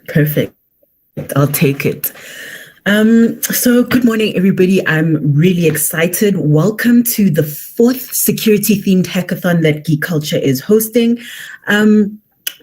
Perfect. I'll take it. So good morning, everybody. I'm really excited. Welcome to the 4th security-themed hackathon that Geekulcha is hosting.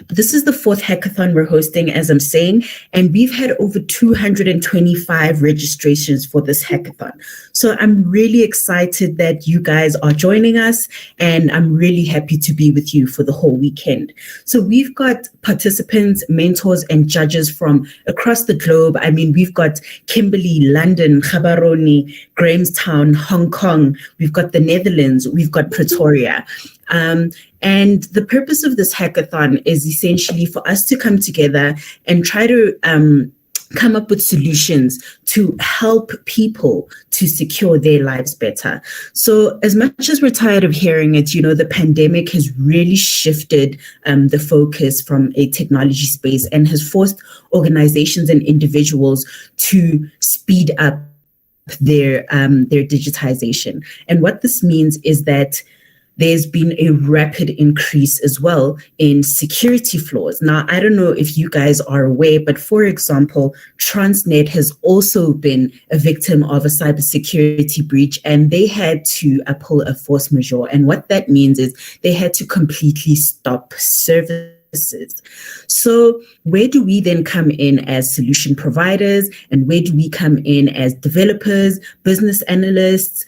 This is the 4th hackathon we're hosting, as I'm saying, and we've had over 225 registrations for this hackathon. So I'm really excited that you guys are joining us, and I'm really happy to be with you for the whole weekend. So we've got participants, mentors, and judges from across the globe. I mean, we've got Kimberley, London, Gaborone, Grahamstown, Hong Kong. We've got the Netherlands. We've got Pretoria. And the purpose of this hackathon is essentially for us to come together and try to come up with solutions to help people to secure their lives better. So as much as we're tired of hearing it, the pandemic has really shifted the focus from a technology space and has forced organizations and individuals to speed up their digitization. And what this means is that there's been a rapid increase as well in security flaws. Now, I don't know if you guys are aware, but for example, Transnet has also been a victim of a cybersecurity breach, and they had to pull a force majeure. And what that means is they had to completely stop services. So where do we then come in as solution providers, and where do we come in as developers, business analysts,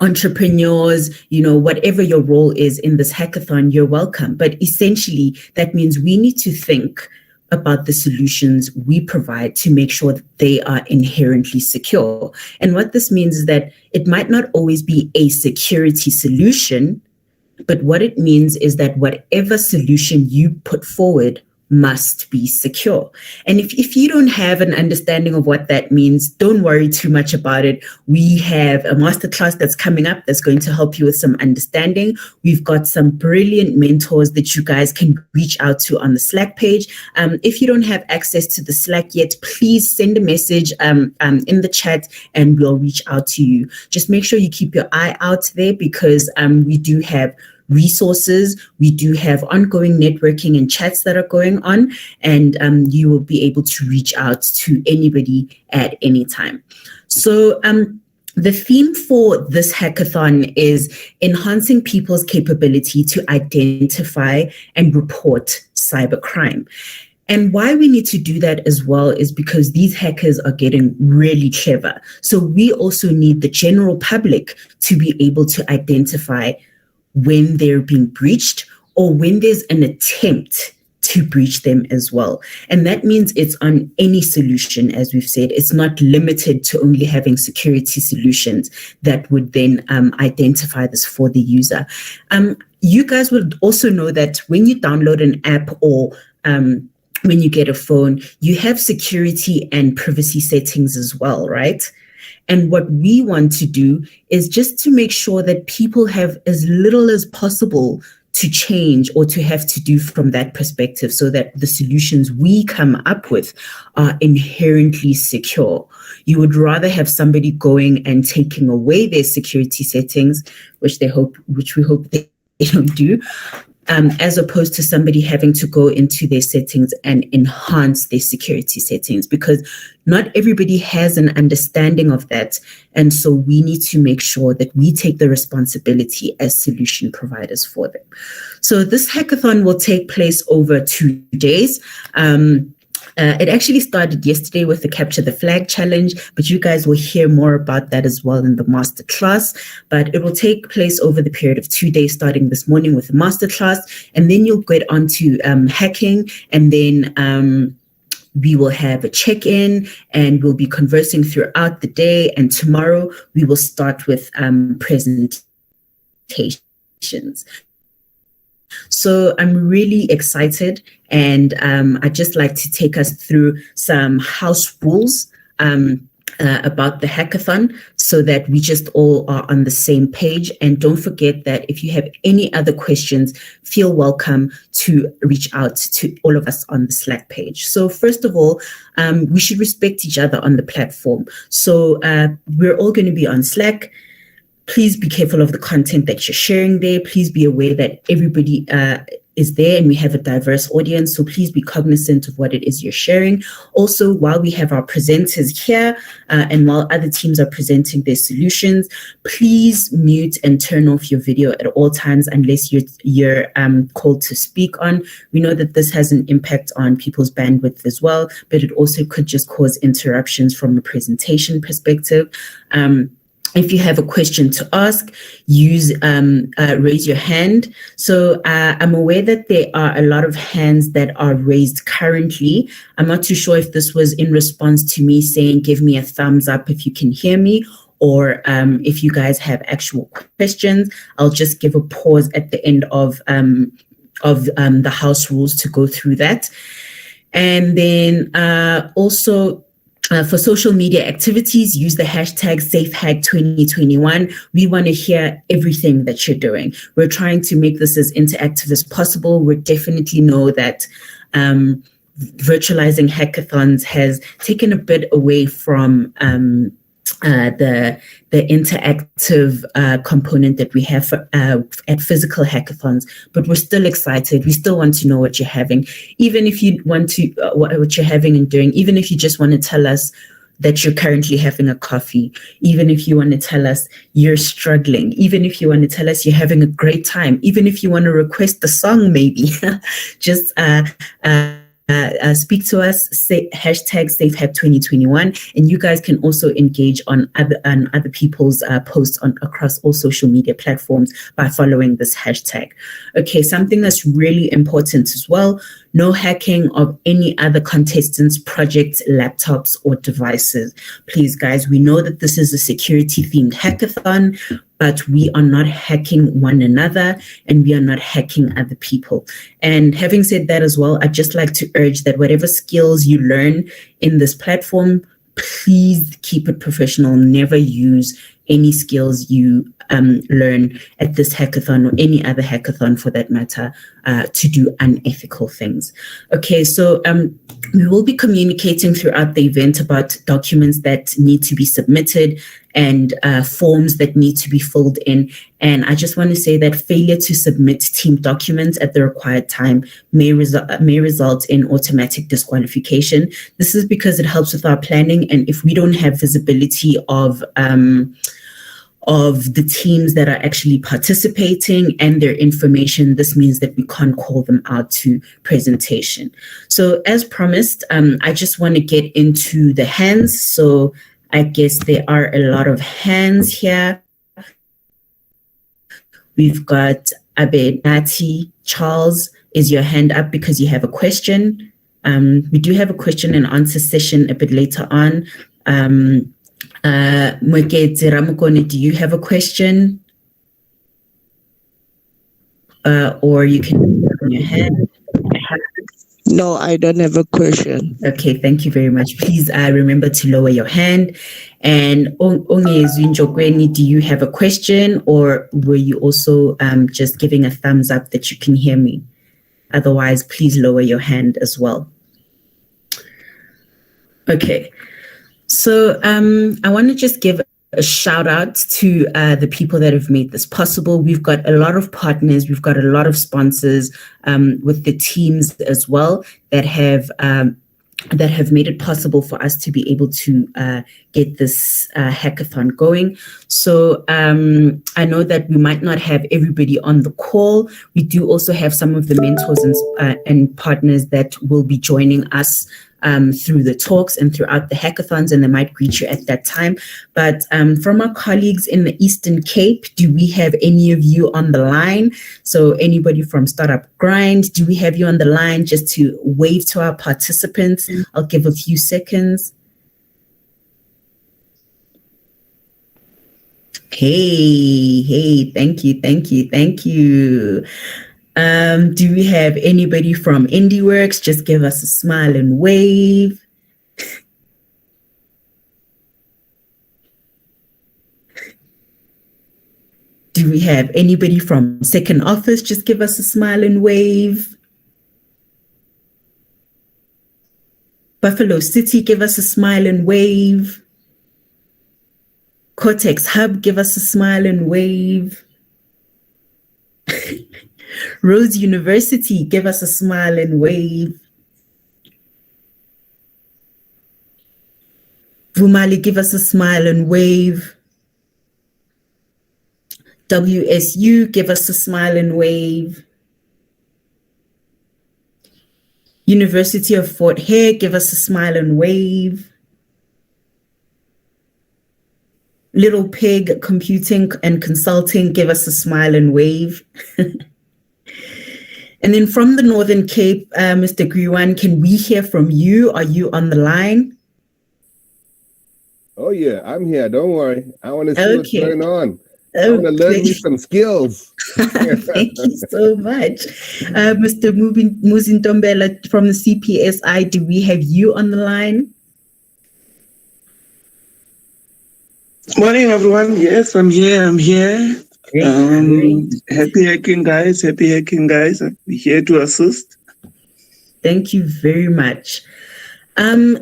entrepreneurs, whatever your role is in this hackathon, you're welcome. But essentially, that means we need to think about the solutions we provide to make sure that they are inherently secure. And what this means is that it might not always be a security solution, but what it means is that whatever solution you put forward must be secure. And if you don't have an understanding of what that means, don't worry too much about it. We have a masterclass that's coming up that's going to help you with some understanding. We've got some brilliant mentors that you guys can reach out to on the Slack page. If you don't have access to the Slack yet, please send a message in the chat and we'll reach out to you. Just make sure you keep your eye out there because we do have resources. We do have ongoing networking and chats that are going on, and you will be able to reach out to anybody at any time. So the theme for this hackathon is enhancing people's capability to identify and report cybercrime. And why we need to do that as well is because these hackers are getting really clever. So we also need the general public to be able to identify when they're being breached or when there's an attempt to breach them as well. And that means it's on any solution, as we've said. It's not limited to only having security solutions that would then identify this for the user. You guys will also know that when you download an app or when you get a phone, you have security and privacy settings as well, right? And what we want to do is just to make sure that people have as little as possible to change or to have to do from that perspective so that the solutions we come up with are inherently secure. You would rather have somebody going and taking away their security settings, which we hope they don't do, as opposed to somebody having to go into their settings and enhance their security settings, because not everybody has an understanding of that. And so we need to make sure that we take the responsibility as solution providers for them. So this hackathon will take place over 2 days. It actually started yesterday with the Capture the Flag challenge, but you guys will hear more about that as well in the masterclass. But it will take place over the period of 2 days, starting this morning with the masterclass, and then you'll get onto hacking, and then we will have a check-in and we'll be conversing throughout the day. And tomorrow we will start with presentations. So I'm really excited, and I'd just like to take us through some house rules about the hackathon so that we just all are on the same page. And don't forget that if you have any other questions, feel welcome to reach out to all of us on the Slack page. So first of all, we should respect each other on the platform. So we're all going to be on Slack. Please be careful of the content that you're sharing there. Please be aware that everybody is there and we have a diverse audience. So please be cognizant of what it is you're sharing. Also, while we have our presenters here and while other teams are presenting their solutions, please mute and turn off your video at all times unless you're called to speak on. We know that this has an impact on people's bandwidth as well, but it also could just cause interruptions from a presentation perspective. If you have a question to ask, raise your hand. So I'm aware that there are a lot of hands that are raised currently. I'm not too sure if this was in response to me saying, give me a thumbs up if you can hear me, or if you guys have actual questions. I'll just give a pause at the end of the house rules to go through that. And then also, for social media activities, use the hashtag SafeHack2021. We want to hear everything that you're doing. We're trying to make this as interactive as possible. We definitely know that virtualizing hackathons has taken a bit away from the interactive component that we have at physical hackathons, but we're still excited. We still want to know what you're having, even if you want to what you're having and doing, even if you just want to tell us that you're currently having a coffee, even if you want to tell us you're struggling, even if you want to tell us you're having a great time, even if you want to request a song, maybe just speak to us, say hashtag SafeHack2021, and you guys can also engage on other people's posts across all social media platforms by following this hashtag. Okay, something that's really important as well: no hacking of any other contestants' projects, laptops, or devices. Please, guys, we know that this is a security-themed hackathon, but we are not hacking one another and we are not hacking other people. And having said that as well, I'd just like to urge that whatever skills you learn in this platform, please keep it professional. Never use any skills you learn at this hackathon or any other hackathon for that matter to do unethical things. Okay, so we will be communicating throughout the event about documents that need to be submitted and forms that need to be filled in. And I just want to say that failure to submit team documents at the required time may result in automatic disqualification. This is because it helps with our planning, and if we don't have visibility of the teams that are actually participating and their information, this means that we can't call them out to presentation. So as promised, I just want to get into the hands. So I guess there are a lot of hands here. We've got Abenati. Charles, is your hand up because you have a question? We do have a question and answer session a bit later on. Mwekete Ramukone, do you have a question? Or you can put on your hand. No, I don't have a question. Okay, thank you very much. Please remember to lower your hand. And Ongezu Njokweni, do you have a question, or were you also just giving a thumbs up that you can hear me? Otherwise, please lower your hand as well. Okay. So I want to just give a shout out to the people that have made this possible. We've got a lot of partners. We've got a lot of sponsors with the teams as well that have made it possible for us to be able to get this hackathon going. So I know that we might not have everybody on the call. We do also have some of the mentors and partners that will be joining us through the talks and throughout the hackathons, and they might greet you at that time. But from our colleagues in the Eastern Cape, do we have any of you on the line? So anybody from Startup Grind, do we have you on the line just to wave to our participants? I'll give a few seconds. Hey, thank you. Do we have anybody from IndieWorks? Just give us a smile and wave. Do we have anybody from Second Office? Just give us a smile and wave. Buffalo City, give us a smile and wave. Cortex Hub, give us a smile and wave. Rose University, give us a smile and wave. Vumali, give us a smile and wave. WSU, give us a smile and wave. University of Fort Hare, give us a smile and wave. Little Pig Computing and Consulting, give us a smile and wave. And then from the Northern Cape, Mr. Griwan, can we hear from you? Are you on the line? Oh, yeah, I'm here. Don't worry. I want to see what's going on. I want to learn me some skills. Thank you so much. Mr. Muzintombela from the CPSI, do we have you on the line? Morning, everyone. Yes, I'm here. Happy hacking, guys. I'm here to assist. Thank you very much.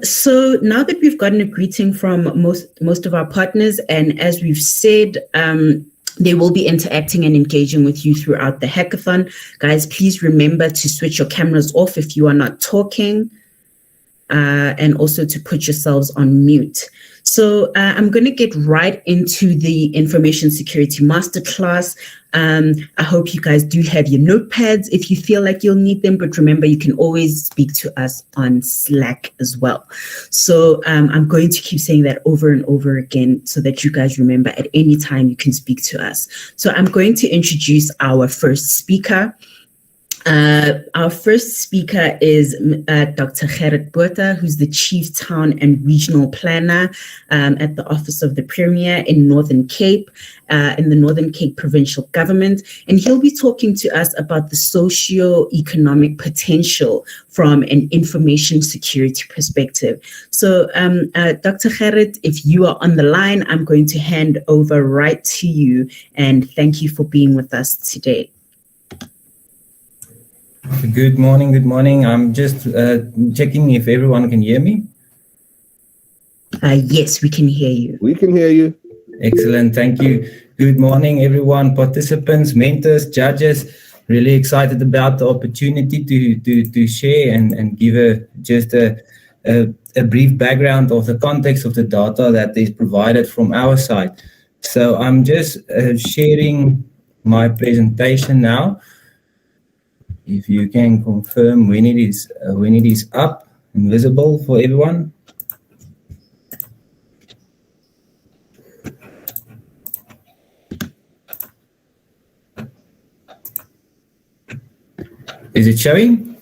So now that we've gotten a greeting from most of our partners, and as we've said, they will be interacting and engaging with you throughout the hackathon. Guys, please remember to switch your cameras off if you are not talking, and also to put yourselves on mute. So I'm going to get right into the Information Security Masterclass. I hope you guys do have your notepads if you feel like you'll need them, but remember, you can always speak to us on Slack as well. So I'm going to keep saying that over and over again so that you guys remember at any time you can speak to us. So I'm going to introduce our first speaker. Our first speaker is Dr. Gerrit Botha, who's the Chief Town and Regional Planner at the Office of the Premier in Northern Cape, in the Northern Cape Provincial Government. And he'll be talking to us about the socio-economic potential from an information security perspective. So Dr. Gerrit, if you are on the line, I'm going to hand over right to you. And thank you for being with us today. Good morning. I'm just checking if everyone can hear me. Yes, we can hear you. We can hear you. Excellent. Thank you. Good morning, everyone, participants, mentors, judges. Really excited about the opportunity to share and give just a brief background of the context of the data that is provided from our side. So I'm just sharing my presentation now. If you can confirm when it is up and visible for everyone. Is it showing?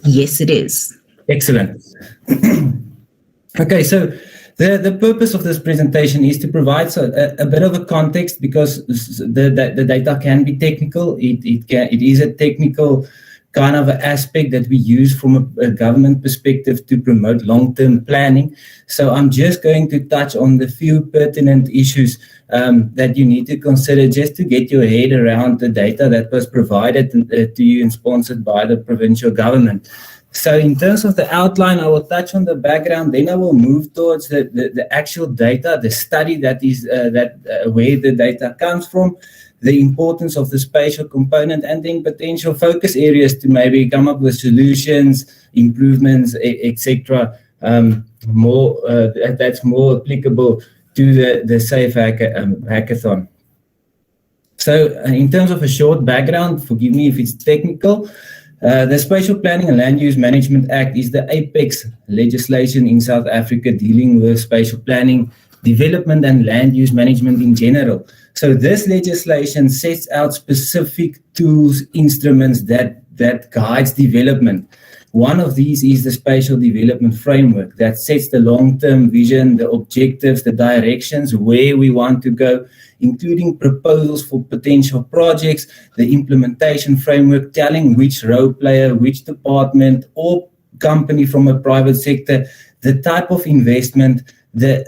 Yes, it is. Excellent. Okay, so the purpose of this presentation is to provide a bit of a context, because the data can be technical. It is a technical kind of aspect that we use from a government perspective to promote long-term planning. So I'm just going to touch on the few pertinent issues that you need to consider just to get your head around the data that was provided to you and sponsored by the provincial government. So in terms of the outline, I will touch on the background, then I will move towards the actual data, the study that is where the data comes from, the importance of the spatial component, and then potential focus areas to maybe come up with solutions, improvements, etc. That's more applicable to the SafeHack hackathon. So in terms of a short background, forgive me if it's technical. The Spatial Planning and Land Use Management Act is the apex legislation in South Africa dealing with spatial planning, development, and land use management in general. So this legislation sets out specific tools, instruments that guides development. One of these is the Spatial Development Framework that sets the long-term vision, the objectives, the directions, where we want to go, including proposals for potential projects, the implementation framework telling which role player, which department or company from a private sector, the type of investment, the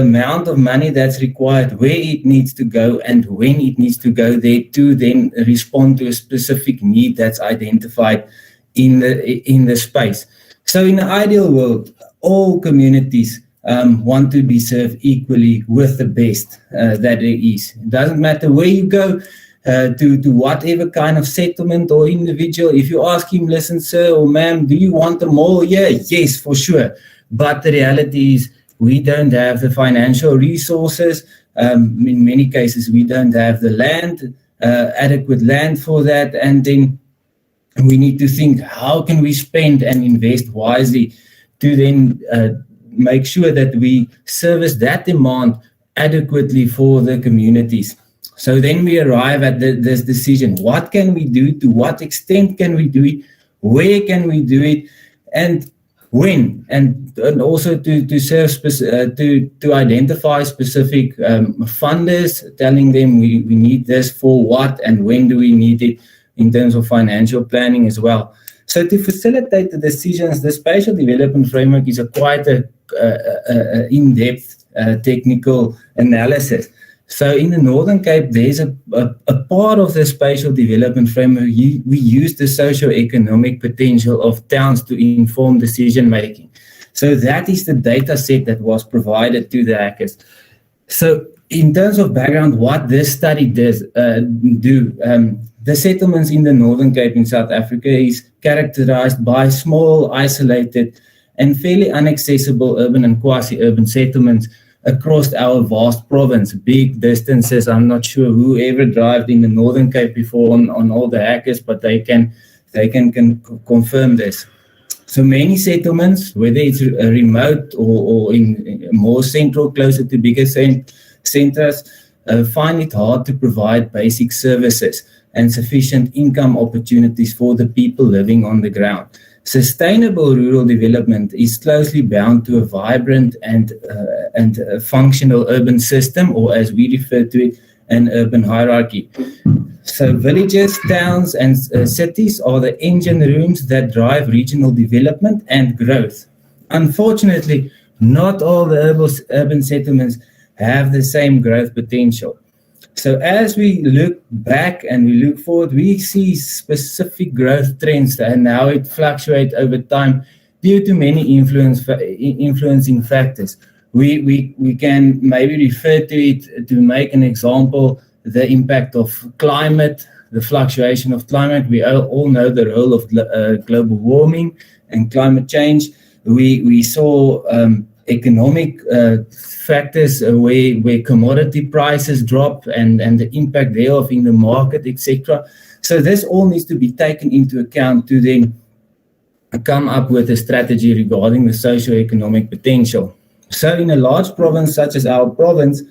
amount of money that's required, where it needs to go and when it needs to go there to then respond to a specific need that's identified in the space. So in the ideal world, all communities want to be served equally with the best that there is. It doesn't matter where you go, to whatever kind of settlement or individual. If you ask him, listen, sir or ma'am, do you want a mall? Yeah, yes, for sure. But the reality is we don't have the financial resources. In many cases, we don't have the land, adequate land for that. And then we need to think, how can we spend and invest wisely to then make sure that we service that demand adequately for the communities. So then we arrive at this decision. What can we do? To what extent can we do it? Where can we do it? And when? And also to serve to identify specific funders, telling them we need this for what and when do we need it in terms of financial planning as well. So to facilitate the decisions, the Spatial Development Framework is quite a in-depth technical analysis. So in the Northern Cape, there's a part of the Spatial Development Framework, we use the socio-economic potential of towns to inform decision-making. So that is the data set that was provided to the hackers. So in terms of background, what this study does the settlements in the Northern Cape in South Africa is characterized by small, isolated, and fairly inaccessible urban and quasi-urban settlements across our vast province, big distances. I'm not sure who ever drove in the Northern Cape before on all the hackers, but they can confirm this. So many settlements, whether it's remote or in more central, closer to bigger centers, find it hard to provide basic services and sufficient income opportunities for the people living on the ground. Sustainable rural development is closely bound to a vibrant and functional urban system, or as we refer to it, an urban hierarchy. So villages, towns, and cities are the engine rooms that drive regional development and growth. Unfortunately, not all the urban settlements have the same growth potential. So as we look back and we look forward, we see specific growth trends and how it fluctuates over time due to many influencing factors. We can maybe refer to it to make an example, the impact of climate, the fluctuation of climate. We all know the role of global warming and climate change. We saw economic factors where commodity prices drop and the impact thereof in the market, etc. So this all needs to be taken into account to then come up with a strategy regarding the socio-economic potential. So in a large province such as our province,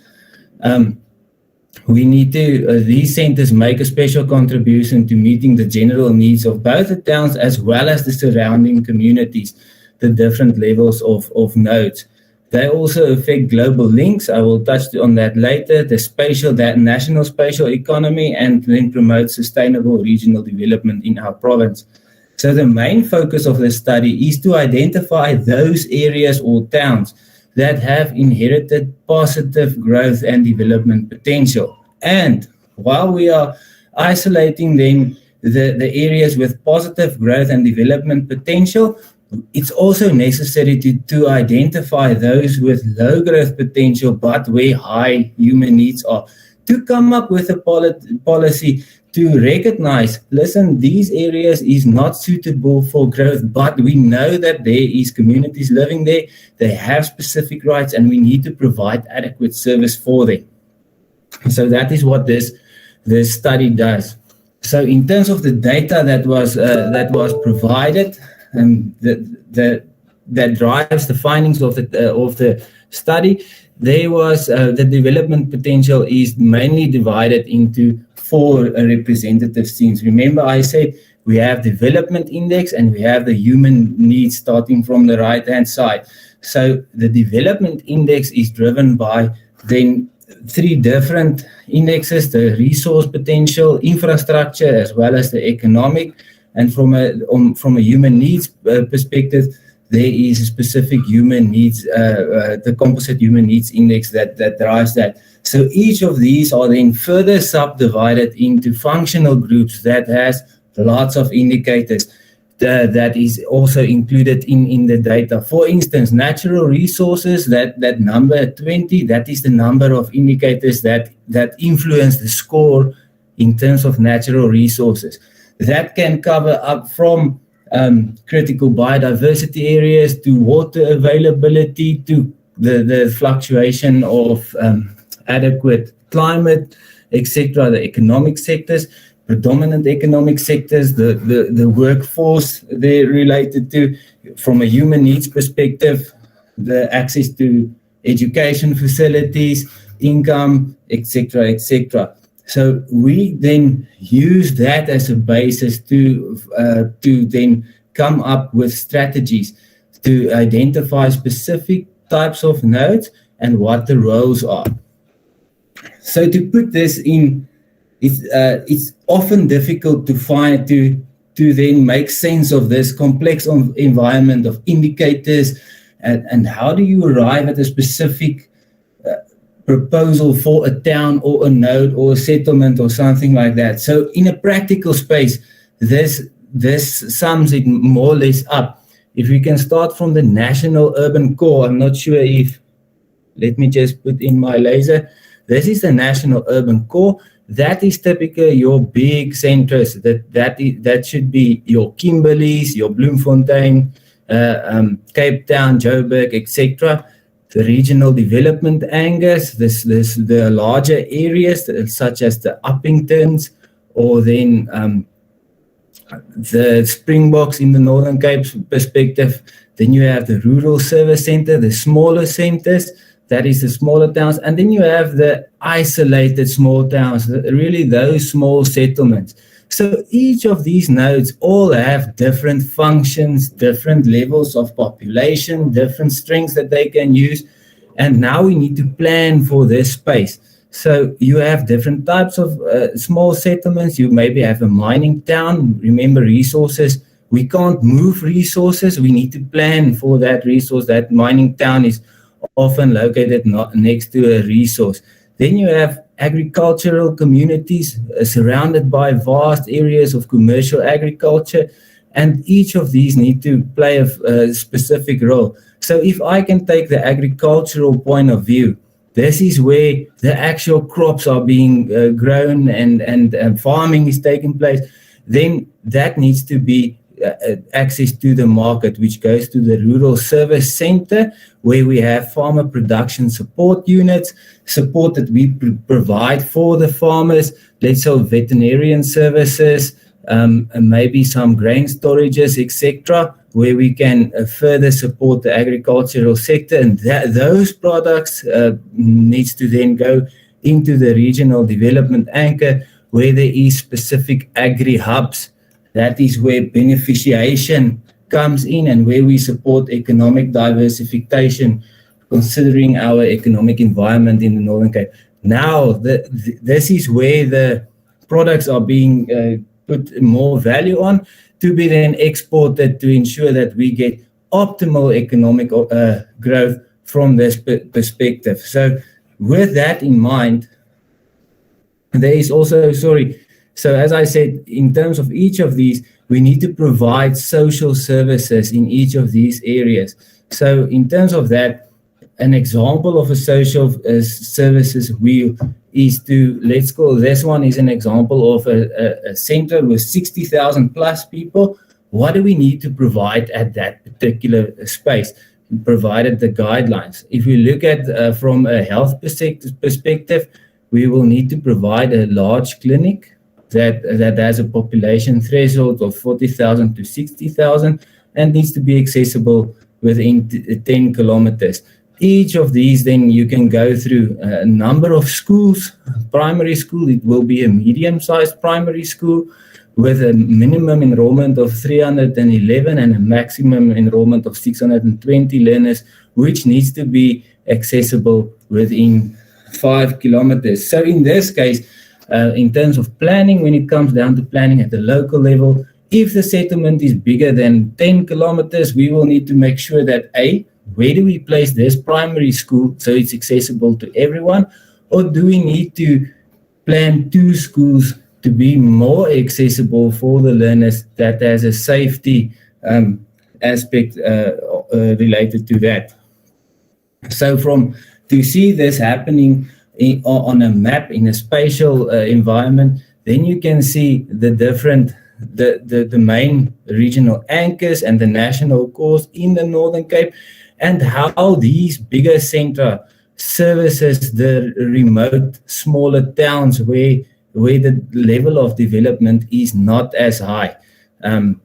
we need to, these centers make a special contribution to meeting the general needs of both the towns as well as the surrounding communities, the different levels of nodes. They also affect global links. I will touch on that later, the national spatial economy, and then promote sustainable regional development in our province. So the main focus of the study is to identify those areas or towns that have inherited positive growth and development potential. And while we are isolating then the areas with positive growth and development potential, it's also necessary to identify those with low growth potential but where high human needs are, to come up with a policy to recognize, listen, these areas is not suitable for growth, but we know that there is communities living there, they have specific rights, and we need to provide adequate service for them. So that is what this study does. So in terms of the data that was provided, that drives the findings of the study, there was the development potential is mainly divided into 4 representative themes. Remember, I said we have development index and we have the human needs starting from the right-hand side. So the development index is driven by then 3 different indexes: the resource potential, infrastructure, as well as the economic. And from a human needs perspective, there is a specific human needs, the composite human needs index that drives that. So each of these are then further subdivided into functional groups that has lots of indicators that is also included in the data. For instance, natural resources, that number 20, that is the number of indicators that influence the score in terms of natural resources. That can cover up from critical biodiversity areas to water availability to the fluctuation of adequate climate, etc., the economic sectors, predominant economic sectors, the workforce they're related to, from a human needs perspective, the access to education facilities, income, etc., etc. So we then use that as a basis to then come up with strategies to identify specific types of nodes and what the roles are. So to put this in, it's often difficult to find to then make sense of this complex environment of indicators, and how do you arrive at a specific proposal for a town or a node or a settlement or something like that. So in a practical space, this sums it more or less up. If we can start from the national urban core, I'm not sure if, let me just put in my laser. This is the national urban core. That is typically your big centers. That should be your Kimberleys, your Bloemfontein, Cape Town, Joburg, etc. The regional development angles, the larger areas such as the Uppingtons, or then the Springboks in the Northern Cape perspective. Then you have the rural service center, the smaller centers, that is the smaller towns. And then you have the isolated small towns, really those small settlements. So each of these nodes all have different functions, different levels of population, different strengths that they can use. And now we need to plan for this space. So you have different types of small settlements. You maybe have a mining town. Remember, resources, we can't move resources. We need to plan for that resource. That mining town is often located next to a resource. Then you have agricultural communities surrounded by vast areas of commercial agriculture, and each of these need to play a specific role. So if I can take the agricultural point of view, this is where the actual crops are being grown and farming is taking place. Then that needs to be access to the market, which goes to the rural service center, where we have farmer production support units, support that we provide for the farmers, let's say veterinarian services, and maybe some grain storages, etc., where we can further support the agricultural sector. And those products needs to then go into the regional development anchor, where there is specific agri-hubs. That is where beneficiation comes in and where we support economic diversification, considering our economic environment in the Northern Cape. Now, this is where the products are being put more value on, to be then exported to ensure that we get optimal economic growth from this perspective. So with that in mind, there is also, so as I said, in terms of each of these, we need to provide social services in each of these areas. So in terms of that, an example of a social services wheel is to, let's call this one is an example of a center with 60,000 plus people. What do we need to provide at that particular space, provided the guidelines? If we look at from a health perspective, we will need to provide a large clinic that has a population threshold of 40,000 to 60,000 and needs to be accessible within 10 kilometers. Each of these, then you can go through a number of schools. Primary school, it will be a medium-sized primary school with a minimum enrollment of 311 and a maximum enrollment of 620 learners, which needs to be accessible within 5 kilometers. So in this case, in terms of planning, when it comes down to planning at the local level, if the settlement is bigger than 10 kilometers, we will need to make sure that where do we place this primary school so it's accessible to everyone? Or do we need to plan 2 schools to be more accessible for the learners that has a safety aspect related to that? So to see this happening on a map in a spatial environment, then you can see the main regional anchors and the national cores in the Northern Cape, and how these bigger centra services the remote, smaller towns where the level of development is not as high. And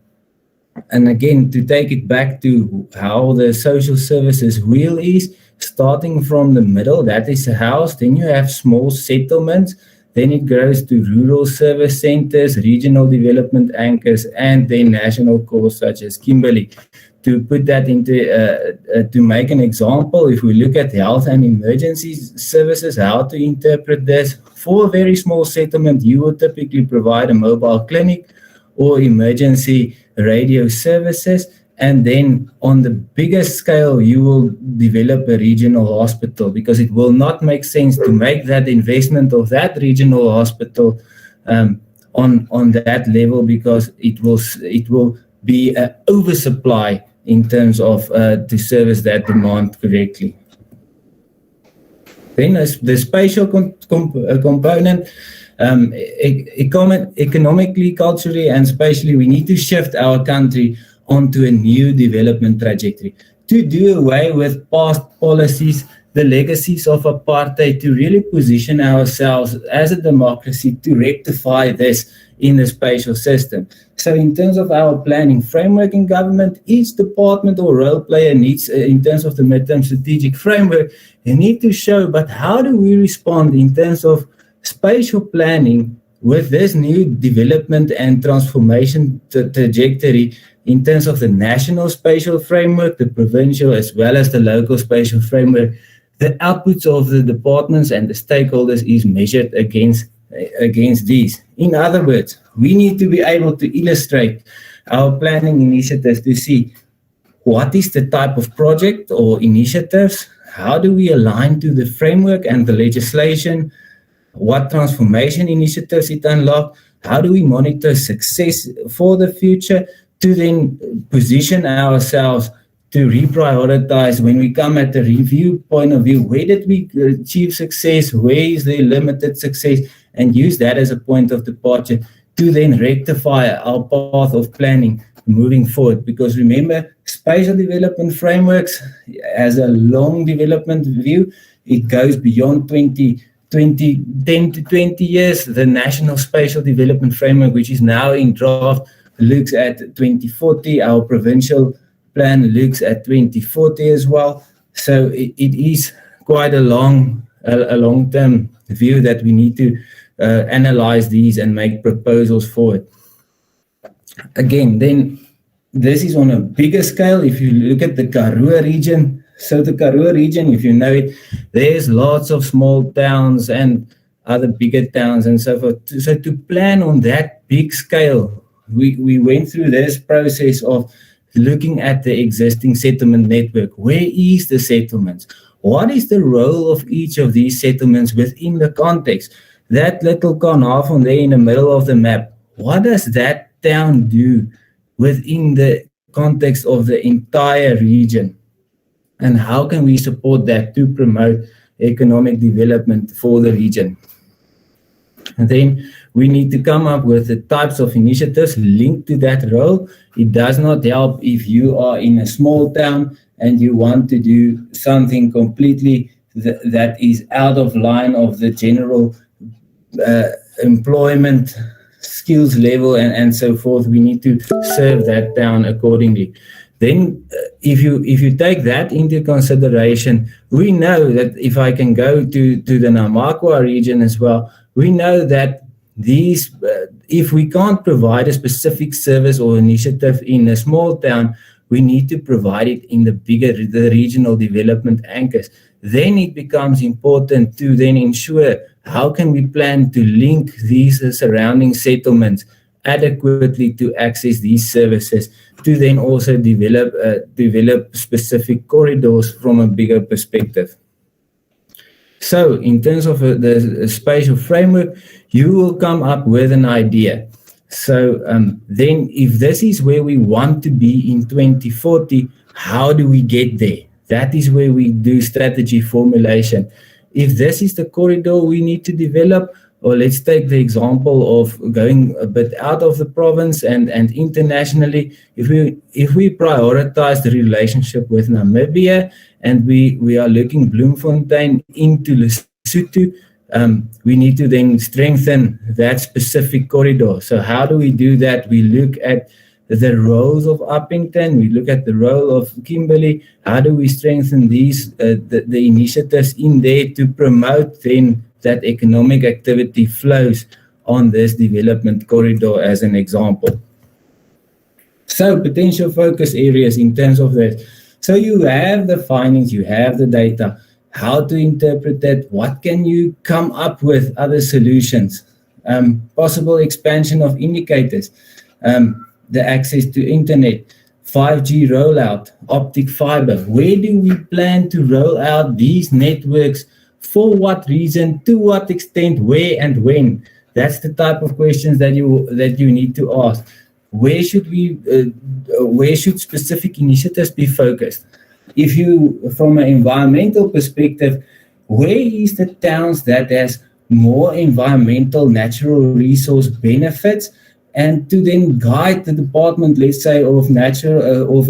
again, to take it back to how the social services wheel is, starting from the middle, that is a house, then you have small settlements, then it grows to rural service centers, regional development anchors, and then national cores such as Kimberley. To put that into, to make an example, if we look at health and emergency services, how to interpret this, for a very small settlement, you will typically provide a mobile clinic or emergency radio services. And then on the biggest scale, you will develop a regional hospital, because it will not make sense to make that investment of that regional hospital on that level, because it will be an oversupply in terms of to service that demand correctly. Then the spatial component, economically, culturally, and spatially, we need to shift our country onto a new development trajectory to do away with past policies, the legacies of apartheid, to really position ourselves as a democracy to rectify this in the spatial system. So in terms of our planning framework in government, each department or role player needs, in terms of the midterm strategic framework, they need to show, but how do we respond in terms of spatial planning with this new development and transformation trajectory in terms of the national spatial framework, the provincial as well as the local spatial framework? The outputs of the departments and the stakeholders is measured against these. In other words, we need to be able to illustrate our planning initiatives to see what is the type of project or initiatives, how do we align to the framework and the legislation, what transformation initiatives it unlock, how do we monitor success for the future, to then position ourselves to reprioritize when we come at the review point of view. Where did we achieve success? Where is the limited success? And use that as a point of departure to then rectify our path of planning moving forward. Because remember, spatial development frameworks has a long development view. It goes beyond 10 to 20 years. The National Spatial Development Framework, which is now in draft, looks at 2040. Our provincial plan looks at 2040 as well. So it is quite a long-term view that we need to analyze these and make proposals for it. Again, then this is on a bigger scale. If you look at the Karoo region, so the Karoo region, if you know it, there's lots of small towns and other bigger towns and so forth. So to plan on that big scale, we went through this process of looking at the existing settlement network. Where is the settlements? What is the role of each of these settlements within the context? That little carnarvon there in the middle of the map, what does that town do within the context of the entire region? And how can we support that to promote economic development for the region? And then we need to come up with the types of initiatives linked to that role. It does not help if you are in a small town and you want to do something completely that is out of line of the general employment skills level and so forth, we need to serve that down accordingly. Then if you take that into consideration, we know that if I can go to the Namakwa region as well, we know that these, if we can't provide a specific service or initiative in a small town, we need to provide it in the regional development anchors. Then it becomes important to then ensure how can we plan to link these surrounding settlements adequately to access these services, to then also develop specific corridors from a bigger perspective. So in terms of the spatial framework, you will come up with an idea. So then if this is where we want to be in 2040, how do we get there? That is where we do strategy formulation. If this is the corridor we need to develop, or let's take the example of going a bit out of the province and internationally, if we prioritize the relationship with Namibia and we are looking Bloemfontein into Lesotho, we need to then strengthen that specific corridor. So how do we do that? We look at the roles of Uppington, we look at the role of Kimberley. How do we strengthen these the initiatives in there to promote then that economic activity flows on this development corridor as an example? So potential focus areas in terms of that. So you have the findings, you have the data, how to interpret that, what can you come up with other solutions, possible expansion of indicators, the access to internet, 5G rollout, optic fiber. Where do we plan to roll out these networks? For what reason? To what extent? Where and when? That's the type of questions that you need to ask. Where should specific initiatives be focused? If you, from an environmental perspective, where is the towns that has more environmental natural resource benefits, and to then guide the department, let's say, of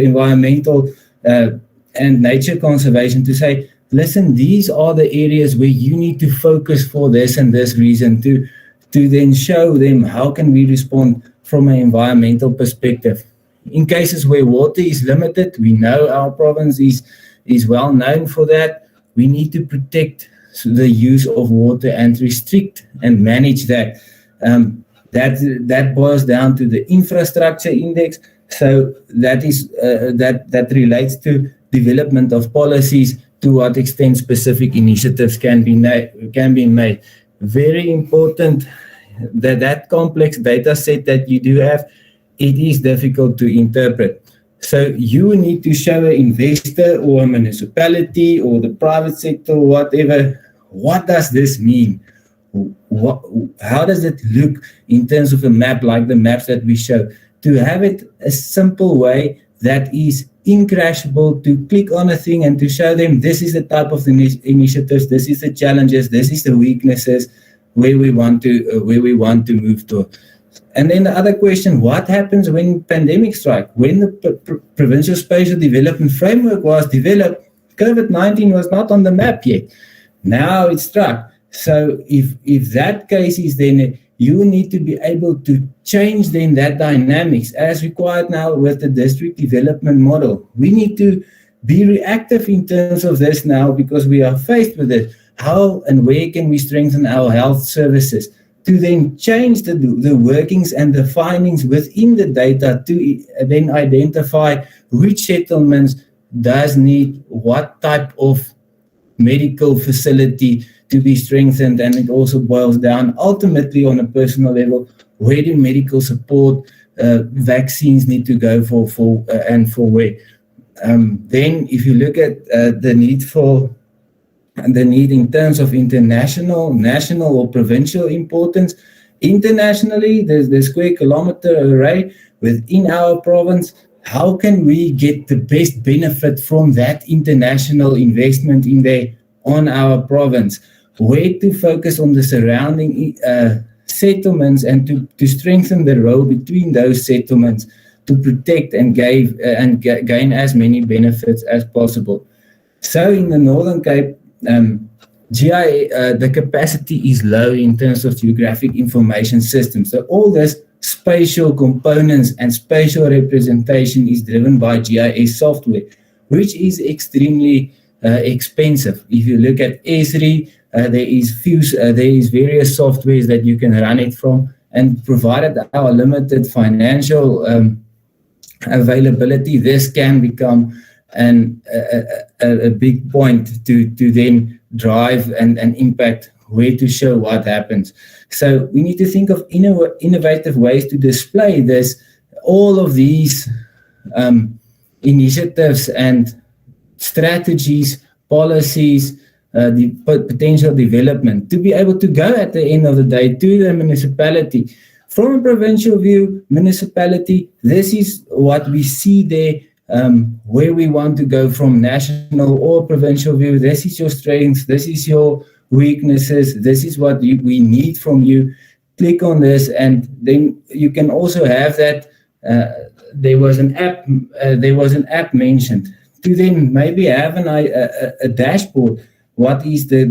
environmental and nature conservation to say, listen, these are the areas where you need to focus for this and this reason, to then show them how can we respond from an environmental perspective. In cases where water is limited, we know our province is well known for that. We need to protect the use of water and restrict and manage that. That boils down to the infrastructure index. So that is that relates to development of policies, to what extent specific initiatives can be made. Very important that complex data set that you do have, it is difficult to interpret. So you need to show an investor or a municipality or the private sector or whatever, what does this mean? How does it look in terms of a map like the maps that we show? To have it a simple way that is incrashable, to click on a thing and to show them this is the type of initiatives, this is the challenges, this is the weaknesses, where we want to move to. And then the other question, what happens when pandemics strike? When the Provincial Spatial Development Framework was developed, COVID-19 was not on the map yet. Now it's struck. So if that case is, then you need to be able to change then that dynamics as required now with the district development model. We need to be reactive in terms of this now because we are faced with it. How and where can we strengthen our health services to then change the workings and the findings within the data to then identify which settlements does need what type of medical facility to be strengthened, and it also boils down ultimately on a personal level, where do medical support, vaccines need to go for and for where. Then if you look at the need in terms of international, national or provincial importance, internationally, there's the square kilometer array within our province. How can we get the best benefit from that international investment in there on our province? Where to focus on the surrounding settlements and to strengthen the role between those settlements to protect and gain as many benefits as possible. So in the Northern Cape, the capacity is low in terms of geographic information systems. So all this spatial components and spatial representation is driven by GIS software, which is extremely expensive. If you look at Esri, there is various softwares that you can run it from, and provided our limited financial availability, this can become a big point to then drive and impact where to show what happens. So we need to think of innovative ways to display this, all of these initiatives and strategies, policies, the potential development, to be able to go at the end of the day to the municipality. From a provincial view, municipality, this is what we see there, where we want to go. From national or provincial view, this is your strengths, this is your weaknesses, this is what we need from you. Click on this, and then you can also have that. There was an app mentioned, to then maybe have a dashboard. What is the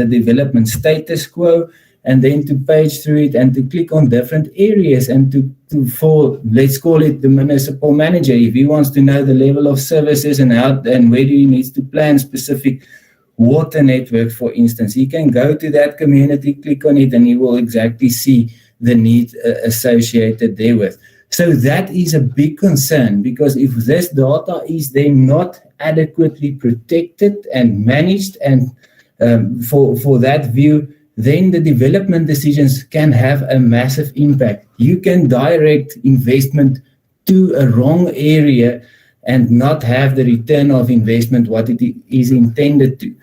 development status quo, and then to page through it and to click on different areas, and for let's call it the municipal manager, if he wants to know the level of services and where he needs to plan specific water network, for instance, he can go to that community, click on it, and he will exactly see the need associated therewith. So that is a big concern, because if this data is then not adequately protected and managed, and for that view, then the development decisions can have a massive impact. You can direct investment to a wrong area and not have the return of investment what it is intended to.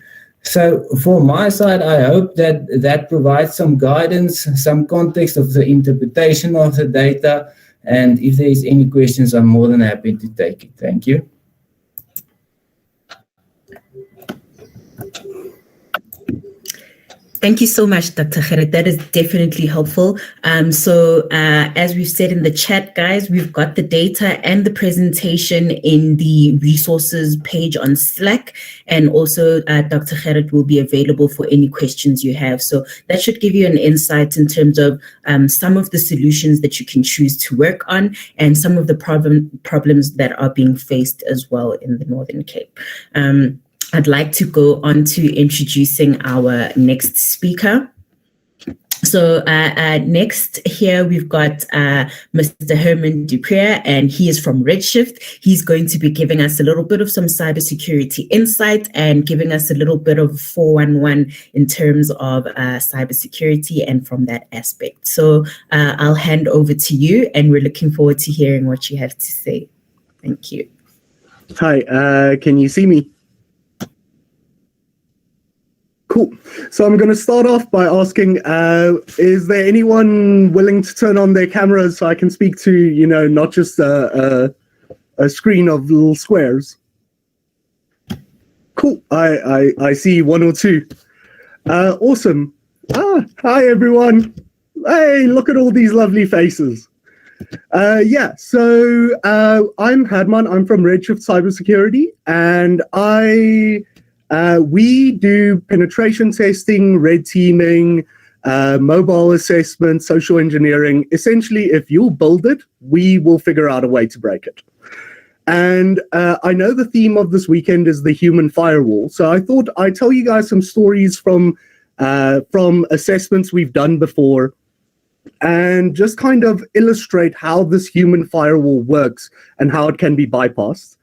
So for my side, I hope that provides some guidance, some context of the interpretation of the data. And if there is any questions, I'm more than happy to take it. Thank you. Thank you so much, Dr. Gerrit. That is definitely helpful. So as we've said in the chat, guys, we've got the data and the presentation in the resources page on Slack. And also Dr. Gerrit will be available for any questions you have. So that should give you an insight in terms of some of the solutions that you can choose to work on, and some of the problems that are being faced as well in the Northern Cape. I'd like to go on to introducing our next speaker. So next here, we've got Mr. Herman Duprier, and he is from Redshift. He's going to be giving us a little bit of some cybersecurity insight and giving us a little bit of 411 in terms of cybersecurity and from that aspect. So I'll hand over to you, and we're looking forward to hearing what you have to say. Thank you. Hi, can you see me? Cool. So I'm going to start off by asking, is there anyone willing to turn on their cameras so I can speak to, not just a screen of little squares? Cool. I see one or two. Awesome. Hi, everyone. Hey, look at all these lovely faces. So I'm Hadman. I'm from Redshift Cybersecurity, and we do penetration testing, red teaming, mobile assessment, social engineering. Essentially, if you'll build it, we will figure out a way to break it. And I know the theme of this weekend is the human firewall. So I thought I'd tell you guys some stories from assessments we've done before, and just kind of illustrate how this human firewall works and how it can be bypassed.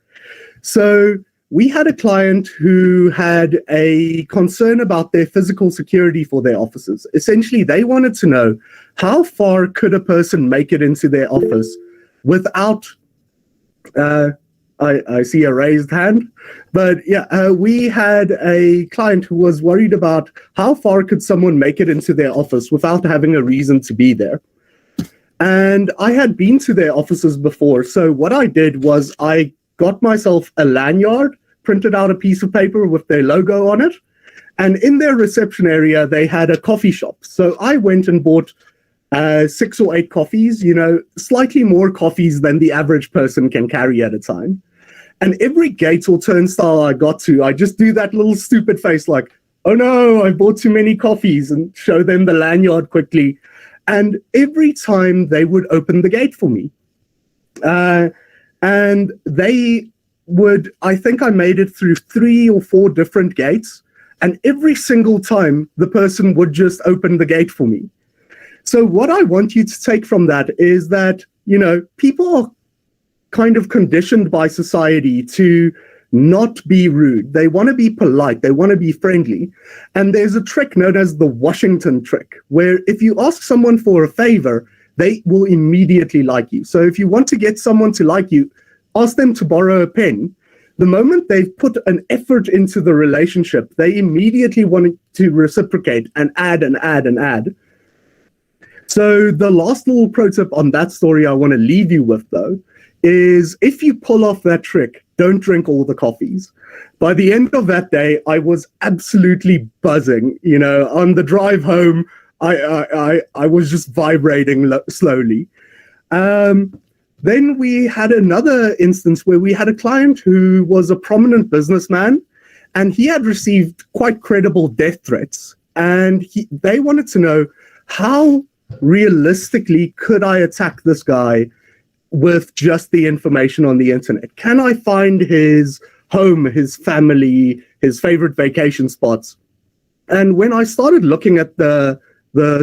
So we had a client who had a concern about their physical security for their offices. Essentially, they wanted to know how far could a person make it into their office without, I see a raised hand, but yeah, we had a client who was worried about how far could someone make it into their office without having a reason to be there. And I had been to their offices before, so what I did was I got myself a lanyard, printed out a piece of paper with their logo on it, and in their reception area, they had a coffee shop. So I went and bought 6 or 8 coffees, slightly more coffees than the average person can carry at a time. And every gate or turnstile I got to, I just do that little stupid face like, oh no, I bought too many coffees, and show them the lanyard quickly. And every time they would open the gate for me. And they would, I think I made it through 3 or 4 different gates. And every single time the person would just open the gate for me. So what I want you to take from that is that, you know, people are kind of conditioned by society to not be rude. They want to be polite. They want to be friendly. And there's a trick known as the Washington trick, where if you ask someone for a favor, they will immediately like you. So if you want to get someone to like you, ask them to borrow a pen. The moment they've put an effort into the relationship, they immediately want to reciprocate and add and add and add. So the last little pro tip on that story I want to leave you with, though, is if you pull off that trick, don't drink all the coffees. By the end of that day, I was absolutely buzzing. You know, on the drive home, I was just vibrating slowly. Then we had another instance where we had a client who was a prominent businessman, and he had received quite credible death threats. And they wanted to know, how realistically could I attack this guy with just the information on the internet? Can I find his home, his family, his favorite vacation spots? And when I started looking at the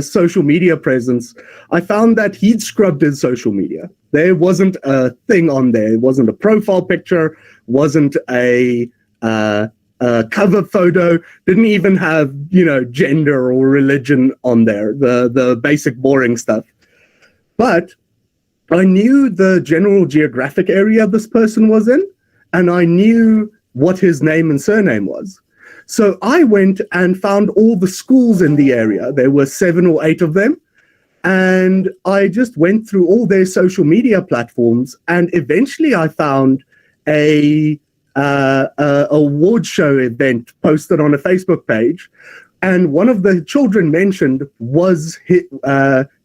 social media presence, I found that he'd scrubbed his social media. There wasn't a thing on there. It wasn't a profile picture, wasn't a cover photo, didn't even have, you know, gender or religion on there, the basic boring stuff. But I knew the general geographic area this person was in, and I knew what his name and surname was. So I went and found all the schools in the area. There were 7 or 8 of them. And I just went through all their social media platforms. And eventually I found a award show event posted on a Facebook page. And one of the children mentioned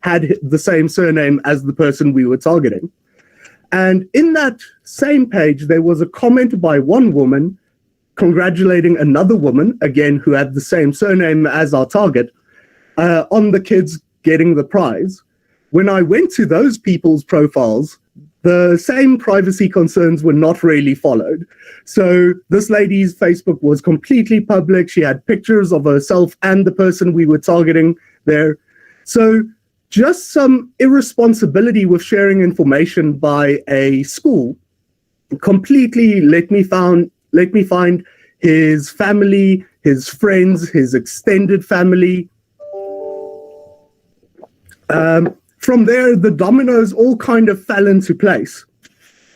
had the same surname as the person we were targeting. And in that same page, there was a comment by one woman congratulating another woman, again, who had the same surname as our target, on the kids getting the prize. When I went to those people's profiles, the same privacy concerns were not really followed. So this lady's Facebook was completely public. She had pictures of herself and the person we were targeting there. So just some irresponsibility with sharing information by a school completely let me find his family, his friends, his extended family. From there, the dominoes all kind of fell into place.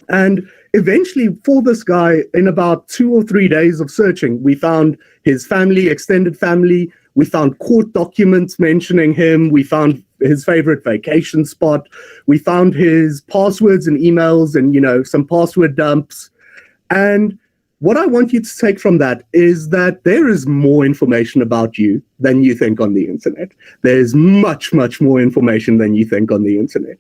And eventually, for this guy, in about 2 or 3 days of searching, we found his family, extended family. We found court documents mentioning him. We found his favorite vacation spot. We found his passwords and emails and, you know, some password dumps. And what I want you to take from that is that there is more information about you than you think on the internet. There's much, much more information than you think on the internet.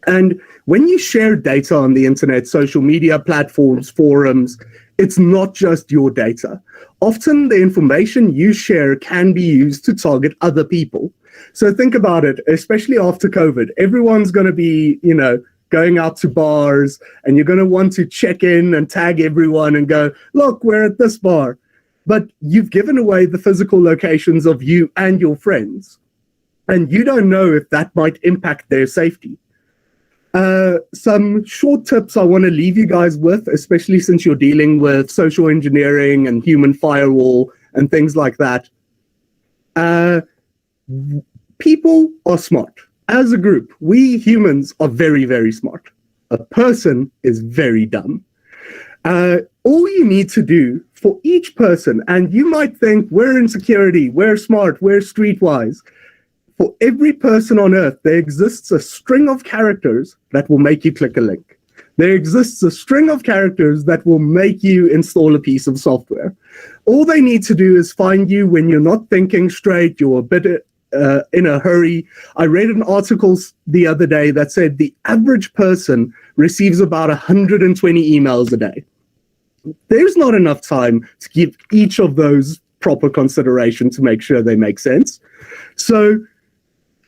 And when you share data on the internet, social media platforms, forums, it's not just your data. Often the information you share can be used to target other people. So think about it, especially after COVID. Everyone's going to be, you know, going out to bars, and you're going to want to check in and tag everyone and go, look, we're at this bar. But you've given away the physical locations of you and your friends, and you don't know if that might impact their safety. Some short tips I want to leave you guys with, especially since you're dealing with social engineering and human firewall and things like that. People are smart. As a group, we humans are very, very smart. A person is very dumb. All you need to do for each person, and you might think we're in security, we're smart, we're streetwise. For every person on earth, there exists a string of characters that will make you click a link. There exists a string of characters that will make you install a piece of software. All they need to do is find you when you're not thinking straight, you're a bit in a hurry. I read an article the other day that said the average person receives about 120 emails a day. There's not enough time to give each of those proper consideration to make sure they make sense. So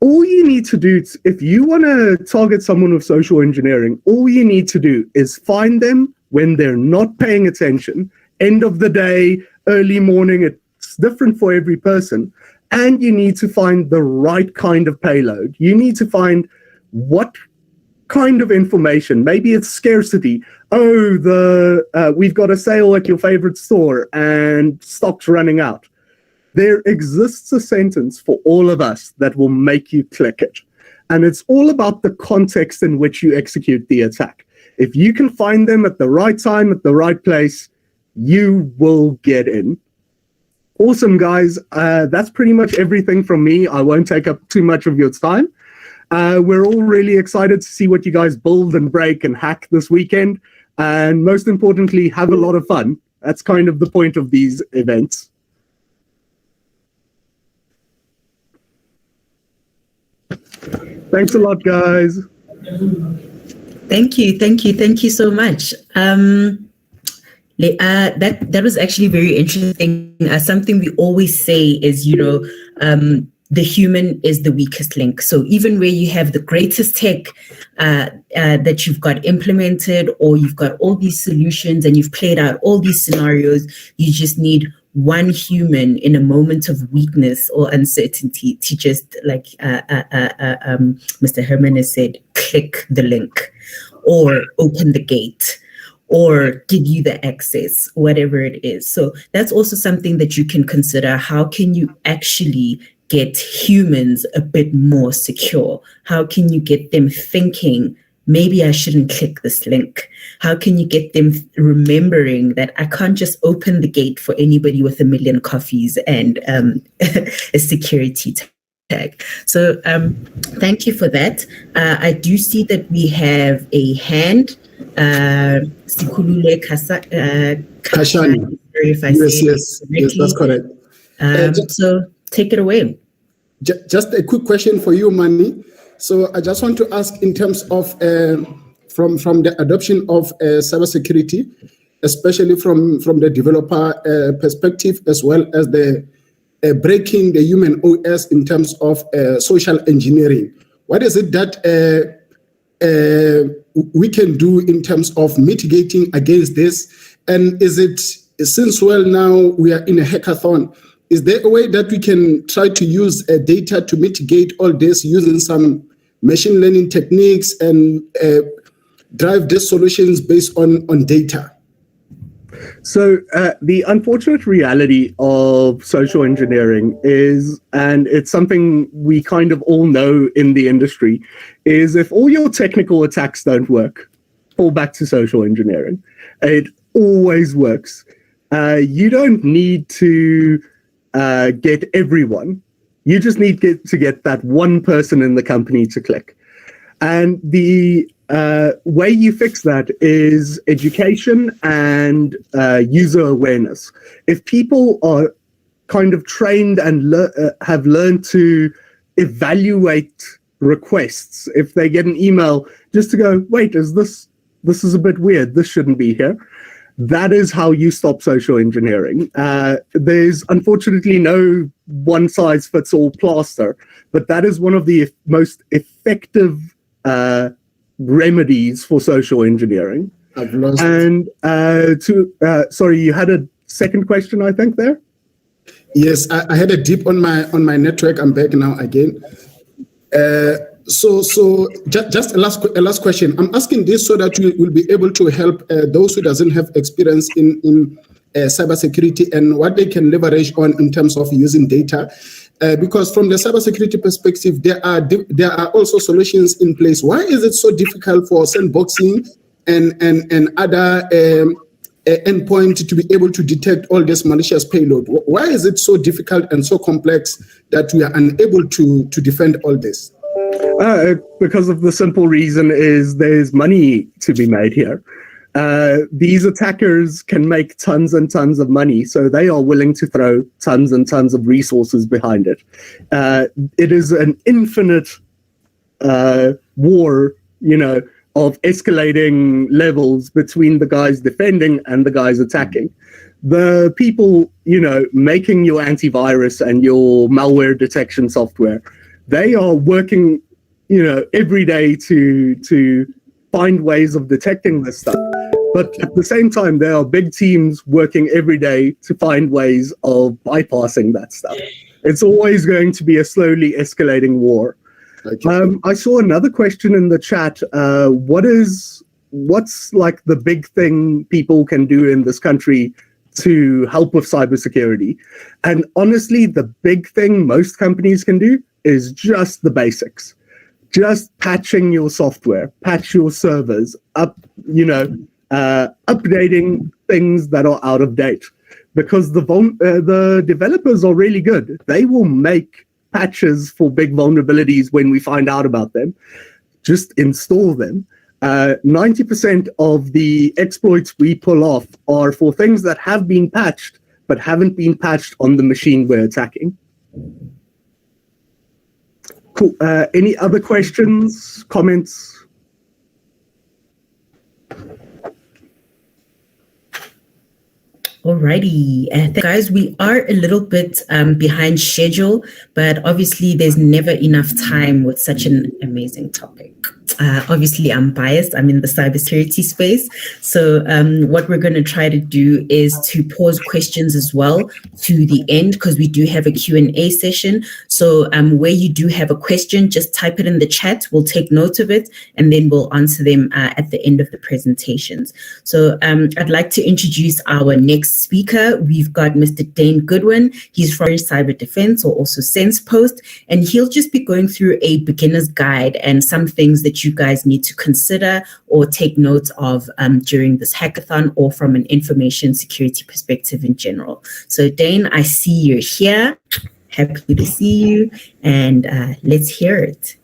all you need to do, if you want to target someone with social engineering, all you need to do is find them when they're not paying attention, end of the day, early morning, it's different for every person. And you need to find the right kind of payload. You need to find what kind of information. Maybe it's scarcity. Oh, we've got a sale at your favorite store and stock's running out. There exists a sentence for all of us that will make you click it. And it's all about the context in which you execute the attack. If you can find them at the right time, at the right place, you will get in. Awesome, guys. That's pretty much everything from me. I won't take up too much of your time. We're all really excited to see what you guys build and break and hack this weekend. And most importantly, have a lot of fun. That's kind of the point of these events. Thanks a lot, guys. Thank you so much. That was actually very interesting. Something we always say is, the human is the weakest link. So even where you have the greatest tech that you've got implemented, or you've got all these solutions and you've played out all these scenarios, you just need one human in a moment of weakness or uncertainty to just, like Mr. Herman has said, click the link or open the gate or give you the access, whatever it is. So that's also something that you can consider. How can you actually get humans a bit more secure? How can you get them thinking, maybe I shouldn't click this link? How can you get them remembering that I can't just open the gate for anybody with 1 million coffees and a security tag? So thank you for that. I do see that we have a hand. Sikulule Kashani. Yes, that's correct. So take it away. Just a quick question for you, Mani. So I just want to ask in terms of from the adoption of cybersecurity, especially from the developer perspective, as well as the breaking the human OS in terms of social engineering. What is it that we can do in terms of mitigating against this? And is it, since now we are in a hackathon, is there a way that we can try to use data to mitigate all this using some machine learning techniques and drive these solutions based on data? So the unfortunate reality of social engineering is, and it's something we kind of all know in the industry, is if all your technical attacks don't work, fall back to social engineering. It always works. You don't need to get everyone. You just need to get that one person in the company to click. And the way you fix that is education and user awareness. If people are kind of trained and have learned to evaluate requests, if they get an email, just to go, wait, this is a bit weird, this shouldn't be here. That is how you stop social engineering. There's unfortunately no one-size-fits-all plaster, but that is one of the most effective remedies for social engineering. I've lost and sorry, you had a second question, I think, there? Yes, I had a dip on my network. I'm back now again. So just a last question. I'm asking this so that we will be able to help those who doesn't have experience in cybersecurity and what they can leverage on in terms of using data. Because from the cybersecurity perspective, there are also solutions in place. Why is it so difficult for sandboxing and other endpoint to be able to detect all this malicious payload? Why is it so difficult and so complex that we are unable to defend all this? Because of the simple reason is there's money to be made here. These attackers can make tons and tons of money, so they are willing to throw tons and tons of resources behind it. It is an infinite war, of escalating levels between the guys defending and the guys attacking. The people, making your antivirus and your malware detection software, they are working, every day to find ways of detecting this stuff. But at the same time, there are big teams working every day to find ways of bypassing that stuff. It's always going to be a slowly escalating war. Okay. I saw another question in the chat. What's like the big thing people can do in this country to help with cybersecurity? And honestly, the big thing most companies can do is just the basics. Just patching your software, patch your servers, updating things that are out of date. Because the developers are really good. They will make patches for big vulnerabilities when we find out about them. Just install them. 90% of the exploits we pull off are for things that have been patched, but haven't been patched on the machine we're attacking. Cool. Any other questions, comments? Alrighty, guys, we are a little bit behind schedule, but obviously there's never enough time with such an amazing topic. Obviously, I'm biased. I'm in the cybersecurity space. So what we're going to try to do is to pause questions as well to the end, because we do have a Q&A session. So where you do have a question, just type it in the chat. We'll take note of it, and then we'll answer them at the end of the presentations. So I'd like to introduce our next speaker. We've got Mr. Dane Goodwin. He's from Cyber Defense, or also SensePost, and he'll just be going through a beginner's guide and some things that you guys need to consider or take note of during this hackathon, or from an information security perspective in general. So Dane, I see you're here. Happy to see you, and let's hear it.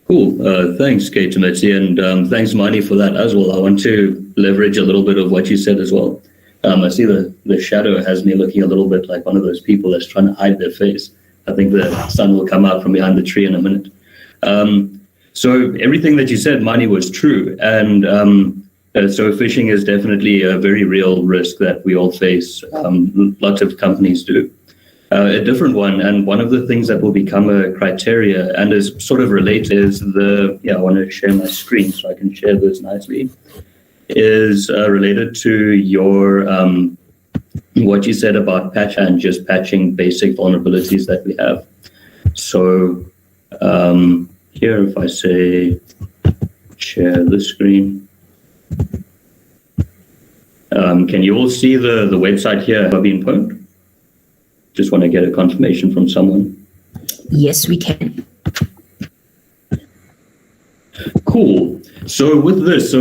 Cool. Thanks, Kate and Mitzi, and thanks, Mani, for that as well. I want to leverage a little bit of what you said as well. I see the shadow has me looking a little bit like one of those people that's trying to hide their face. I think the sun will come out from behind the tree in a minute. So everything that you said, Mani, was true. And so phishing is definitely a very real risk that we all face. Lots of companies do. A different one, and one of the things that will become a criteria and is sort of related is I want to share my screen so I can share this nicely, is related to your what you said about patch and just patching basic vulnerabilities that we have. So here, if I say share the screen, can you all see the website here being pwned? Just want to get a confirmation from someone. Yes, we can. Cool. So with this,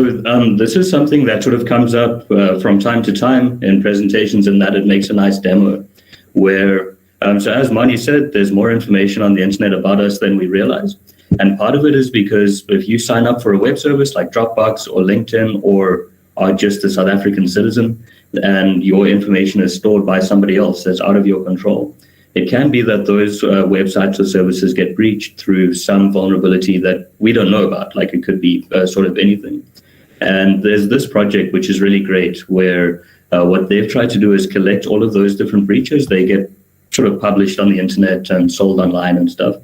this is something that sort of comes up from time to time in presentations, in that it makes a nice demo where, so as Mani said, there's more information on the internet about us than we realize. And part of it is because if you sign up for a web service like Dropbox or LinkedIn, or are just a South African citizen, and your information is stored by somebody else that's out of your control, it can be that those websites or services get breached through some vulnerability that we don't know about. Like it could be sort of anything. And there's this project, which is really great, where what they've tried to do is collect all of those different breaches. They get sort of published on the internet and sold online and stuff.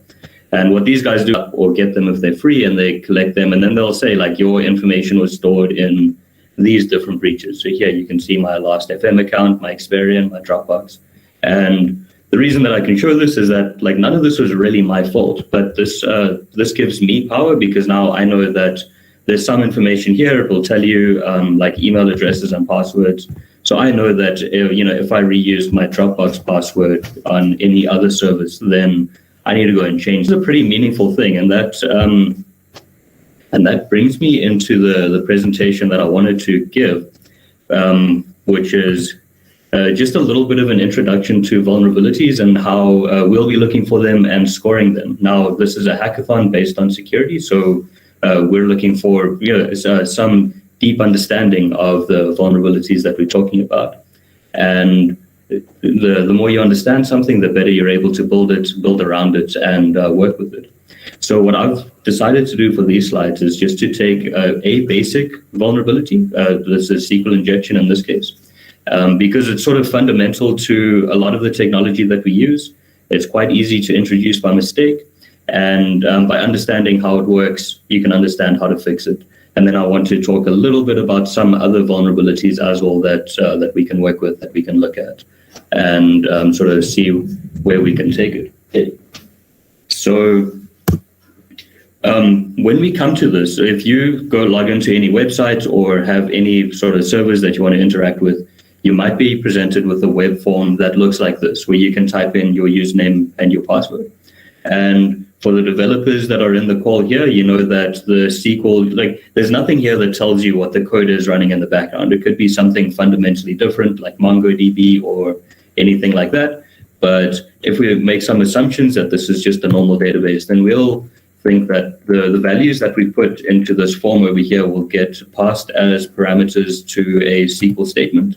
And what these guys do, or get them if they're free, and they collect them, and then they'll say, like, your information was stored in these different breaches. So here you can see my last FM account, my Experian, my Dropbox. And the reason that I can show this is that, like, none of this was really my fault, but this gives me power, because now I know that there's some information here. It will tell you like email addresses and passwords. So I know that if I reused my Dropbox password on any other service, then I need to go and change. It's a pretty meaningful thing, and that brings me into the presentation that I wanted to give, which is just a little bit of an introduction to vulnerabilities and how we'll be looking for them and scoring them. Now, this is a hackathon based on security, so we're looking for some deep understanding of the vulnerabilities that we're talking about. And the more you understand something, the better you're able to build around it, and work with it. So what I've decided to do for these slides is just to take a basic vulnerability, this is SQL injection in this case, because it's sort of fundamental to a lot of the technology that we use. It's quite easy to introduce by mistake, and by understanding how it works, you can understand how to fix it. And then I want to talk a little bit about some other vulnerabilities as well that we can work with, that we can look at, and sort of see where we can take it. Okay. So when we come to this, if you go log into any website or have any sort of servers that you want to interact with, you might be presented with a web form that looks like this, where you can type in your username and your password. And for the developers that are in the call here, you know that the SQL, there's nothing here that tells you what the code is running in the background. It could be something fundamentally different, like MongoDB or anything like that. But if we make some assumptions that this is just a normal database, then we'll think that the values that we put into this form over here will get passed as parameters to a SQL statement,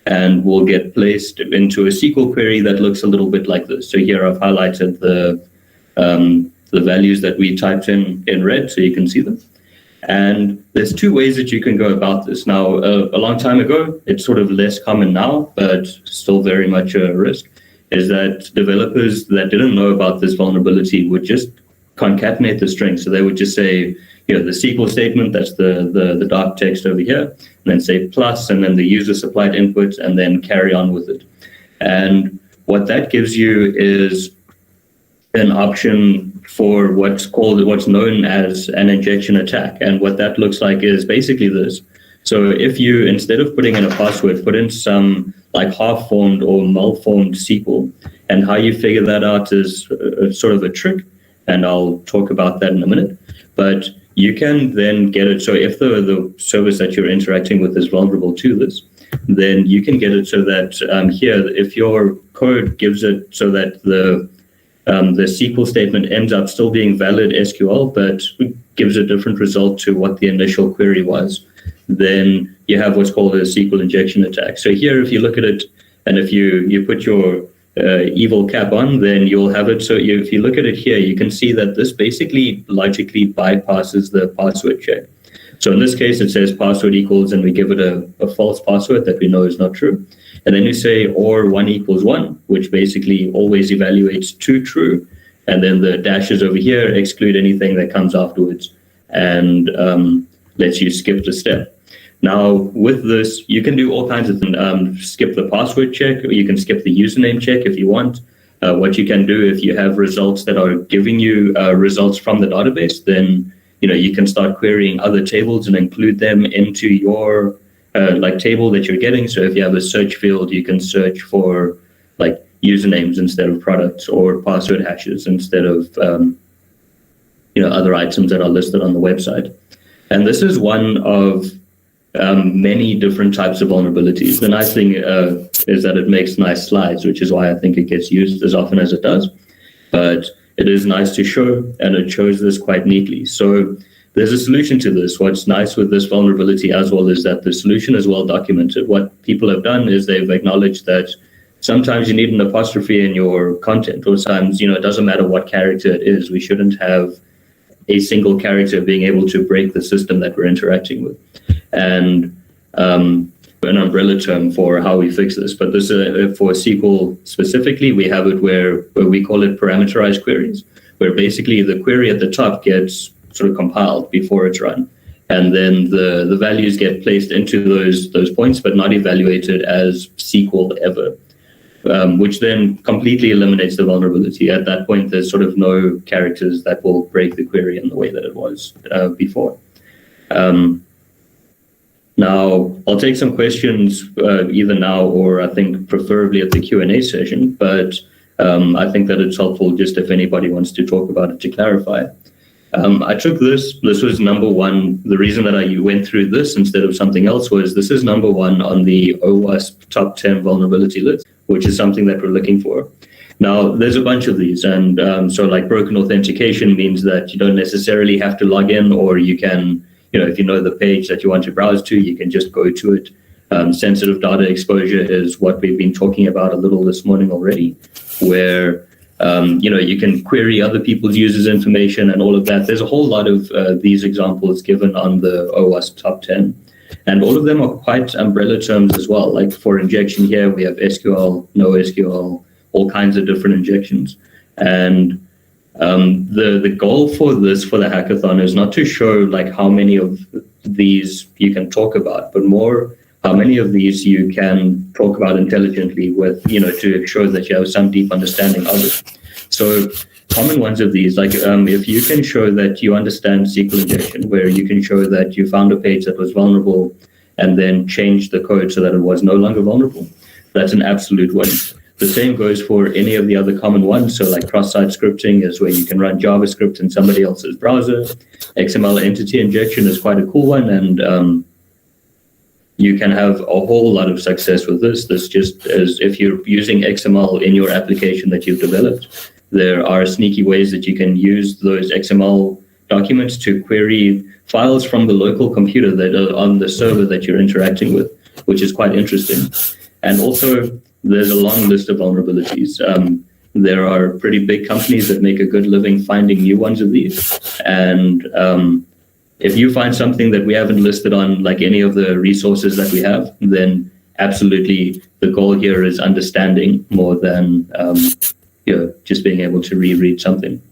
and will get placed into a SQL query that looks a little bit like this. So here I've highlighted the values that we typed in red, so you can see them. And there's two ways that you can go about this. Now, a long time ago, it's sort of less common now, but still very much a risk, is that developers that didn't know about this vulnerability would just concatenate the string. So they would just say, the SQL statement, that's the dark text over here, and then say plus, and then the user supplied input, and then carry on with it. And what that gives you is an option for what's known as an injection attack. And what that looks like is basically this. So if you, instead of putting in a password, put in some half-formed or malformed SQL, and how you figure that out is sort of a trick, and I'll talk about that in a minute. But you can then get it. So if the service that you're interacting with is vulnerable to this, then you can get it so that here, if your code gives it so that the SQL statement ends up still being valid SQL, but gives a different result to what the initial query was, then you have what's called a SQL injection attack. So here, if you look at it, and if you put your evil cap on, then you'll have it. So if you look at it here, you can see that this basically logically bypasses the password check. So in this case, it says password equals, and we give it a false password that we know is not true. And then you say or 1 equals 1, which basically always evaluates to true. And then the dashes over here exclude anything that comes afterwards and lets you skip the step. Now, with this, you can do all kinds of things. Skip the password check, or you can skip the username check if you want. What you can do if you have results that are giving you results from the database, then you can start querying other tables and include them into your table that you're getting. So if you have a search field, you can search for usernames instead of products, or password hashes instead of other items that are listed on the website. And this is one of many different types of vulnerabilities. The nice thing is that it makes nice slides, which is why I think it gets used as often as it does. But it is nice to show, and it shows this quite neatly. So there's a solution to this. What's nice with this vulnerability as well is that the solution is well documented. What people have done is they've acknowledged that sometimes you need an apostrophe in your content, or sometimes, it doesn't matter what character it is. We shouldn't have a single character being able to break the system that we're interacting with. And an umbrella term for how we fix this. But this for SQL specifically, we have it where we call it parameterized queries, where basically the query at the top gets sort of compiled before it's run. And then the values get placed into those points, but not evaluated as SQL ever, which then completely eliminates the vulnerability. At that point, there's sort of no characters that will break the query in the way that it was before. Now, I'll take some questions either now or I think preferably at the Q&A session, but I think that it's helpful just if anybody wants to talk about it to clarify. I took this was number one. The reason that I went through this instead of something else was this is number one on the OWASP top 10 vulnerability list, which is something that we're looking for. Now, there's a bunch of these, and so broken authentication means that you don't necessarily have to log in, or you can, if you know the page that you want to browse to, you can just go to it. Sensitive data exposure is what we've been talking about a little this morning already, where you can query other people's users' information and all of that. There's a whole lot of these examples given on the OWASP top 10. And all of them are quite umbrella terms as well. Like for injection here, we have SQL, NoSQL, all kinds of different injections. And the goal for the hackathon is not to show like how many of these you can talk about, but more how many of these you can talk about intelligently with, to show that you have some deep understanding of it. So common ones of these, like if you can show that you understand SQL injection, where you can show that you found a page that was vulnerable and then changed the code so that it was no longer vulnerable, that's an absolute win. The same goes for any of the other common ones. So like cross-site scripting is where you can run JavaScript in somebody else's browser. XML entity injection is quite a cool one. And you can have a whole lot of success with this. This just as if you're using XML in your application that you've developed, there are sneaky ways that you can use those XML documents to query files from the local computer that are on the server that you're interacting with, which is quite interesting. And also, there's a long list of vulnerabilities. There are pretty big companies that make a good living finding new ones of these. And if you find something that we haven't listed on like any of the resources that we have, then absolutely the goal here is understanding more than just being able to reread something.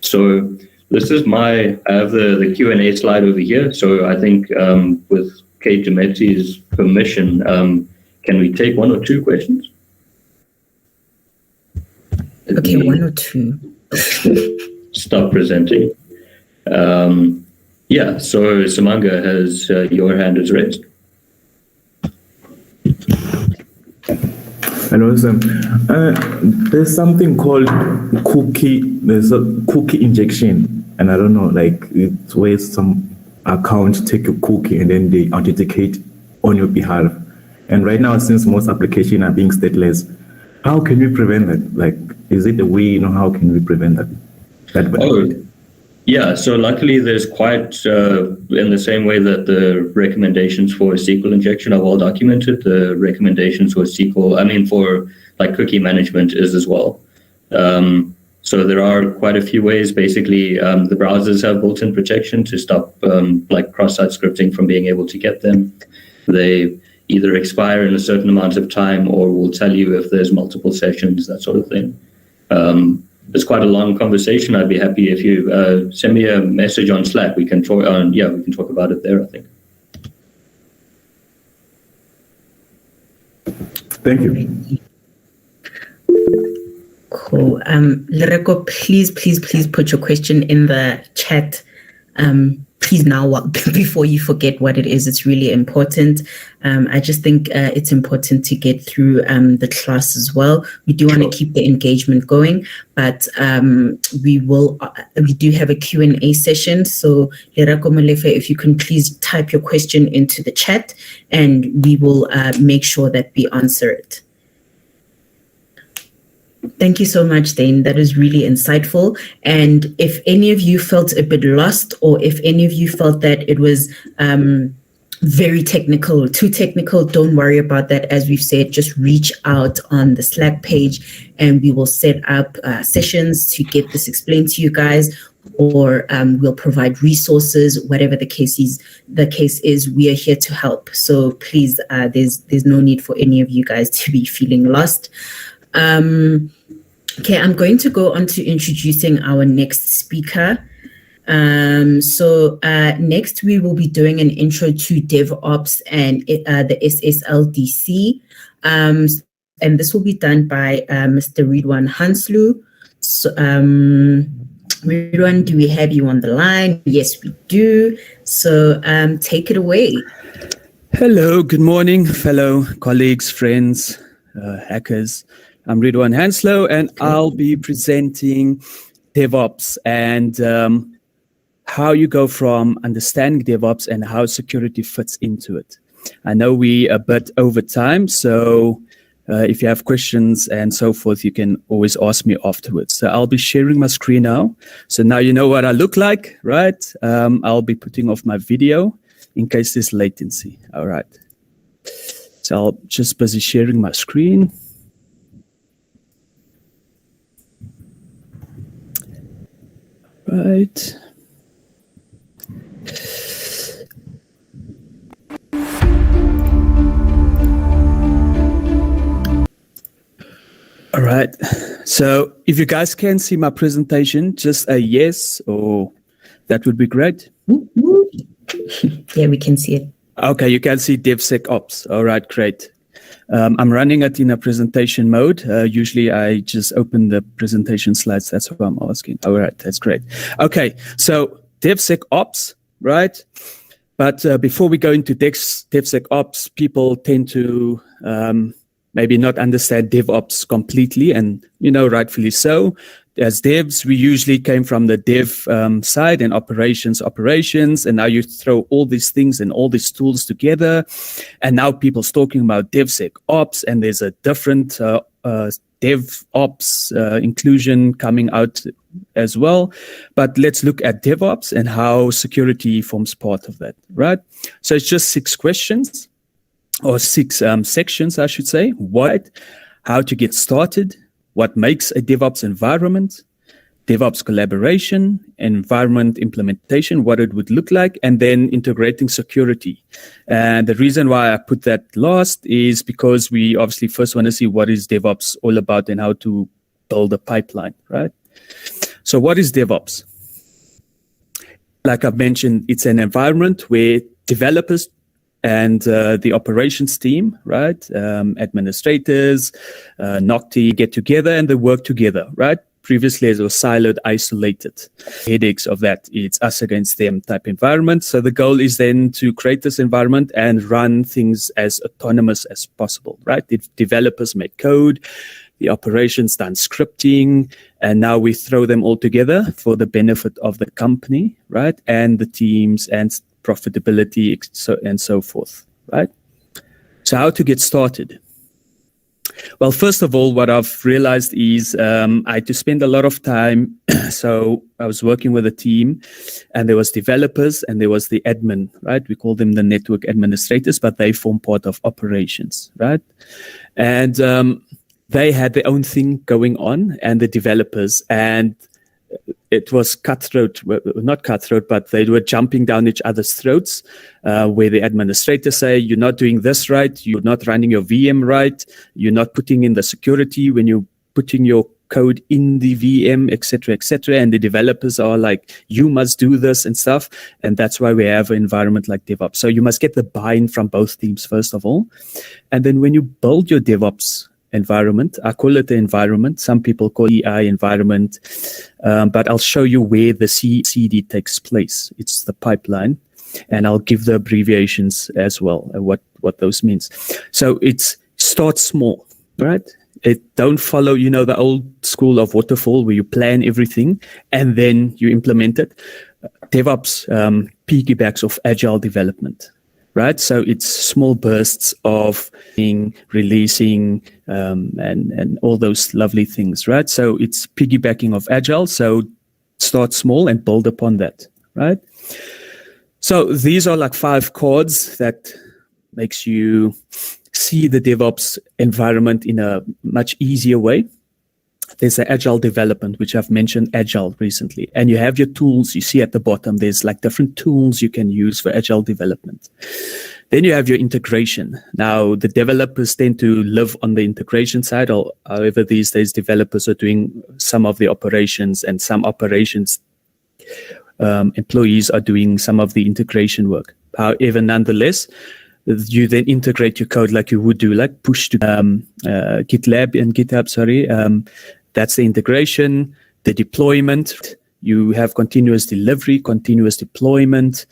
So this is I have the Q&A slide over here. So I think with Kate Demetti's permission, can we take one or two questions? Okay, one or two. Stop presenting. So Samanga has your hand is raised. Hello, Sam. There's something called cookie. There's a cookie injection, and I don't know, like it's where some account take a cookie and then they authenticate on your behalf. And right now, since most applications are being stateless, how can we prevent that? Like, is it a way? How can we prevent that? So luckily there's quite, in the same way that the recommendations for SQL injection are well documented, the recommendations for for like cookie management is as well. So there are quite a few ways. Basically, the browsers have built-in protection to stop like cross-site scripting from being able to get them. They either expire in a certain amount of time or will tell you if there's multiple sessions, that sort of thing. It's quite a long conversation. I'd be happy if you send me a message on Slack. We can talk about it there, I think. Thank you. Cool. Lereko, please put your question in the chat. Please now, before you forget what it is, it's really important. I just think it's important to get through the class as well. We do want to keep the engagement going, but we do have a Q&A session. So Lereko Molefe, if you can please type your question into the chat and we will make sure that we answer it. Thank you so much, Dane. That is really insightful. And if any of you felt a bit lost, or if any of you felt that it was very technical or too technical, don't worry about that. As we've said, just reach out on the Slack page and we will set up sessions to get this explained to you guys, or we'll provide resources, whatever the case is, we are here to help. So please, there's no need for any of you guys to be feeling lost. Okay, I'm going to go on to introducing our next speaker. So next we will be doing an intro to DevOps and the SSLDC. And this will be done by Mr. Ridwan Hanslu. So, Ridwan, do we have you on the line? Yes, we do. So take it away. Hello, good morning, fellow colleagues, friends, hackers. I'm Ridwan Hanslow, and I'll be presenting DevOps and how you go from understanding DevOps and how security fits into it. I know we're a bit over time, so if you have questions and so forth, you can always ask me afterwards. So I'll be sharing my screen now. So now you know what I look like, right? I'll be putting off my video in case there's latency. All right. So I'll just busy sharing my screen. Right. right. So if you guys can see my presentation, just a yes, or that would be great. Yeah, we can see it. Okay, you can see DevSecOps. All right, great. I'm running it in a presentation mode. Usually I just open the presentation slides. That's what I'm asking. All right, that's great. Okay, so DevSecOps, right? But before we go into DevSecOps, people tend to maybe not understand DevOps completely, and rightfully so. As devs, we usually came from the dev side and operations, and now you throw all these things and all these tools together, and now people's talking about DevSecOps, and there's a different DevOps inclusion coming out as well. But let's look at DevOps and how security forms part of that, right? So it's just 6 questions, or 6 sections, I should say. What, how to get started, what makes a DevOps environment, DevOps collaboration, environment implementation, what it would look like, and then integrating security. And the reason why I put that last is because we obviously first want to see what is DevOps all about and how to build a pipeline, right? So what is DevOps? Like I've mentioned, it's an environment where developers and the operations team, right? Administrators, NOC get together and they work together, right? Previously, it was siloed, isolated. Headaches of that, it's us against them type environment. So the goal is then to create this environment and run things as autonomous as possible, right? If developers make code, the operations done scripting, and now we throw them all together for the benefit of the company, right? And the teams and profitability, and so forth, right? So how to get started? Well, first of all, what I've realized is I had to spend a lot of time. So I was working with a team, and there was developers and there was the admin, right? We call them the network administrators, but they form part of operations, right? And they had their own thing going on, and the developers, and it was cutthroat, not cutthroat, but they were jumping down each other's throats, where the administrators say, you're not doing this right, you're not running your VM right, you're not putting in the security when you're putting your code in the VM, etc., etc. And the developers are like, you must do this and stuff. And that's why we have an environment like DevOps. So you must get the buy-in from both teams, first of all. And then when you build your DevOps environment, I call it the environment. Some people call it EI environment, but I'll show you where the CD takes place. It's the pipeline, and I'll give the abbreviations as well, what those means. So it's start small, right? It don't follow, the old school of waterfall where you plan everything and then you implement it. DevOps piggybacks off agile development. Right, so it's small bursts of releasing and all those lovely things, right? So it's piggybacking of agile. So start small and build upon that, right? So these are like 5 chords that makes you see the DevOps environment in a much easier way. There's the agile development, which I've mentioned agile recently. And you have your tools. You see at the bottom, there's like different tools you can use for agile development. Then you have your integration. Now, the developers tend to live on the integration side. However, these days, developers are doing some of the operations, and some operations employees are doing some of the integration work. However, nonetheless, you then integrate your code like you would do, like push to GitLab and GitHub, that's the integration. The deployment, you have continuous delivery, continuous deployment.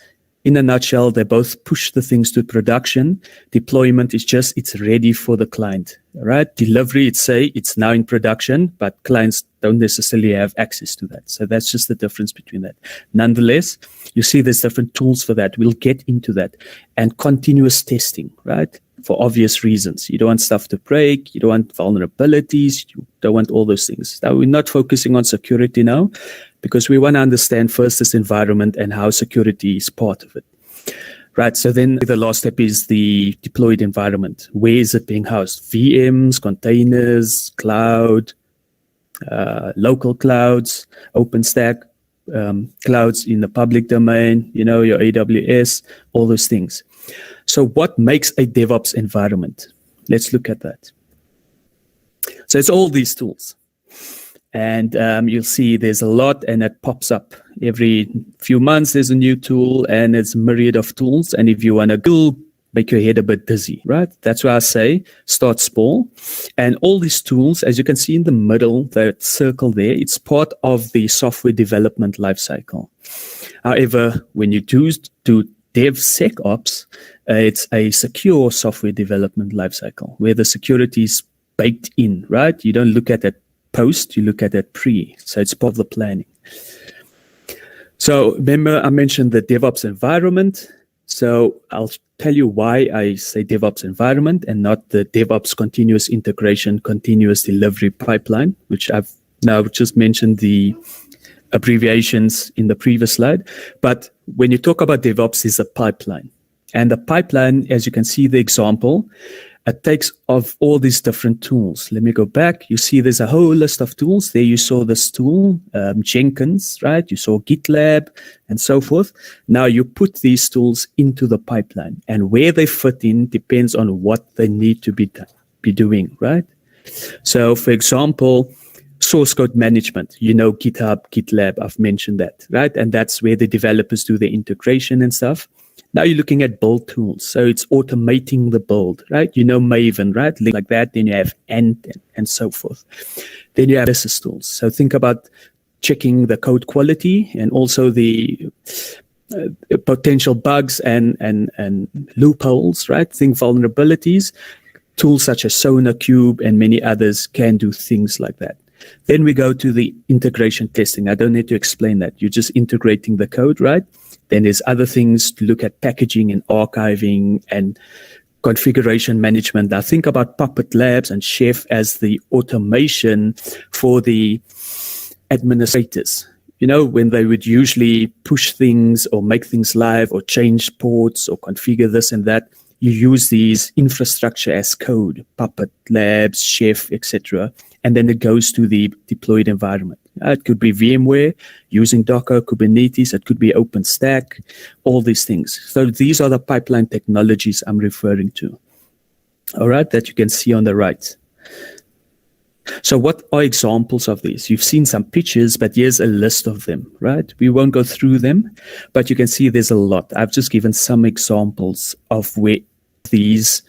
In a nutshell, they both push the things to production. Deployment is just, it's ready for the client, right? Delivery, it's now in production, but clients don't necessarily have access to that. So that's just the difference between that. Nonetheless, you see there's different tools for that. We'll get into that. And continuous testing, right? For obvious reasons. You don't want stuff to break. You don't want vulnerabilities. You don't want all those things. Now, we're not focusing on security now, because we want to understand first this environment and how security is part of it. Right. So then the last step is the deployed environment. Where is it being housed? VMs, containers, cloud, local clouds, OpenStack, clouds in the public domain, your AWS, all those things. So what makes a DevOps environment? Let's look at that. So it's all these tools. And you'll see there's a lot, and it pops up every few months. There's a new tool, and it's a myriad of tools. And if you want to go, make your head a bit dizzy, right? That's why I say start small. And all these tools, as you can see in the middle, that circle there, it's part of the software development lifecycle. However, when you do DevSecOps, it's a secure software development lifecycle where the security is baked in, right? You don't look at it post, you look at it pre. So it's part of the planning. So remember, I mentioned the DevOps environment. So I'll tell you why I say DevOps environment and not the DevOps continuous integration, continuous delivery pipeline, which I've now just mentioned the abbreviations in the previous slide. But when you talk about DevOps, it's a pipeline. And the pipeline, as you can see the example, it takes of all these different tools. Let me go back. You see there's a whole list of tools. There you saw this tool, Jenkins, right? You saw GitLab and so forth. Now you put these tools into the pipeline, and where they fit in depends on what they need to be doing, right? So for example, source code management, GitHub, GitLab, I've mentioned that, right? And that's where the developers do the integration and stuff. Now you're looking at build tools. So it's automating the build, right? Maven, right? Like that. Then you have Ant and so forth. Then you have business tools. So think about checking the code quality and also the potential bugs and loopholes, right? Think vulnerabilities. Tools such as SonarQube and many others can do things like that. Then we go to the integration testing. I don't need to explain that. You're just integrating the code, right? Then there's other things to look at, packaging and archiving and configuration management. Now think about Puppet Labs and Chef as the automation for the administrators. When they would usually push things or make things live or change ports or configure this and that, you use these infrastructure as code, Puppet Labs, Chef, etc. And then it goes to the deployed environment. It could be VMware using Docker, Kubernetes. It could be OpenStack, all these things. So these are the pipeline technologies I'm referring to, all right, that you can see on the right. So what are examples of these? You've seen some pictures, but here's a list of them, right? We won't go through them, but you can see there's a lot. I've just given some examples of where these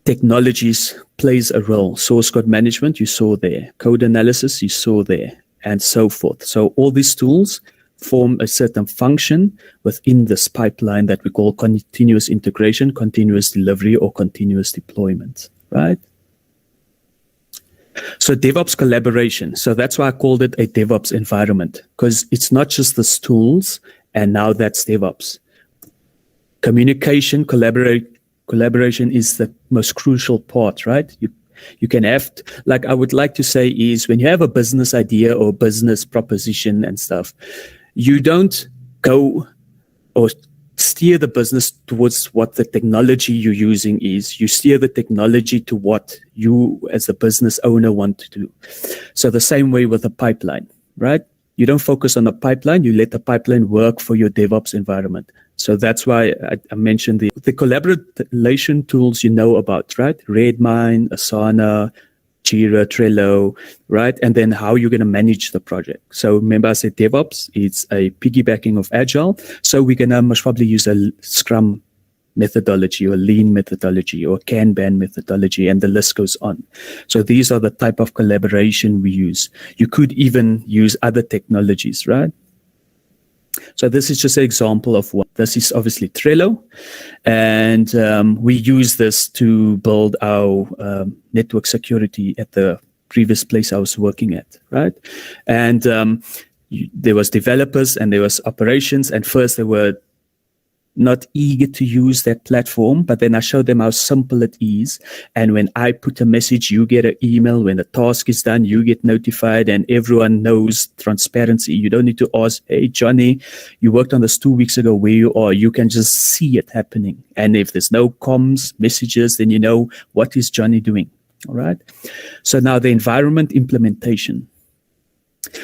technologies plays a role. Source code management, you saw there. Code analysis, you saw there, and so forth. So all these tools form a certain function within this pipeline that we call continuous integration, continuous delivery, or continuous deployment, right? So DevOps collaboration. So that's why I called it a DevOps environment, because it's not just the tools and now that's DevOps. Communication, collaboration is the most crucial part, right? You can have, like I would like to say is when you have a business idea or business proposition and stuff, you don't go or steer the business towards what the technology you're using is. You steer the technology to what you as a business owner want to do. So the same way with a pipeline, right? You don't focus on the pipeline, you let the pipeline work for your DevOps environment. So that's why I mentioned the collaboration tools you know about, right? Redmine, Asana, Jira, Trello, right? And then how you're going to manage the project. So remember I said DevOps, it's a piggybacking of Agile. So we're going to most probably use a Scrum methodology or Lean methodology or Kanban methodology, and the list goes on. So these are the type of collaboration we use. You could even use other technologies, right? So this is just an example of what this is. Obviously Trello, and we use this to build our network security at the previous place I was working at, right? And there was developers and there was operations, and first they were not eager to use that platform, but then I showed them how simple it is. And when I put a message, you get an email. When the task is done, you get notified, and everyone knows transparency. You don't need to ask, hey, Johnny, you worked on this 2 weeks ago, where you are. You can just see it happening. And if there's no comms, messages, then you know what is Johnny doing. All right. So now the environment implementation.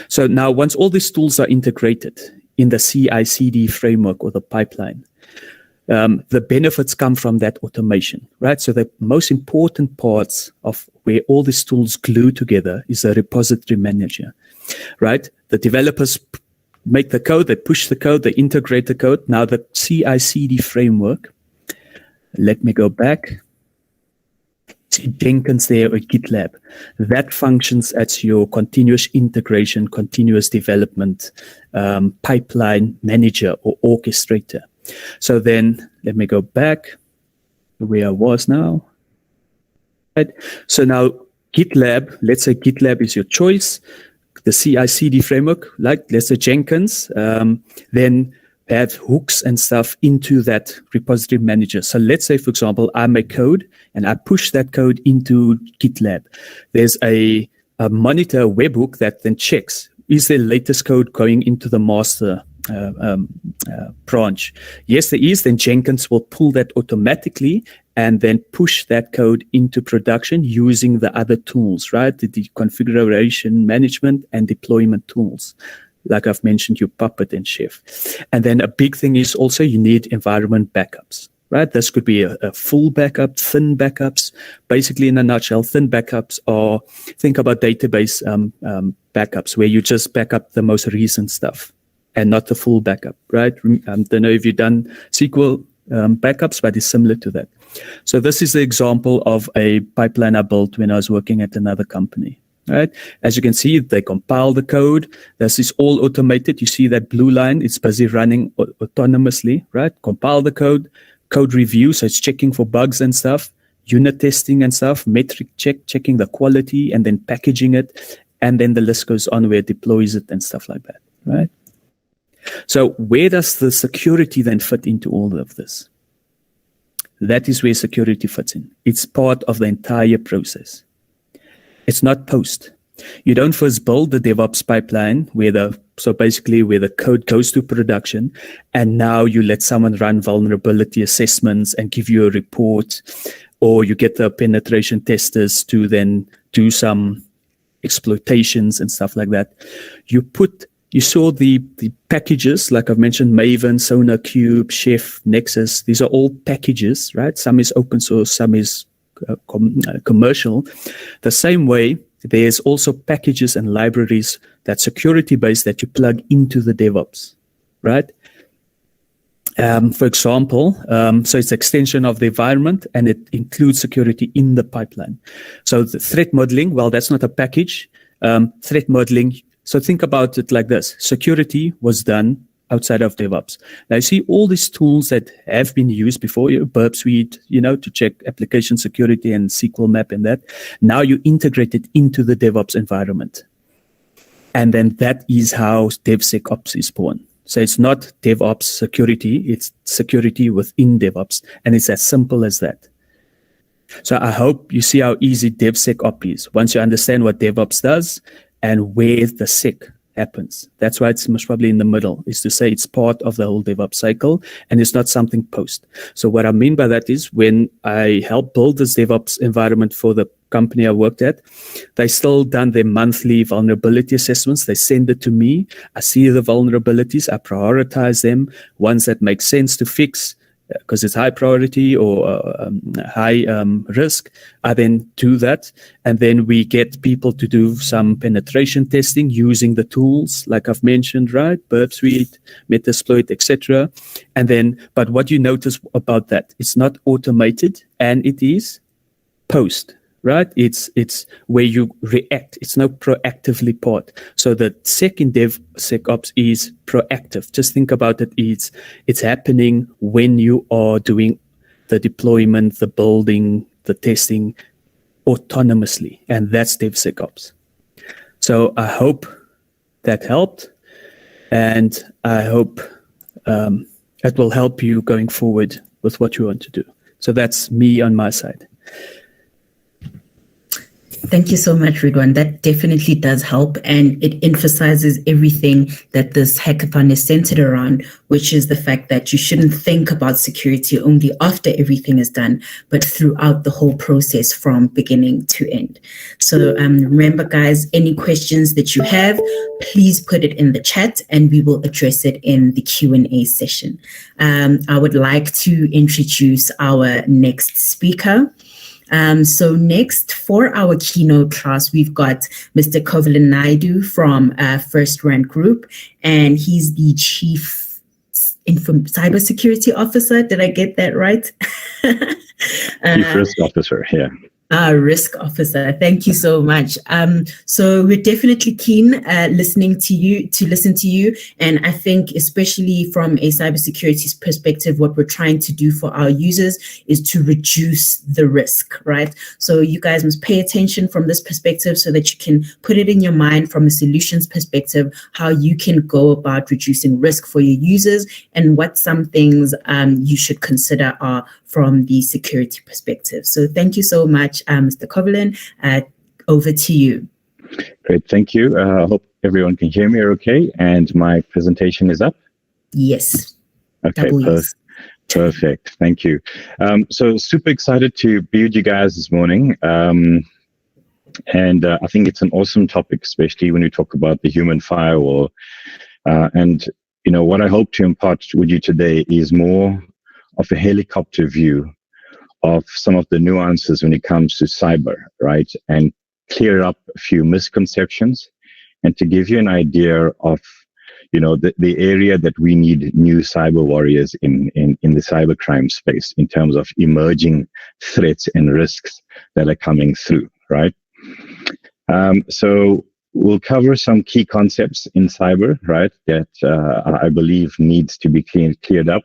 So now once all these tools are integrated in the CI/CD framework or the pipeline, the benefits come from that automation, right? So the most important parts of where all these tools glue together is a repository manager, right? The developers make the code, they push the code, they integrate the code. Now the CI/CD framework, let me go back. See Jenkins there or GitLab. That functions as your continuous integration, continuous development pipeline manager or orchestrator. So then let me go back where I was now. Right. So now GitLab, let's say GitLab is your choice. The CI/CD framework, like let's say Jenkins, then have hooks and stuff into that repository manager. So let's say, for example, I make code and I push that code into GitLab. There's a monitor webhook that then checks, is the latest code going into the master branch? Yes, there is. Then Jenkins will pull that automatically and then push that code into production using the other tools, right? The configuration management and deployment tools. Like I've mentioned, your Puppet and Chef. And then a big thing is also you need environment backups, right? This could be a full backup, thin backups. Basically, in a nutshell, thin backups are, think about database backups where you just back up the most recent stuff and not the full backup, right? I don't know if you've done SQL backups, but it's similar to that. So this is the example of a pipeline I built when I was working at another company. Right. As you can see, they compile the code. This is all automated. You see that blue line, it's busy running autonomously, right? Compile the code, code review. So it's checking for bugs and stuff, unit testing and stuff, metric checking the quality and then packaging it. And then the list goes on where it deploys it and stuff like that, right? So where does the security then fit into all of this? That is where security fits in. It's part of the entire process. It's not post. You don't first build the DevOps pipeline where the code goes to production, and now you let someone run vulnerability assessments and give you a report, or you get the penetration testers to then do some exploitations and stuff like that. You saw the packages, like I've mentioned, Maven, SonarQube, Chef, Nexus. These are all packages, right? Some is open source, some is commercial. The same way, there's also packages and libraries that's security-based that you plug into the DevOps, right? For example, so it's extension of the environment and it includes security in the pipeline. So the threat modeling, well, that's not a package. Threat modeling, so think about it like this. Security was done outside of DevOps. Now you see all these tools that have been used before, Burp Suite, to check application security and SQL map and that. Now you integrate it into the DevOps environment. And then that is how DevSecOps is born. So it's not DevOps security, it's security within DevOps. And it's as simple as that. So I hope you see how easy DevSecOps is. Once you understand what DevOps does and where the sec happens. That's why it's most probably in the middle, is to say it's part of the whole DevOps cycle and it's not something post. So what I mean by that is when I helped build this DevOps environment for the company I worked at, they still done their monthly vulnerability assessments. They send it to me. I see the vulnerabilities. I prioritize them. Ones that make sense to fix because it's high priority or high risk, I then do that. And then we get people to do some penetration testing using the tools, like I've mentioned, right? Burp Suite, Metasploit, etc. And then, but what you notice about that, it's not automated and it is post, right? It's where you react. It's not proactively part. So the second DevSecOps is proactive. Just think about it. It's happening when you are doing the deployment, the building, the testing autonomously. And that's DevSecOps. So I hope that helped. And I hope it will help you going forward with what you want to do. So that's me on my side. Thank you so much, Ridwan. That definitely does help, and it emphasizes everything that this hackathon is centered around, which is the fact that you shouldn't think about security only after everything is done, but throughout the whole process from beginning to end. So remember, guys, any questions that you have, please put it in the chat and we will address it in the Q&A session. I would like to introduce our next speaker. So next for our keynote class, we've got Mr. Kovalan Naidu from First Rand Group, and he's the Chief Cybersecurity Officer. Did I get that right? Chief Risk Officer, yeah. Risk Officer. Thank you so much. So we're definitely keen listen to you. And I think especially from a cybersecurity perspective, what we're trying to do for our users is to reduce the risk, right? So you guys must pay attention from this perspective so that you can put it in your mind from a solutions perspective, how you can go about reducing risk for your users and what some things you should consider are from the security perspective. So thank you so much, Mr. Kovalan. Over to you. Great, thank you. I hope everyone can hear me okay, and my presentation is up? Yes. Okay, yes. Perfect, thank you. So super excited to be with you guys this morning. And I think it's an awesome topic, especially when we talk about the human firewall. And you know what I hope to impart with you today is more of a helicopter view of some of the nuances when it comes to cyber, right? And clear up a few misconceptions and to give you an idea of, you know, the area that we need new cyber warriors in the cybercrime space in terms of emerging threats and risks that are coming through, right? So we'll cover some key concepts in cyber, right, that I believe needs to be cleared up.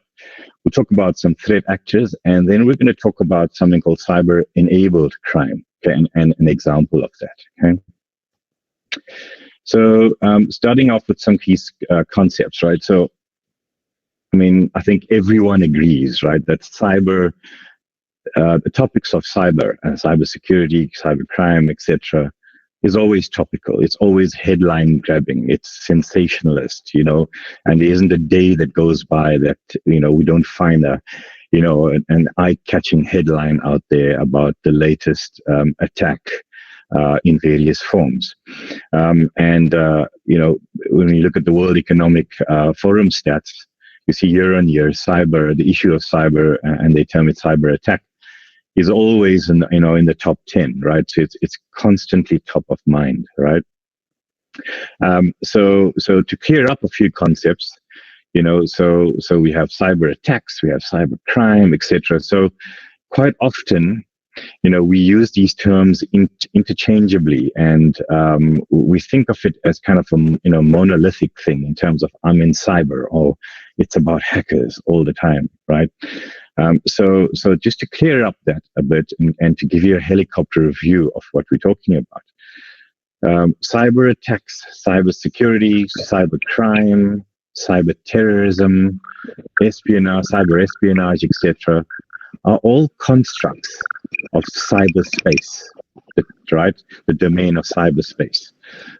We'll talk about some threat actors, and then we're going to talk about something called cyber-enabled crime, okay, and an example of that, okay? So starting off with some key concepts, right? So, I mean, I think everyone agrees, right, that cyber, the topics of cyber and cybersecurity, cybercrime, etc., is always topical. It's always headline grabbing. It's sensationalist, you know, and there isn't a day that goes by that, you know, we don't find a, you know, an eye-catching headline out there about the latest attack in various forms. You know, when you look at the World Economic Forum stats, you see year on year cyber, the issue of cyber, and they term it cyber attack, is always in, you know, in the top 10, right? So it's constantly top of mind, right? So to clear up a few concepts, you know, so we have cyber attacks, we have cyber crime, etc. So quite often, you know, we use these terms interchangeably, and we think of it as kind of a, you know, monolithic thing in terms of I'm in cyber, or it's about hackers all the time, right? So just to clear up that a bit and to give you a helicopter view of what we're talking about. Cyber attacks, cyber security, cyber crime, cyber terrorism, espionage, cyber espionage, etc., are all constructs of cyberspace, right? The domain of cyberspace.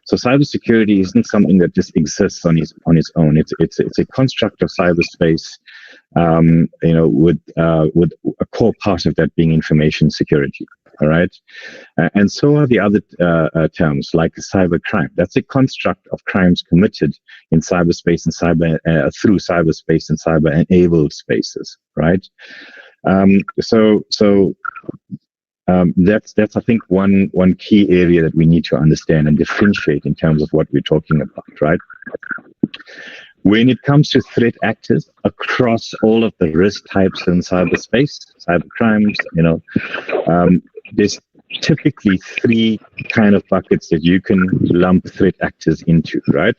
So cybersecurity isn't something that just exists on its own. It's a construct of cyberspace, you know, with a core part of that being information security. All right, and so are the other terms like cybercrime. That's a construct of crimes committed in cyberspace and through cyberspace and cyber-enabled spaces. Right. That's I think one key area that we need to understand and differentiate in terms of what we're talking about, right? When it comes to threat actors across all of the risk types in cyberspace, cyber crimes, you know, there's typically three kind of buckets that you can lump threat actors into, right?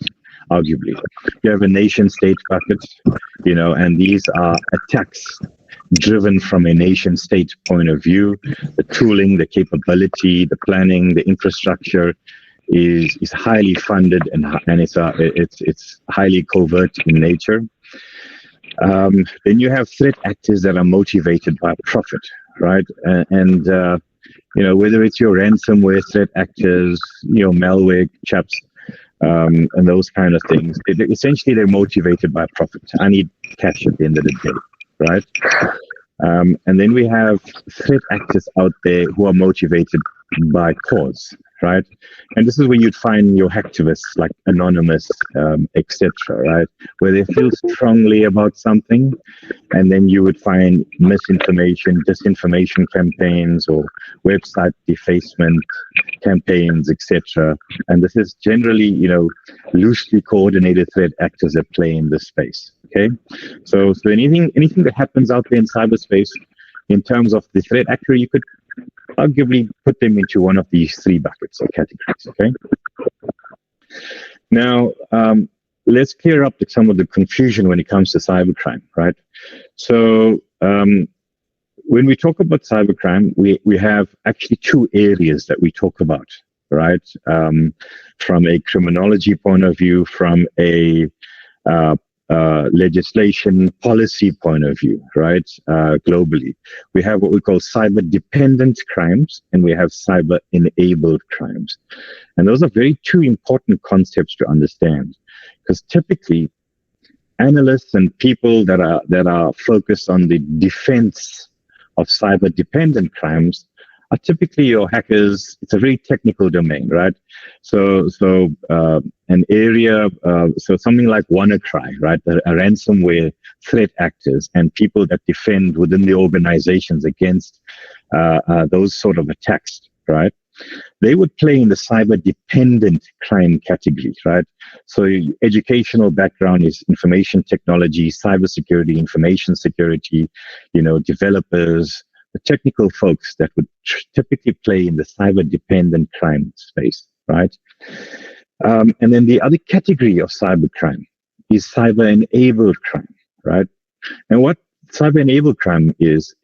Arguably, you have a nation state bucket, you know, and these are attacks driven from a nation state point of view. The tooling, the capability, the planning, the infrastructure is highly funded and it's highly covert in nature. Then you have threat actors that are motivated by profit, right? whether it's your ransomware threat actors, malware chaps, and those kind of things. Essentially, they're motivated by profit. I need cash at the end of the day, right? And then we have threat actors out there who are motivated by cause, right? And this is where you'd find your hacktivists like Anonymous, etc., right? Where they feel strongly about something, and then you would find misinformation, disinformation campaigns, or website defacement campaigns, etc. And this is generally, loosely coordinated threat actors that play in this space. Okay, so anything that happens out there in cyberspace, in terms of the threat actor, you could arguably put them into one of these three buckets or categories. Okay. Now, let's clear up some of the confusion when it comes to cybercrime, right? So, when we talk about cybercrime, we have actually two areas that we talk about, right? From a criminology point of view, from a legislation policy point of view, right? Globally, we have what we call cyber-dependent crimes, and we have cyber-enabled crimes, and those are very two important concepts to understand, because typically, analysts and people that are focused on the defense of cyber-dependent crimes are typically your hackers. It's a very technical domain, right? So an area, so something like WannaCry, right? A ransomware threat actors and people that defend within the organizations against those sort of attacks, right? They would play in the cyber-dependent crime category, right? So educational background is information technology, cybersecurity, information security, developers, the technical folks that would typically play in the cyber-dependent crime space, right? And then the other category of cybercrime is cyber-enabled crime, right? And what cyber-enabled crime is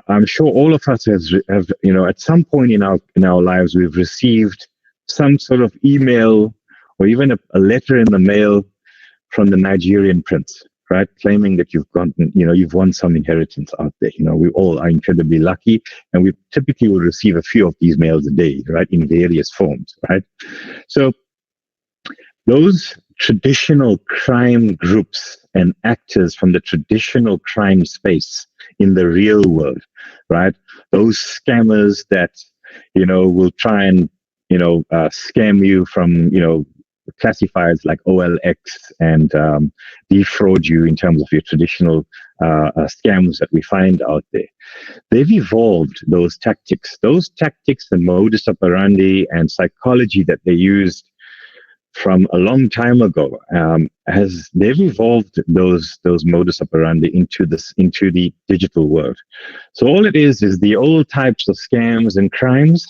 I'm sure all of us have at some point in our lives, we've received some sort of email or even a letter in the mail from the Nigerian prince, right? Claiming that you've won some inheritance out there. We all are incredibly lucky, and we typically will receive a few of these mails a day, right? In various forms, right? So those traditional crime groups and actors from the traditional crime space in the real world, right? Those scammers that, will try and, scam you from, classifieds like OLX and defraud you in terms of your traditional scams that we find out there. They've evolved those tactics and modus operandi and psychology that they used from a long time ago. They've evolved those modus operandi into the digital world. So all it is the old types of scams and crimes,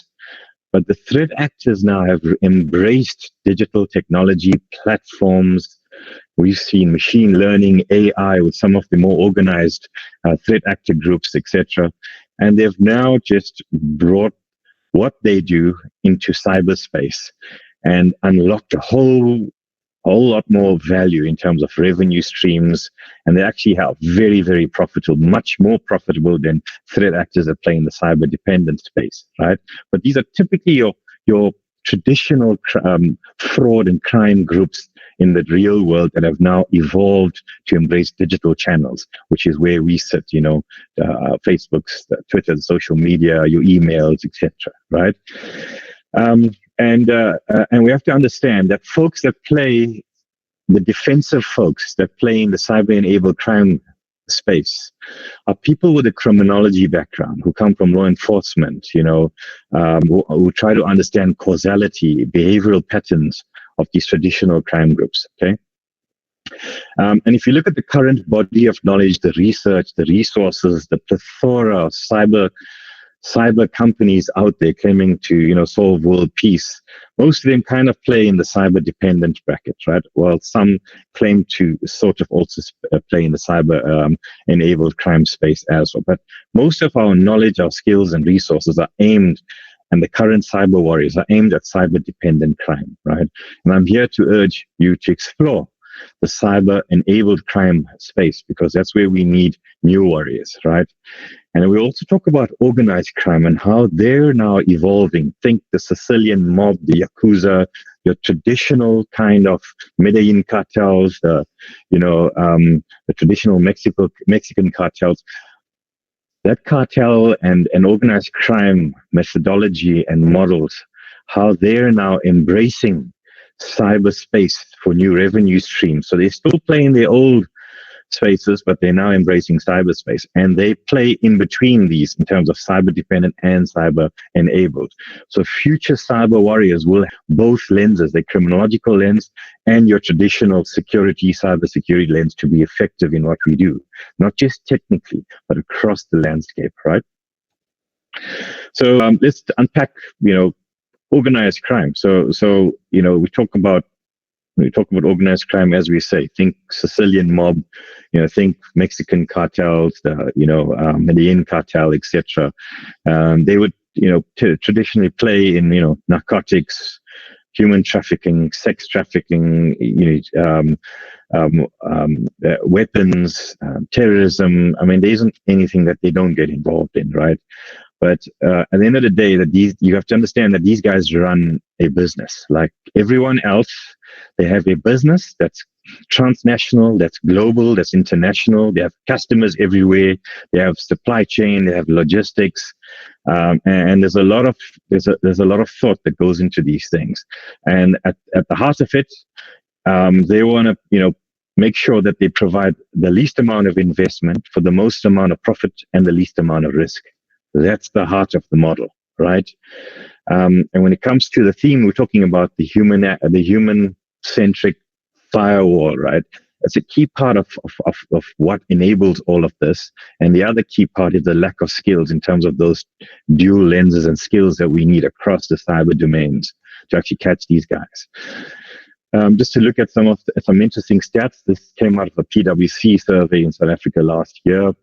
but the threat actors now have embraced digital technology platforms. We've seen machine learning, AI with some of the more organized threat actor groups, etc. And they've now just brought what they do into cyberspace and unlocked a whole lot more value in terms of revenue streams. And they actually are very, very profitable, much more profitable than threat actors that play in the cyber dependent space, right? But these are typically your traditional fraud and crime groups in the real world that have now evolved to embrace digital channels, which is where we sit, Facebook's, Twitter, social media, your emails, etc., right? And we have to understand that folks that play, the defensive folks that play in the cyber-enabled crime space are people with a criminology background who come from law enforcement, who try to understand causality, behavioral patterns of these traditional crime groups, okay? And if you look at the current body of knowledge, the research, the resources, the plethora of cyber companies out there claiming to, solve world peace, most of them kind of play in the cyber dependent bracket, right? While some claim to sort of also play in the cyber enabled crime space as well. But most of our knowledge, our skills and resources are aimed, and the current cyber warriors are aimed at cyber dependent crime, right? And I'm here to urge you to explore the cyber enabled crime space, because that's where we need new warriors, right? And we also talk about organized crime and how they're now evolving. Think the Sicilian mob, the Yakuza, your traditional kind of Medellin cartels, the traditional Mexican cartels. That cartel and organized crime methodology and models, how they're now embracing cyberspace for new revenue streams. So they still play in their old spaces, but they're now embracing cyberspace, and they play in between these in terms of cyber dependent and cyber enabled. So future cyber warriors will have both lenses, the criminological lens and your traditional cyber security lens, to be effective in what we do, not just technically, but across the landscape, right? So let's unpack, organized crime. So we talk about organized crime, as we say, think Sicilian mob, think Mexican cartels, the Medellin cartel, etc. They would traditionally play in narcotics, human trafficking, sex trafficking, weapons, terrorism. I mean, there isn't anything that they don't get involved in, right? But at the end of the day, you have to understand that these guys run a business like everyone else. They have a business that's transnational, that's global, that's international. They have customers everywhere. They have supply chain. They have logistics, and there's a lot of thought that goes into these things. And at the heart of it, they want to make sure that they provide the least amount of investment for the most amount of profit and the least amount of risk. That's the heart of the model, right? And when it comes to the theme, we're talking about the human-centric firewall, right? It's a key part of what enables all of this. And the other key part is the lack of skills in terms of those dual lenses and skills that we need across the cyber domains to actually catch these guys. Just to look at some interesting stats, this came out of a PwC survey in South Africa last year.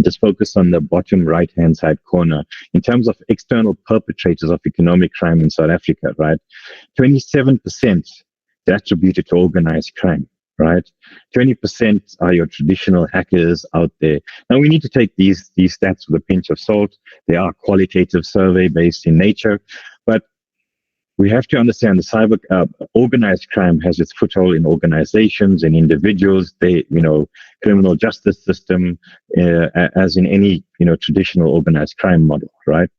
Just focus on the bottom right-hand side corner. In terms of external perpetrators of economic crime in South Africa, right? 27% is attributed to organized crime, right? 20% are your traditional hackers out there. Now, we need to take these stats with a pinch of salt. They are qualitative survey based in nature, but we have to understand the cyber organized crime has its foothold in organizations and individuals. They, criminal justice system, as in any traditional organized crime model, right?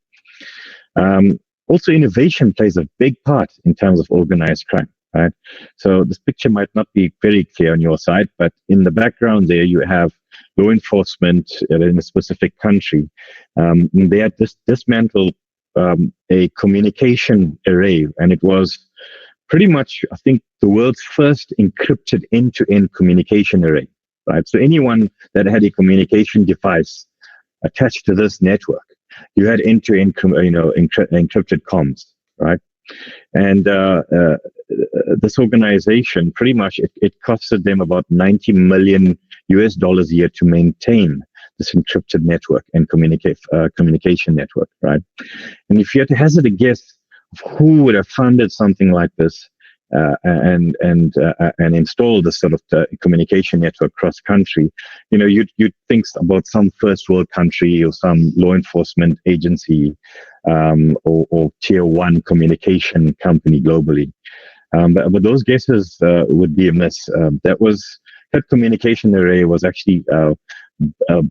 Also, innovation plays a big part in terms of organized crime, right? So this picture might not be very clear on your side, but in the background there you have law enforcement in a specific country. They had dismantled a communication array, and it was pretty much, I think, the world's first encrypted end-to-end communication array, right? So anyone that had a communication device attached to this network, you had end-to-end, encrypted comms, right? And this organization, pretty much, it costed them about $90 million a year to maintain this encrypted network and communication network, right? And if you had to hazard a guess of who would have funded something like this and install this sort of communication network cross country, you'd think about some first world country or some law enforcement agency or tier one communication company globally. But those guesses would be amiss. That communication array was actually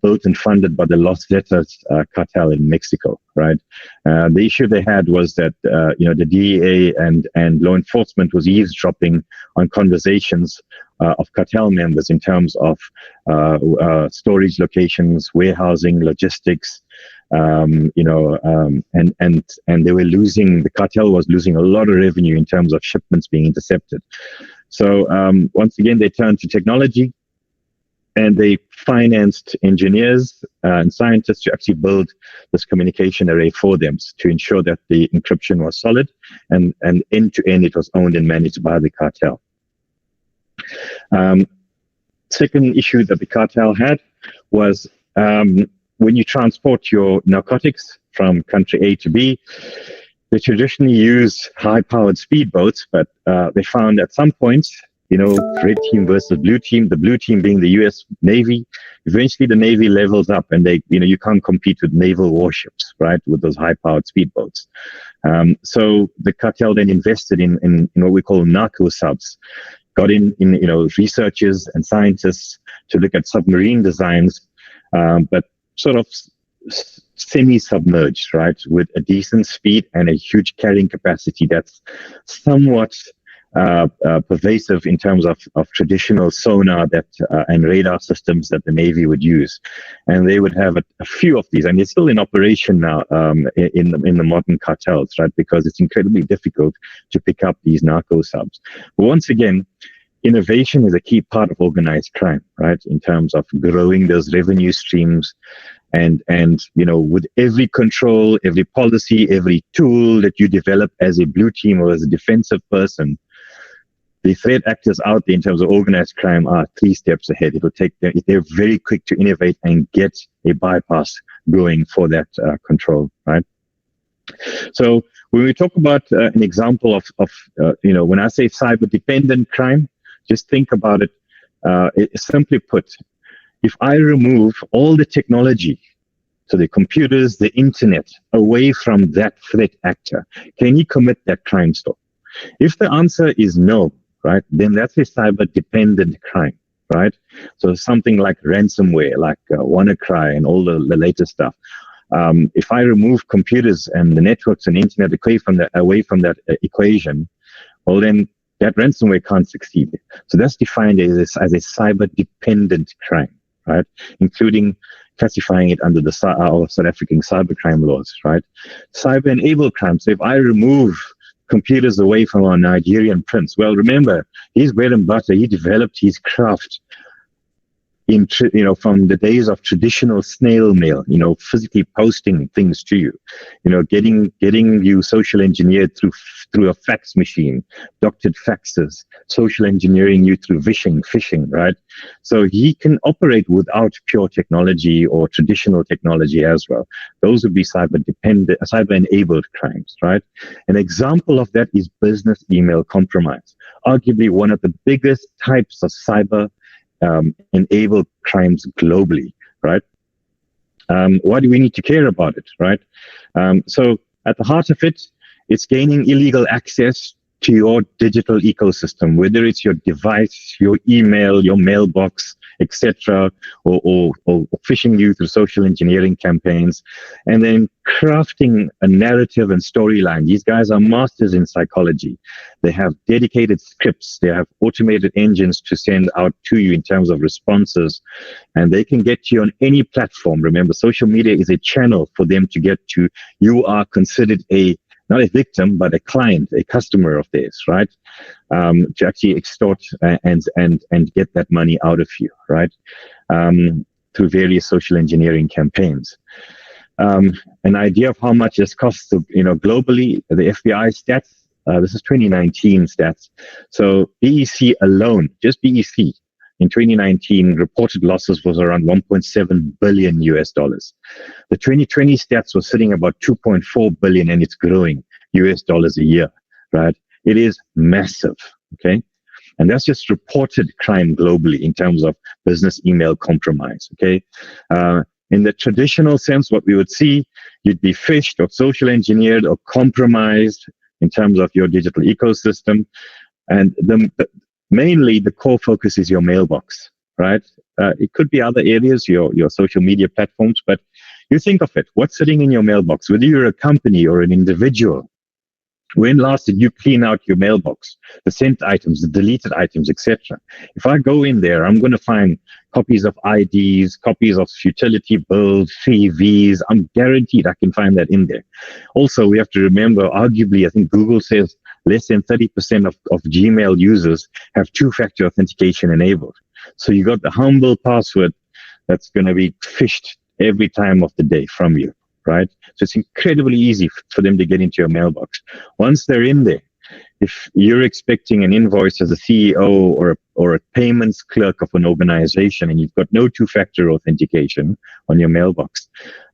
built and funded by the Los Zetas cartel in Mexico, right? The issue they had was that the DEA and law enforcement was eavesdropping on conversations of cartel members in terms of storage locations, warehousing, logistics, and they were the cartel was losing a lot of revenue in terms of shipments being intercepted. So once again, they turned to technology, and they financed engineers and scientists to actually build this communication array for them to ensure that the encryption was solid and end-to-end it was owned and managed by the cartel. Second issue that the cartel had was when you transport your narcotics from country A to B, they traditionally use high-powered speedboats, but they found at some points red team versus blue team, the blue team being the US Navy. Eventually the Navy levels up and you can't compete with naval warships, right? With those high powered speedboats. So the cartel then invested in what we call narco subs, got in researchers and scientists to look at submarine designs, but sort of semi-submerged, right? With a decent speed and a huge carrying capacity that's somewhat pervasive in terms of traditional sonar and radar systems that the Navy would use. And they would have a few of these, and it's still in operation now in the modern cartels, right? Because it's incredibly difficult to pick up these narco subs. But once again, innovation is a key part of organized crime, right? In terms of growing those revenue streams. And with every control, every policy, every tool that you develop as a blue team or as a defensive person, the threat actors out there in terms of organized crime are 3 steps ahead. They're very quick to innovate and get a bypass going for that control, right? So when we talk about an example of when I say cyber dependent crime, just think about it. Simply put, if I remove all the technology, so the computers, the internet, away from that threat actor, can he commit that crime still? If the answer is no, right, then that's a cyber-dependent crime, right? So something like ransomware, like WannaCry and all the latest stuff. If I remove computers and the networks and internet away from that equation, well then that ransomware can't succeed. So that's defined as a cyber-dependent crime, right? Including classifying it under the South African cybercrime laws, right? Cyber-enabled crime. So if I remove computers away from our Nigerian prince, well, remember, his bread and butter, he developed his craft from the days of traditional snail mail, physically posting things to you, getting you social engineered through a fax machine, doctored faxes, social engineering you through phishing, right? So he can operate without pure technology or traditional technology as well. Those would be cyber-enabled crimes, right? An example of that is business email compromise, arguably one of the biggest types of cyber enabled crimes globally, right? Why do we need to care about it, right? So at the heart of it, it's gaining illegal access to your digital ecosystem, whether it's your device, your email, your mailbox, etc., or phishing you through social engineering campaigns, and then crafting a narrative and storyline. These guys are masters in psychology. They have dedicated scripts. They have automated engines to send out to you in terms of responses, and they can get to you on any platform. Remember, social media is a channel for them to get to. You are considered not a victim, but a client, a customer of theirs, right? To actually extort and get that money out of you, right? Through various social engineering campaigns. An idea of how much this costs, globally, the FBI stats, this is 2019 stats. So BEC alone, just BEC, in 2019, reported losses was around $1.7 billion US. The 2020 stats was sitting about $2.4 billion, and it's growing US dollars a year, right? It is massive, okay? And that's just reported crime globally in terms of business email compromise, okay? In the traditional sense, what we would see, you'd be phished or social engineered or compromised in terms of your digital ecosystem. And mainly, the core focus is your mailbox, right? It could be other areas, your social media platforms, but you think of it, what's sitting in your mailbox, whether you're a company or an individual. When last did you clean out your mailbox, the sent items, the deleted items, etc.? If I go in there, I'm going to find copies of IDs, copies of utility bills, CVs. I'm guaranteed I can find that in there. Also, we have to remember, arguably, I think Google says less than 30% of Gmail users have two-factor authentication enabled. So you got the humble password that's going to be phished every time of the day from you, right? So it's incredibly easy for them to get into your mailbox. Once they're in there, if you're expecting an invoice as a CEO or a payments clerk of an organization and you've got no two-factor authentication on your mailbox,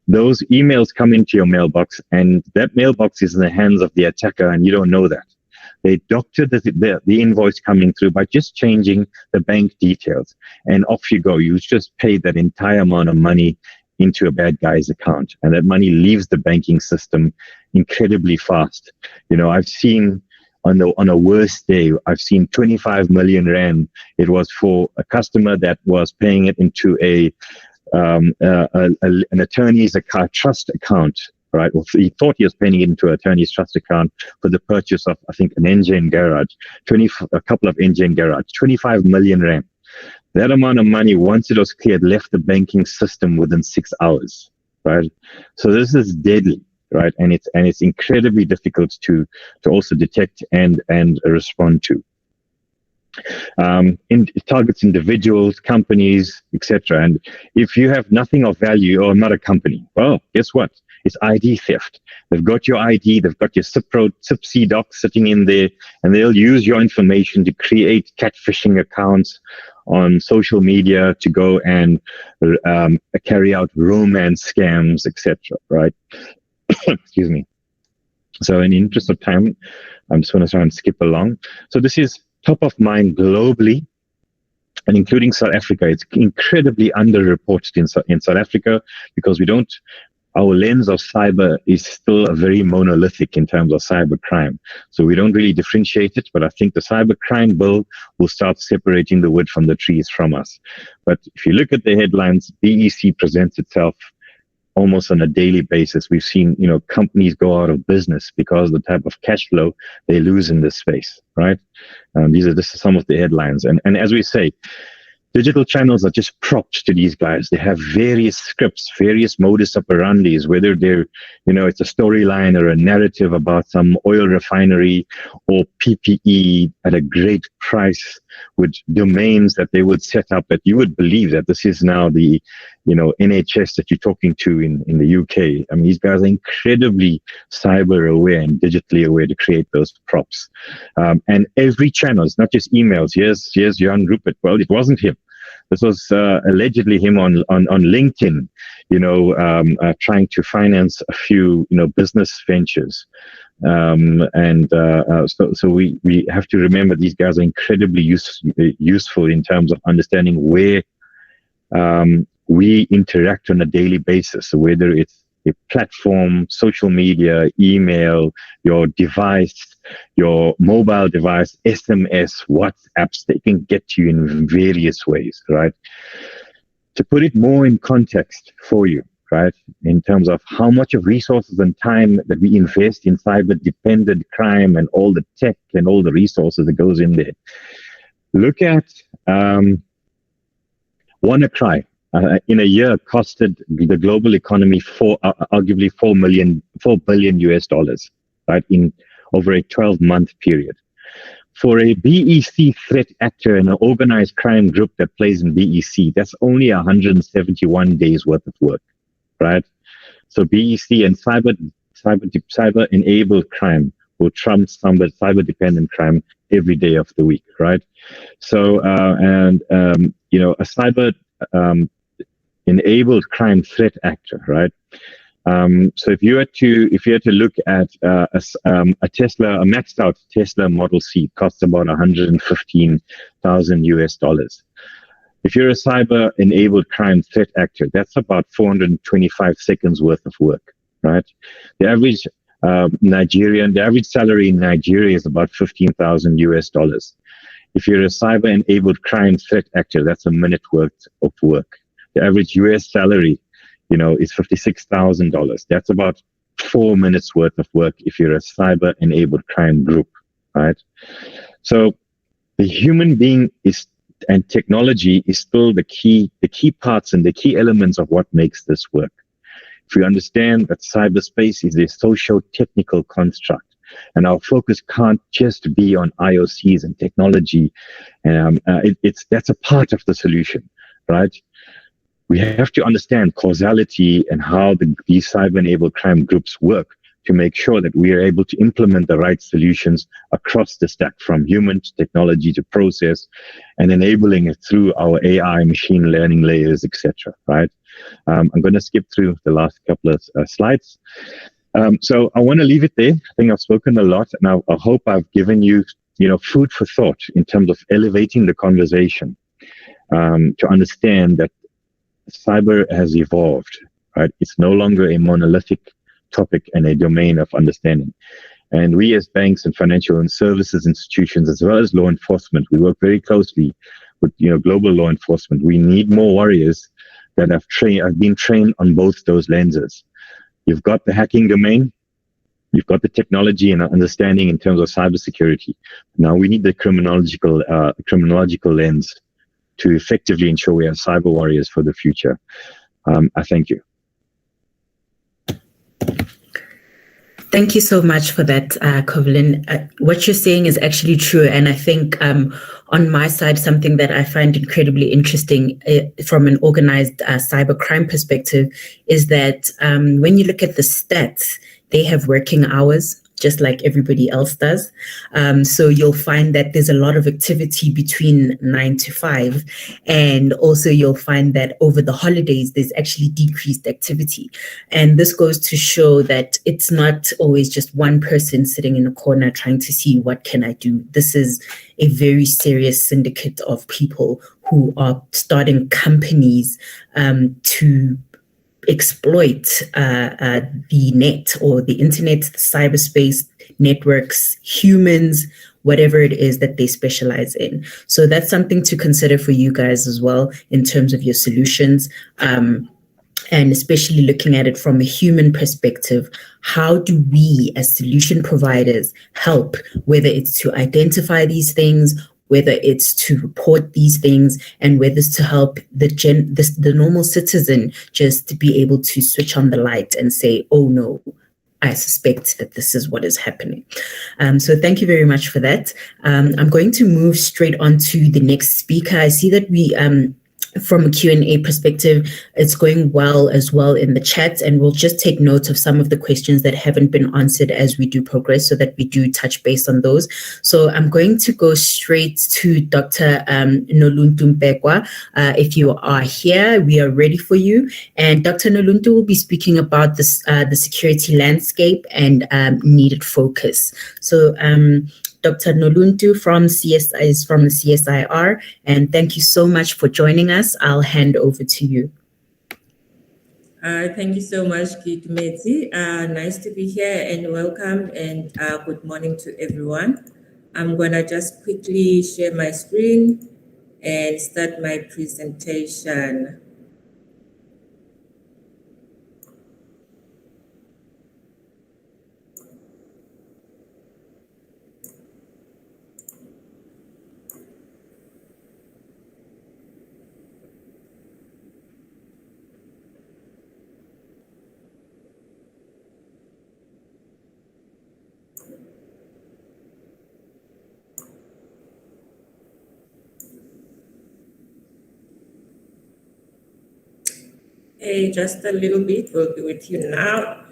those emails come into your mailbox and that mailbox is in the hands of the attacker and you don't know that. They doctor the invoice coming through by just changing the bank details, and off you go. You just paid that entire amount of money into a bad guy's account, and that money leaves the banking system incredibly fast. I've seen on a worst day, I've seen 25 million rand. It was for a customer that was paying it into an attorney's account, trust account, right? Well, he thought he was paying it into an attorney's trust account for the purchase of, I think, an engine garage, a couple of engine garage, 25 million rand. That amount of money, once it was cleared, left the banking system within 6 hours, right? So this is deadly, right? And it's incredibly difficult to also detect and respond to. It targets individuals, companies, etc. And if you have nothing of value or not a company, well, guess what? It's ID theft. They've got your ID, they've got your CIPC doc sitting in there, and they'll use your information to create catfishing accounts on social media to go and carry out romance scams, etc. Right? Excuse me. So in the interest of time, I'm just going to try and skip along. So this is top of mind globally, and including South Africa. It's incredibly underreported in South Africa because our lens of cyber is still very monolithic in terms of cyber crime. So we don't really differentiate it, but I think the cyber crime bill will start separating the wood from the trees from us. But if you look at the headlines, BEC presents itself almost on a daily basis. We've seen, companies go out of business because of the type of cash flow they lose in this space, right? This is some of the headlines. And as we say, digital channels are just propped to these guys. They have various scripts, various modus operandis, whether they're, it's a storyline or a narrative about some oil refinery or PPE at a great price with domains that they would set up that you would believe that this is now the, NHS that you're talking to in the UK. I mean, these guys are incredibly cyber aware and digitally aware to create those props. And every channel, it's not just emails. Here's Jan Rupert. Well, it wasn't him. This was allegedly him on LinkedIn, trying to finance a few, business ventures. So we have to remember these guys are incredibly useful in terms of understanding where we interact on a daily basis. So whether it's a platform, social media, email, your device, your mobile device, SMS, WhatsApps, they can get to you in various ways, right? To put it more in context for you, right, in terms of how much of resources and time that we invest in cyber-dependent crime and all the tech and all the resources that goes in there. Look at WannaCry. In a year, costed the global economy arguably $4 billion US, right, in over a 12-month period. For a BEC threat actor and an organized crime group that plays in BEC, that's only 171 days worth of work, right? So BEC and cyber-enabled crime will trump cyber-dependent crime every day of the week, right? So, a cyber enabled crime threat actor, right? So if you had to look at a maxed out Tesla Model C, it costs about $115,000 US. If you're a cyber enabled crime threat actor, that's about 425 seconds worth of work, right? The average salary in Nigeria is about $15,000 US. If you're a cyber enabled crime threat actor, that's a minute worth of work. The average US salary, is $56,000. That's about 4 minutes worth of work if you're a cyber enabled crime group, right? So the human being and technology is still the key parts and the key elements of what makes this work. If we understand that cyberspace is a socio-technical construct, and our focus can't just be on IOCs and technology, that's a part of the solution, right? We have to understand causality and how these cyber-enabled crime groups work to make sure that we are able to implement the right solutions across the stack, from human to technology to process, and enabling it through our AI, machine learning layers, etc. Right? I'm going to skip through the last couple of slides. So I want to leave it there. I think I've spoken a lot, and I hope I've given you, food for thought in terms of elevating the conversation to understand that cyber has evolved. Right? It's no longer a monolithic topic and a domain of understanding. And we as banks and financial and services institutions, as well as law enforcement, we work very closely with global law enforcement. We need more warriors that have been trained on both those lenses. You've got the hacking domain, you've got the technology and understanding in terms of cybersecurity. Now we need the criminological lens to effectively ensure we have cyber warriors for the future. I thank you. Thank you so much for that, Kovlin. What you're saying is actually true. And I think on my side, something that I find incredibly interesting from an organized cybercrime perspective is that when you look at the stats, they have working hours, just like everybody else does. So you'll find that there's a lot of activity between 9 to 5. And also you'll find that over the holidays, there's actually decreased activity. And this goes to show that it's not always just one person sitting in a corner trying to see what can I do. This is a very serious syndicate of people who are starting companies to exploit the net or the internet, the cyberspace, networks, humans, whatever it is that they specialize in. So that's something to consider for you guys as well in terms of your solutions. And especially looking at it from a human perspective, how do we as solution providers help, whether it's to identify these things, whether it's to report these things, and whether it's to help the normal citizen just to be able to switch on the light and say, oh no, I suspect that this is what is happening. So thank you very much for that. I'm going to move straight on to the next speaker. I see that we, from a Q&A perspective, it's going well as well in the chat, and we'll just take note of some of the questions that haven't been answered as we do progress so that we do touch base on those. So I'm going to go straight to Dr. Noluntu Mpekwa. If you are here, we are ready for you. And Dr. Noluntu will be speaking about this, the security landscape and needed focus. So Dr. Noluntu is from the CSIR, and thank you so much for joining us. I'll hand over to you. Thank you so much, Geekulcha. Nice to be here and welcome, and good morning to everyone. I'm going to just quickly share my screen and start my presentation. Hey, just a little bit, we'll be with you now.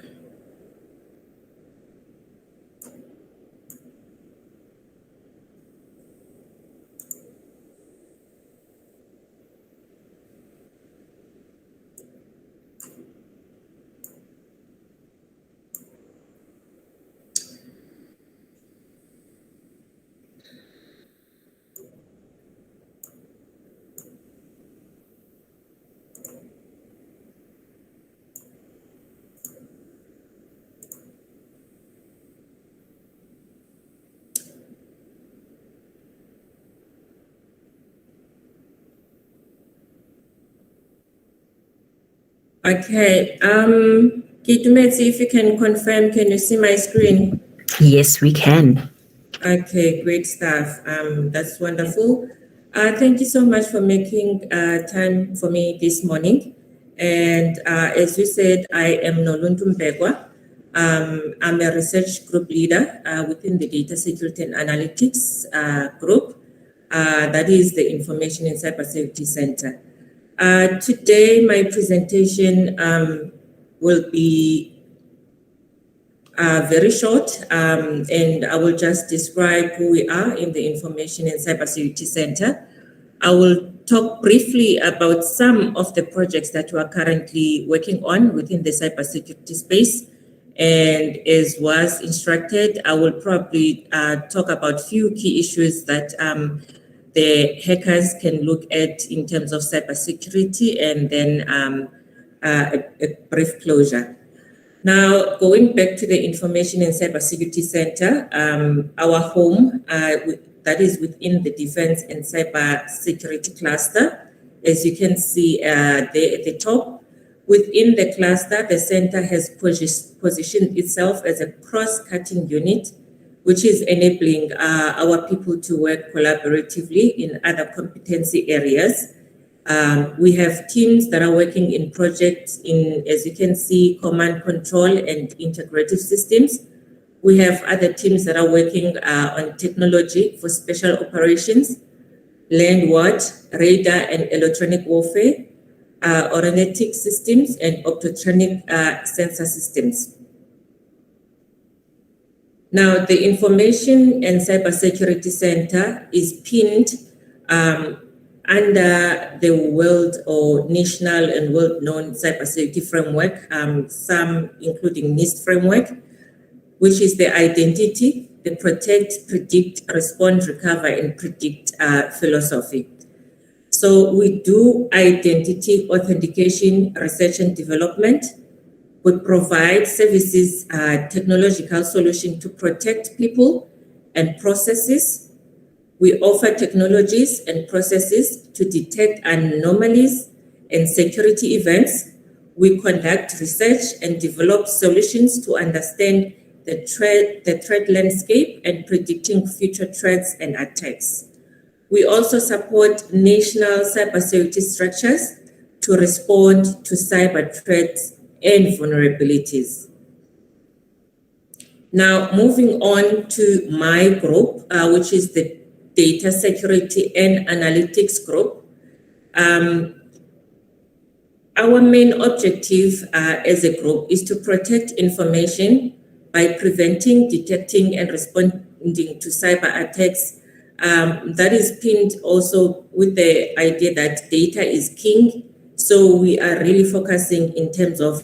Okay, Geekulcha, if you can confirm, can you see my screen? Yes, we can. Okay, great stuff. That's wonderful. Thank you so much for making time for me this morning. And as you said, I am Noluntu Mpekwa. I'm a research group leader within the Data Security and Analytics group. That is the Information and Cybersecurity Center. Today, my presentation will be very short, and I will just describe who we are in the Information and Cybersecurity Center. I will talk briefly about some of the projects that we are currently working on within the cybersecurity space, And as was instructed, I will probably talk about few key issues that the hackers can look at in terms of cybersecurity, and then a brief closure. Now, going back to the Information and Cybersecurity Center, our home, that is within the Defense and Cybersecurity Cluster. As you can see there at the top, within the cluster, the center has positioned itself as a cross-cutting unit, which is enabling our people to work collaboratively in other competency areas. We have teams that are working in projects in, as you can see, command control and integrative systems. We have other teams that are working on technology for special operations, land watch, radar and electronic warfare, aeronautic systems, and optotronic sensor systems. Now, the Information and Cybersecurity Center is pinned under the world or national and world-known cybersecurity framework, some including NIST framework, which is the identity, the protect, predict, respond, recover, and predict philosophy. So we do identity authentication, research and development. We provide services, technological solution to protect people and processes. We offer technologies and processes to detect anomalies and security events. We conduct research and develop solutions to understand the threat landscape and predicting future threats and attacks. We also support national cybersecurity structures to respond to cyber threats and vulnerabilities. Now, moving on to my group, which is the Data Security and Analytics Group. Our main objective as a group is to protect information by preventing, detecting, and responding to cyber attacks. That is pinned also with the idea that data is king. So we are really focusing in terms of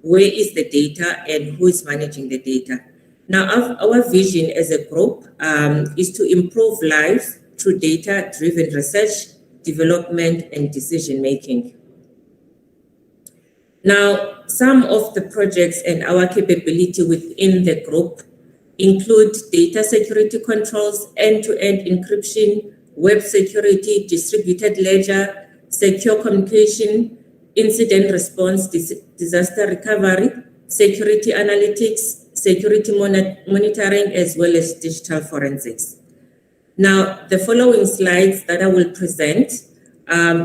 where is the data and who is managing the data. Now, our vision as a group is to improve lives through data-driven research, development, and decision-making. Now, some of the projects and our capability within the group include data security controls, end-to-end encryption, web security, distributed ledger, secure communication, incident response, disaster recovery, security analytics, security monitoring, as well as digital forensics. Now, the following slides that I will present,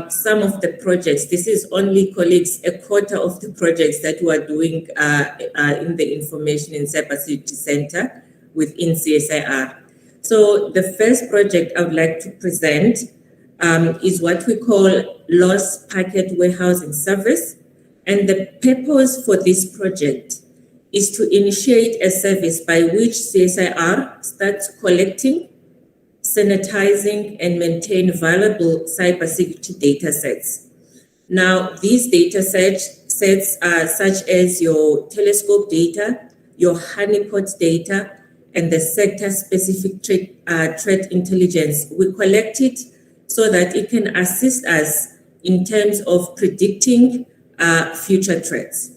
some of the projects, this is only, colleagues, a quarter of the projects that we are doing in the Information and Cybersecurity Center within CSIR. So the first project I would like to present is what we call Lost Packet Warehousing Service. And the purpose for this project is to initiate a service by which CSIR starts collecting, sanitizing, and maintain valuable cybersecurity data sets. Now, these data sets are such as your telescope data, your honeypot data, and the sector-specific threat intelligence. We collect it so that it can assist us in terms of predicting future threats.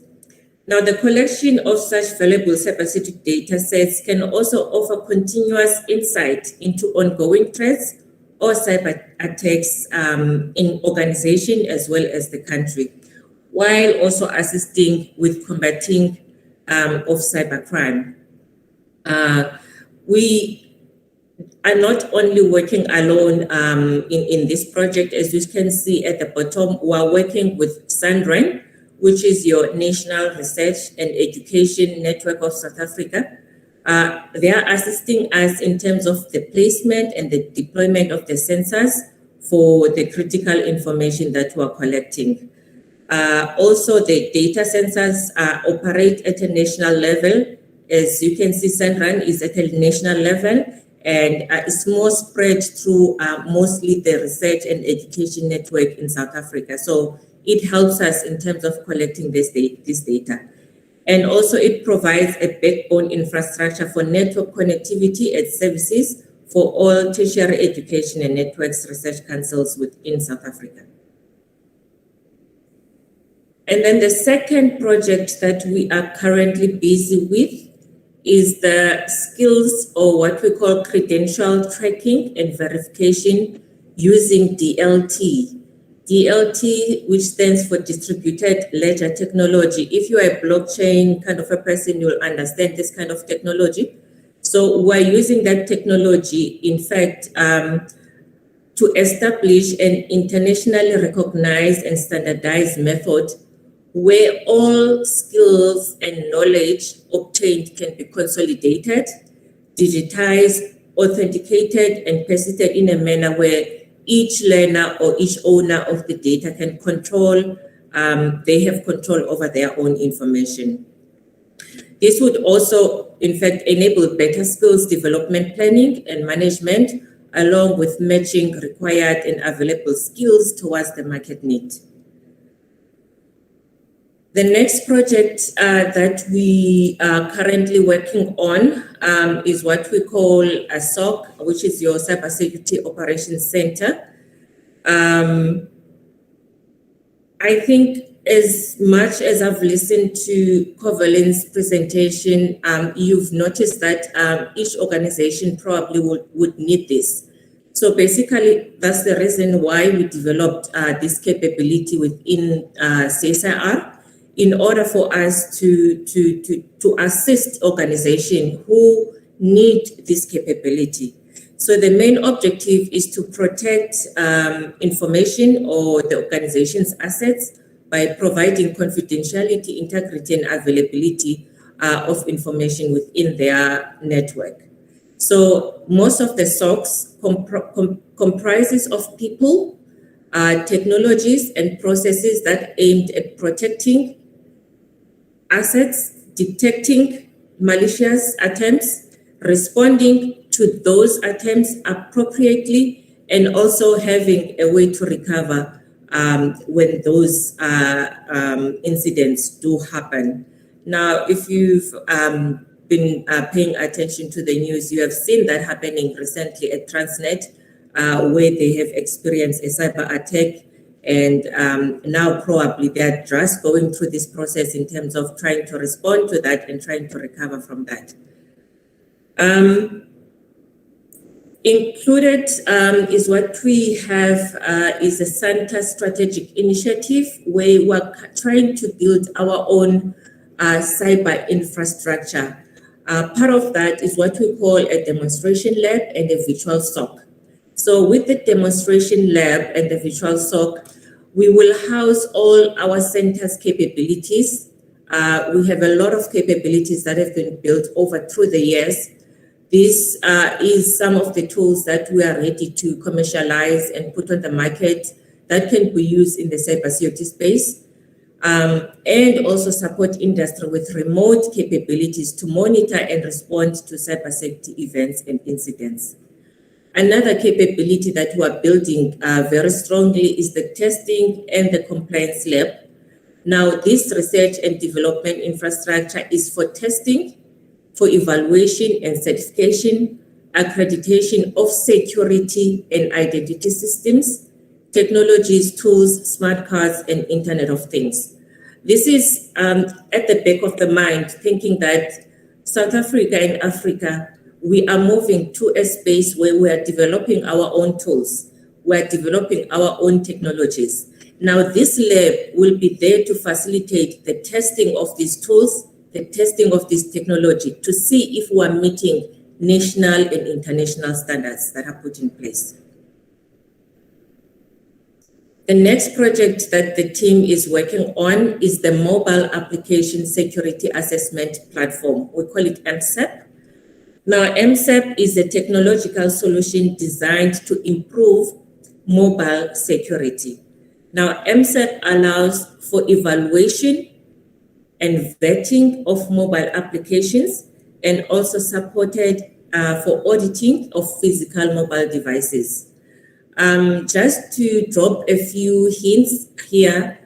Now, the collection of such valuable cybersecurity data sets can also offer continuous insight into ongoing threats or cyber attacks in organization as well as the country, while also assisting with combating of cybercrime. We are not only working alone in this project. As you can see at the bottom, we are working with SANDREN, which is your National Research and Education Network of South Africa. They are assisting us in terms of the placement and the deployment of the sensors for the critical information that we are collecting. Also, the data sensors operate at a national level. As you can see, SANDREN is at a national level, and it's more spread through mostly the research and education network in South Africa. So it helps us in terms of collecting this data. And also it provides a backbone infrastructure for network connectivity and services for all tertiary education and networks research councils within South Africa. And then the second project that we are currently busy with is the skills, or what we call credential tracking and verification using DLT. DLT, which stands for Distributed Ledger Technology. If you are a blockchain kind of a person, you'll understand this kind of technology. So we're using that technology, in fact, to establish an internationally recognized and standardized method where all skills and knowledge obtained can be consolidated, digitized, authenticated, and persisted in a manner where each learner or each owner of the data can control, they have control over their own information. This would also, in fact, enable better skills development planning and management, along with matching required and available skills towards the market need. The next project that we are currently working on is what we call a SOC, which is your Cybersecurity Operations Center. I think as much as I've listened to Covalin's presentation, you've noticed that each organization probably would need this. So basically, that's the reason why we developed this capability within CSIR, in order for us to assist organizations who need this capability. So the main objective is to protect information or the organization's assets by providing confidentiality, integrity, and availability of information within their network. So most of the SOCs comprises of people, technologies, and processes that aimed at protecting assets, detecting malicious attempts, responding to those attempts appropriately, and also having a way to recover when those incidents do happen. Now, if you've been paying attention to the news, you have seen that happening recently at Transnet, where they have experienced a cyber attack. And now probably they're just going through this process in terms of trying to respond to that and trying to recover from that. Included is what we have is a Santa strategic initiative where we're trying to build our own cyber infrastructure. Part of that is what we call a demonstration lab and a virtual SOC. So with the demonstration lab and the virtual SOC, we will house all our center's capabilities. We have a lot of capabilities that have been built over through the years. This is some of the tools that we are ready to commercialize and put on the market that can be used in the cybersecurity space, and also support industry with remote capabilities to monitor and respond to cybersecurity events and incidents. Another capability that we are building very strongly is the testing and the compliance lab. Now, this research and development infrastructure is for testing, for evaluation and certification, accreditation of security and identity systems, technologies, tools, smart cards, and Internet of Things. This is at the back of the mind, thinking that South Africa and Africa, we are moving to a space where we are developing our own tools. We are developing our own technologies. Now, this lab will be there to facilitate the testing of these tools, the testing of this technology, to see if we are meeting national and international standards that are put in place. The next project that the team is working on is the Mobile Application Security Assessment Platform. We call it MSAP. Now, MSAP is a technological solution designed to improve mobile security. Now, MSAP allows for evaluation and vetting of mobile applications, and also supported for auditing of physical mobile devices. Just to drop a few hints here,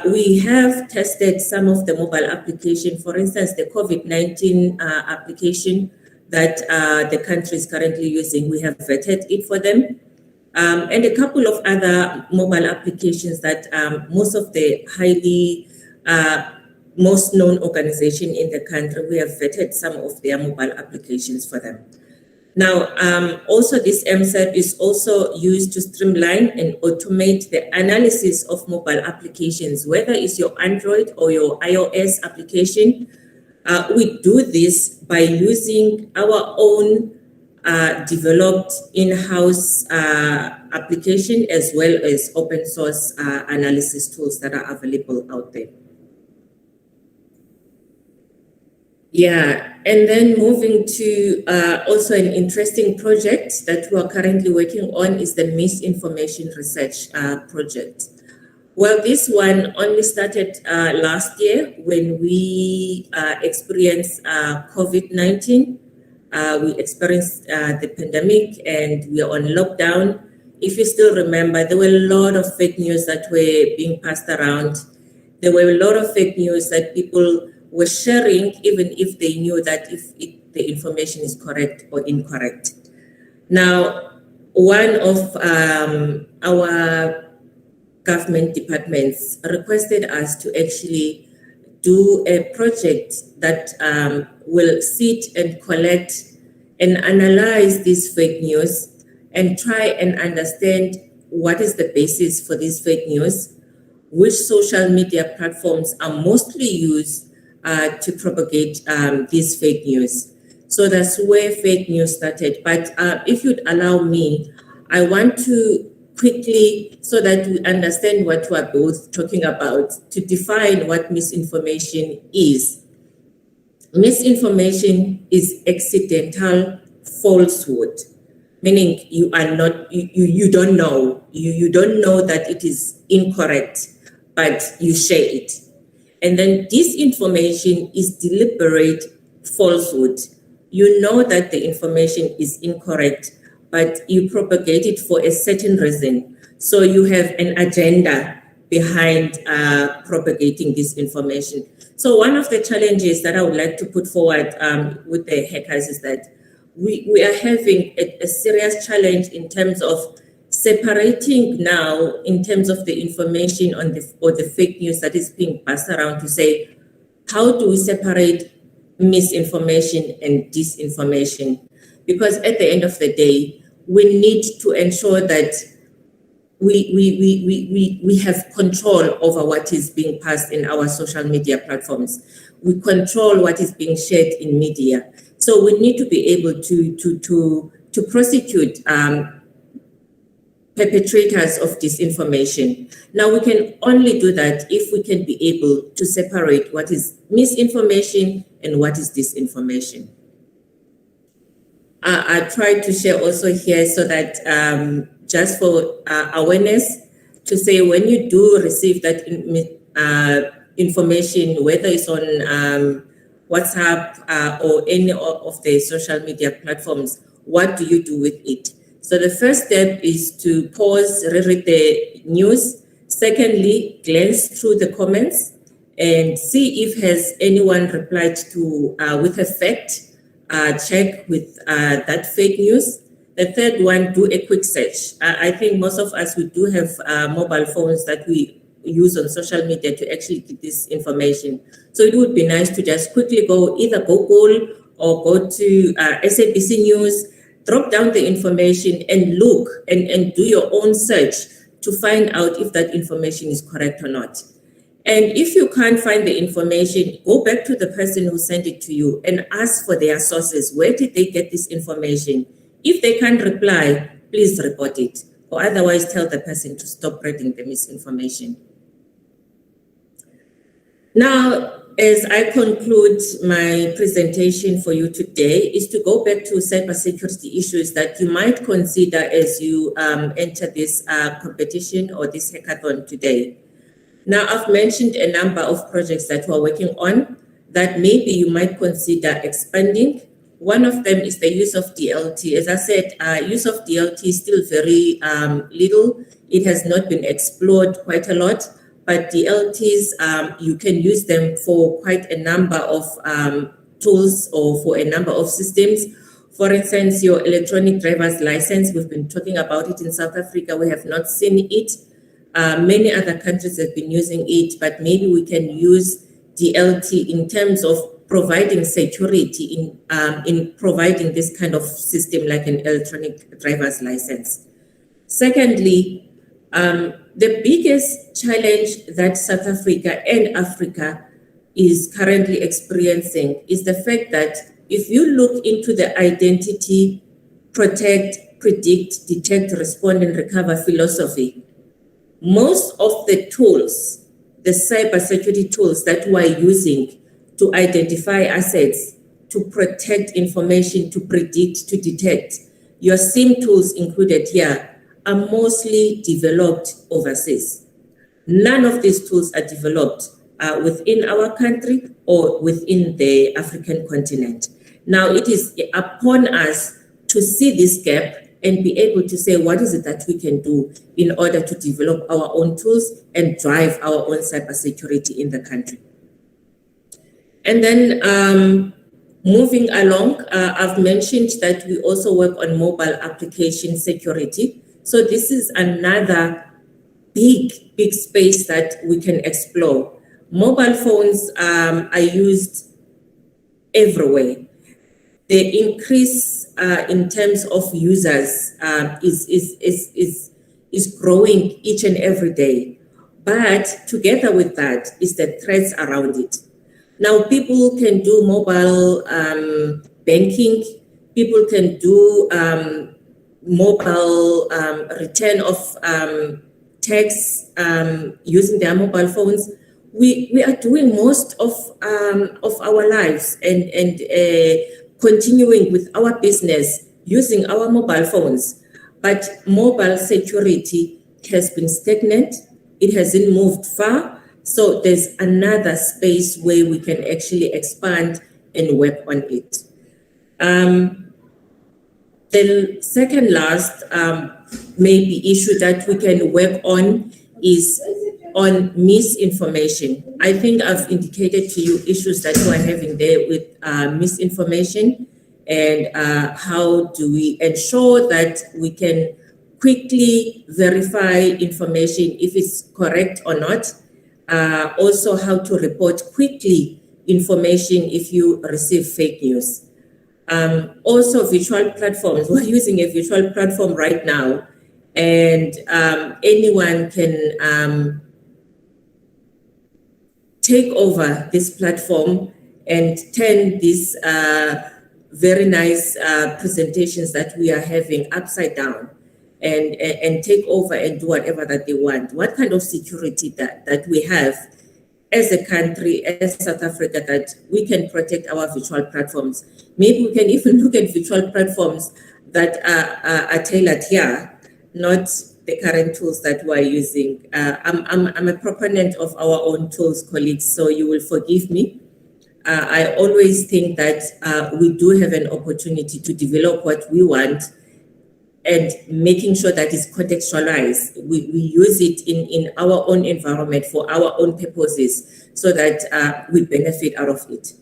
we have tested some of the mobile application, for instance, the COVID-19 application that the country is currently using. We have vetted it for them. And a couple of other mobile applications that most of the most known organization in the country, we have vetted some of their mobile applications for them. Now, also this MSAP is also used to streamline and automate the analysis of mobile applications, whether it's your Android or your iOS application. We do this by using our own developed in-house application as well as open source analysis tools that are available out there. Yeah, and then moving to also an interesting project that we are currently working on is the misinformation research project. Well, this one only started last year when we experienced COVID-19. We experienced the pandemic and we are on lockdown. If you still remember, there were a lot of fake news that were being passed around. There were a lot of fake news that people were sharing, even if they knew that the information is correct or incorrect. Now, one of our government departments requested us to actually do a project that will sit and collect and analyze these fake news and try and understand what is the basis for these fake news, which social media platforms are mostly used to propagate these fake news. So that's where fake news started. But if you'd allow me, I want to quickly, so that we understand what we're both talking about, to define what misinformation is. Misinformation is accidental falsehood, meaning you are not, you don't know, you don't know that it is incorrect, but you share it. And then disinformation is deliberate falsehood. You know that the information is incorrect, but you propagate it for a certain reason. So you have an agenda behind propagating this information. So one of the challenges that I would like to put forward with the hackers is that we are having a serious challenge in terms of separating now in terms of the information on the fake news that is being passed around, to say, how do we separate misinformation and disinformation? Because at the end of the day, we need to ensure that we have control over what is being passed in our social media platforms. We control what is being shared in media. So we need to be able to prosecute perpetrators of disinformation. Now, we can only do that if we can be able to separate what is misinformation and what is disinformation. I tried to share also here so that just for awareness, to say when you do receive that information, whether it's on WhatsApp or any of the social media platforms, what do you do with it? So the first step is to pause, reread the news. Secondly, glance through the comments and see if has anyone replied to with a fact check with that fake news. The third one, do a quick search. I think most of us, we do have mobile phones that we use on social media to actually get this information. So it would be nice to just quickly go either Google or go to SABC News, drop down the information and look and do your own search to find out if that information is correct or not. And if you can't find the information, go back to the person who sent it to you and ask for their sources. Where did they get this information? If they can't reply, please report it, or otherwise tell the person to stop spreading the misinformation. Now, as I conclude my presentation for you today, is to go back to cybersecurity issues that you might consider as you enter this competition or this hackathon today. Now, I've mentioned a number of projects that we're working on that maybe you might consider expanding. One of them is the use of DLT. As I said, use of DLT is still very little. It has not been explored quite a lot, but DLTs, you can use them for quite a number of tools or for a number of systems. For instance, your electronic driver's license, we've been talking about it in South Africa. We have not seen it. Many other countries have been using it, but maybe we can use DLT in terms of providing security in providing this kind of system like an electronic driver's license. Secondly, the biggest challenge that South Africa and Africa is currently experiencing is the fact that if you look into the identity, protect, predict, detect, respond, and recover philosophy, most of the tools, the cybersecurity tools that we're using to identify assets, to protect information, to predict, to detect, your SIM tools included here, are mostly developed overseas. None of these tools are developed within our country or within the African continent. Now, it is upon us to see this gap and be able to say, what is it that we can do in order to develop our own tools and drive our own cybersecurity in the country? And then moving along, I've mentioned that we also work on mobile application security. So this is another big space that we can explore. Mobile phones are used everywhere. The increase in terms of users is growing each and every day. But together with that is the threats around it. Now, people can do mobile banking. People can do mobile return of tax using their mobile phones. We are doing most of our lives and continuing with our business using our mobile phones. But mobile security has been stagnant. It hasn't moved far. So there's another space where we can actually expand and work on it. The second last maybe issue that we can work on is on misinformation. I think I've indicated to you issues that we're having there with misinformation and how do we ensure that we can quickly verify information if it's correct or not. Also how to report quickly information if you receive fake news. Also virtual platforms. We're using a virtual platform right now, and anyone can take over this platform and turn these very nice presentations that we are having upside down and take over and do whatever that they want. What kind of security that we have as a country, as South Africa, that we can protect our virtual platforms. Maybe we can even look at virtual platforms that are tailored here, not the current tools that we're using. I'm a proponent of our own tools, colleagues, so you will forgive me. I always think that we do have an opportunity to develop what we want and making sure that it's contextualized. We use it in our own environment for our own purposes so that we benefit out of it.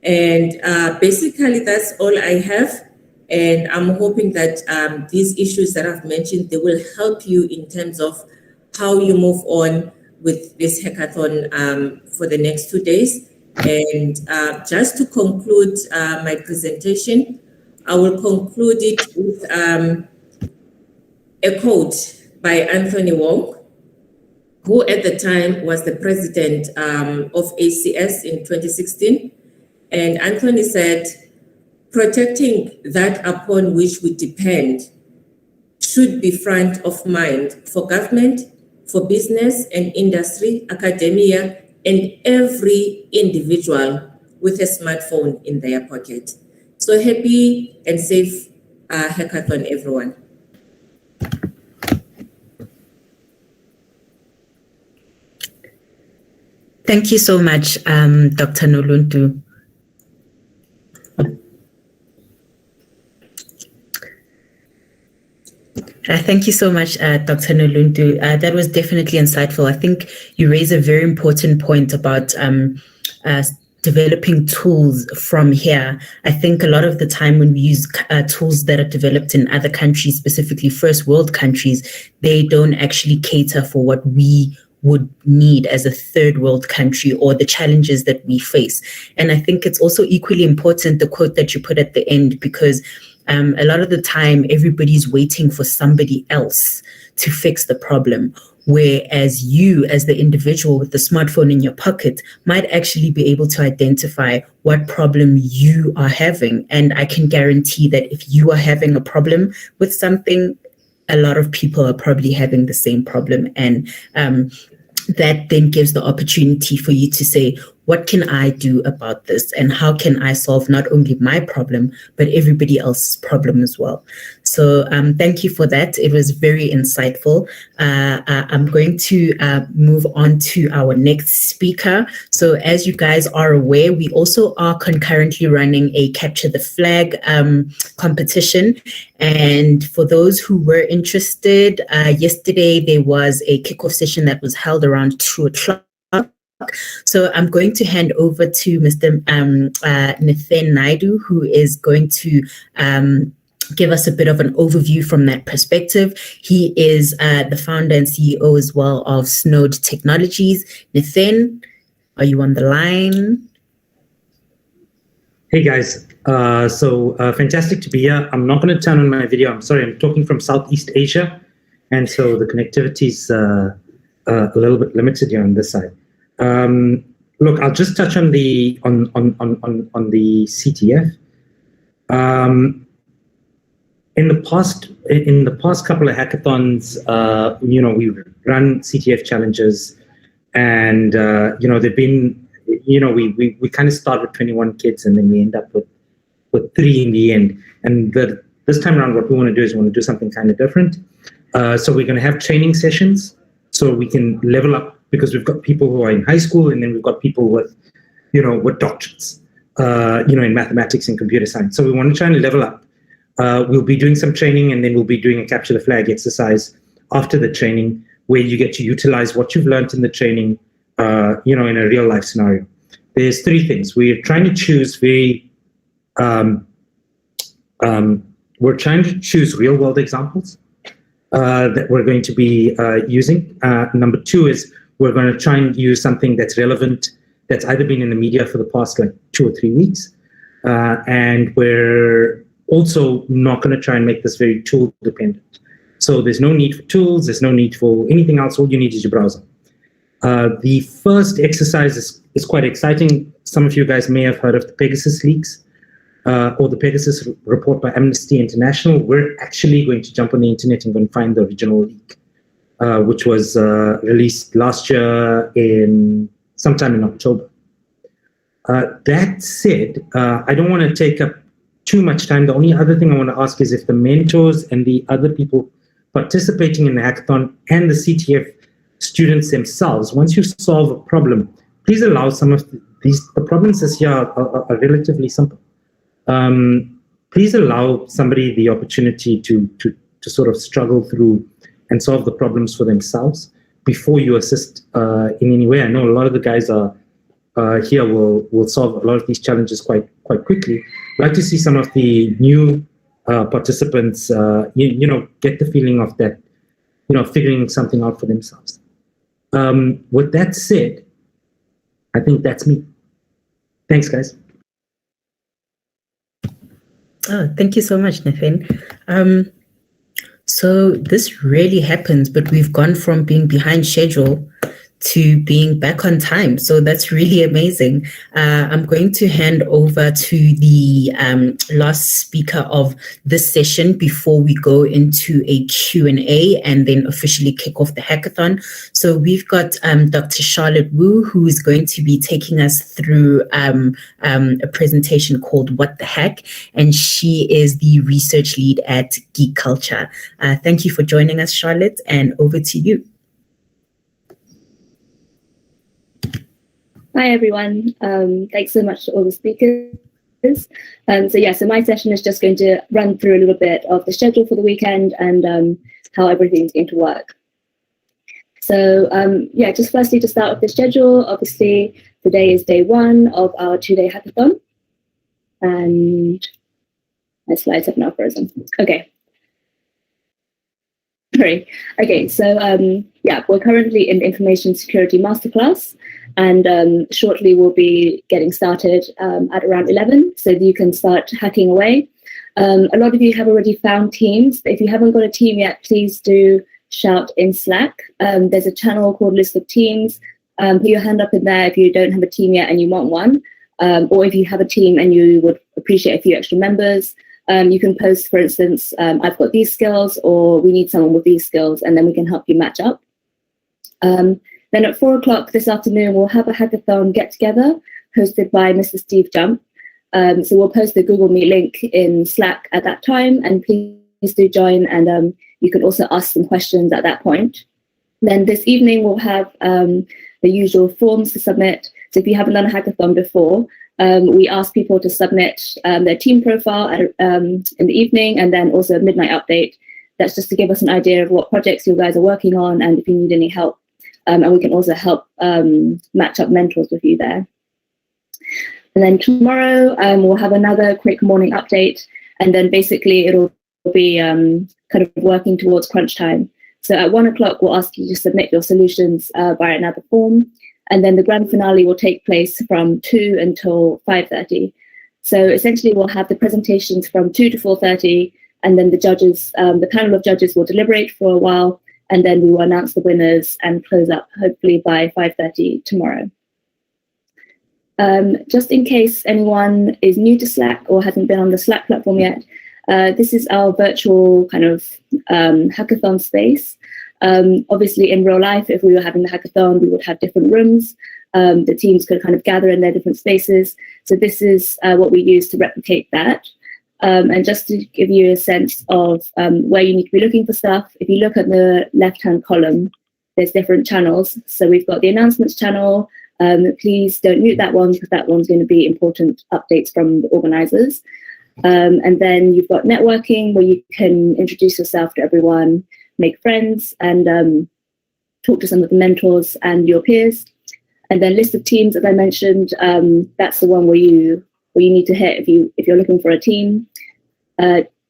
And basically that's all I have. And I'm hoping that these issues that I've mentioned, they will help you in terms of how you move on with this hackathon for the next 2 days. And just to conclude my presentation, I will conclude it with a quote by Anthony Wong, who at the time was the president of ACS in 2016. And Anthony said, protecting that upon which we depend should be front of mind for government, for business and industry, academia, and every individual with a smartphone in their pocket. So happy and safe hackathon, everyone. Thank you so much, Dr. Noluntu. Thank you so much, Dr. Noluntu. That was definitely insightful. I think you raise a very important point about developing tools from here. I think a lot of the time when we use tools that are developed in other countries, specifically first world countries, they don't actually cater for what we would need as a third world country or the challenges that we face. And I think it's also equally important, the quote that you put at the end, because a lot of the time everybody's waiting for somebody else to fix the problem. Whereas you, as the individual with the smartphone in your pocket, might actually be able to identify what problem you are having. And I can guarantee that if you are having a problem with something, a lot of people are probably having the same problem. And that then gives the opportunity for you to say, what can I do about this? And how can I solve not only my problem, but everybody else's problem as well? So thank you for that. It was very insightful. I'm going to move on to our next speaker. So as you guys are aware, we also are concurrently running a Capture the Flag competition. And for those who were interested, yesterday there was a kickoff session that was held around 2:00. So I'm going to hand over to Mr. Nathan Naidu, who is going to give us a bit of an overview from that perspective. He is the founder and CEO as well of Snowed Technologies. Nathan, are you on the line? Hey guys, so fantastic to be here. I'm not going to turn on my video. I'm sorry, I'm talking from Southeast Asia, and so the connectivity is a little bit limited here on this side. Look, I'll just touch on the CTF. In the past couple of hackathons, we've run CTF challenges, and they've been, we kind of start with 21 kids, and then we end up with 3 in the end. And this time around, what we want to do is we want to do something kind of different. So we're going to have training sessions so we can level up, because we've got people who are in high school, and then we've got people with doctorates, in mathematics and computer science. So we want to try and level up. We'll be doing some training, and then we'll be doing a Capture the Flag exercise after the training, where you get to utilize what you've learned in the training, in a real life scenario. There's 3 things. We're trying to choose real world examples that we're going to be using. Number 2 is we're going to try and use something that's relevant, that's either been in the media for the past 2 or 3 weeks. And we're also not going to try and make this very tool dependent. So there's no need for tools, there's no need for anything else. All you need is your browser. The first exercise is quite exciting. Some of you guys may have heard of the Pegasus leaks or the Pegasus report by Amnesty International. We're actually going to jump on the internet and go and find the original leak, which was released last year sometime in October. That said, I don't want to take up too much time. The only other thing I want to ask is if the mentors and the other people participating in the hackathon and the CTF students themselves, once you solve a problem, please allow some of the problems this year are relatively simple. Please allow somebody the opportunity to sort of struggle through and solve the problems for themselves before you assist in any way. I know a lot of the guys here will solve a lot of these challenges quite quickly. I'd like to see some of the new participants, get the feeling of that, figuring something out for themselves. With that said, I think that's me. Thanks, guys. Oh, thank you so much, Nathan. So this really happens, but we've gone from being behind schedule to being back on time. So that's really amazing. I'm going to hand over to the last speaker of this session before we go into a Q&A and then officially kick off the hackathon. So we've got Dr. Charlotte Wu, who is going to be taking us through a presentation called What the Hack, and she is the research lead at Geekulcha. Thank you for joining us, Charlotte, and over to you. Hi, everyone. Thanks so much to all the speakers. So my session is just going to run through a little bit of the schedule for the weekend and how everything's going to work. So just firstly to start with the schedule, obviously today is day 1 of our 2-day hackathon. And my slides have now frozen. Okay. Sorry. Okay, so we're currently in Information Security Masterclass, and shortly we'll be getting started at around 11, so you can start hacking away. A lot of you have already found teams. If you haven't got a team yet, please do shout in Slack. There's a channel called List of Teams. Put your hand up in there if you don't have a team yet and you want one, or if you have a team and you would appreciate a few extra members. You can post, for instance, I've got these skills, or we need someone with these skills, and then we can help you match up. Then at 4 o'clock this afternoon, we'll have a hackathon get-together hosted by Mr. Steve Jump. So we'll post the Google Meet link in Slack at that time, and please do join, and you can also ask some questions at that point. Then this evening, we'll have the usual forms to submit. So if you haven't done a hackathon before, we ask people to submit their team profile in the evening, and then also a midnight update. That's just to give us an idea of what projects you guys are working on and if you need any help. And we can also help match up mentors with you there. And then tomorrow, we'll have another quick morning update, and then basically it'll be kind of working towards crunch time. So at 1 o'clock, we'll ask you to submit your solutions via another form. And then the grand finale will take place from 2 until 5:30. So essentially, we'll have the presentations from 2 to 4:30, and then the judges, the panel of judges will deliberate for a while, and then we will announce the winners and close up hopefully by 5:30 tomorrow. Just in case anyone is new to Slack or hasn't been on the Slack platform yet, this is our virtual kind of hackathon space. Obviously, in real life, if we were having the hackathon, we would have different rooms. The teams could kind of gather in their different spaces. So this is what we use to replicate that. And just to give you a sense of where you need to be looking for stuff, if you look at the left-hand column, there's different channels. So we've got the announcements channel. Please don't mute that one, because that one's going to be important updates from the organizers. And then you've got networking, where you can introduce yourself to everyone, make friends, and talk to some of the mentors and your peers. And then list of teams, as I mentioned, that's the one where you need to hit if you're looking for a team.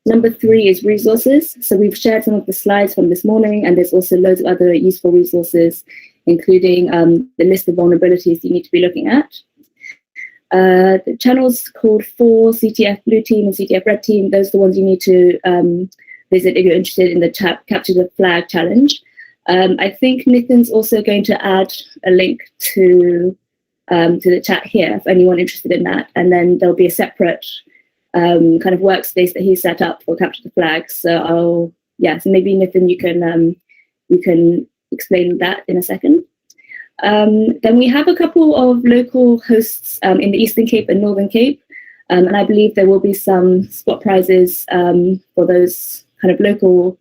Number 3 is resources. So we've shared some of the slides from this morning, and there's also loads of other useful resources, including the list of vulnerabilities you need to be looking at. The channels called for CTF Blue Team and CTF Red Team, those are the ones you need to visit if you're interested in the Capture the Flag challenge. I think Nitin's also going to add a link to the chat here for anyone interested in that, and then there'll be a separate kind of workspace that he set up for Capture the Flag. So so maybe Nitin, you can explain that in a second. Then we have a couple of local hosts in the Eastern Cape and Northern Cape, and I believe there will be some spot prizes for those kind of local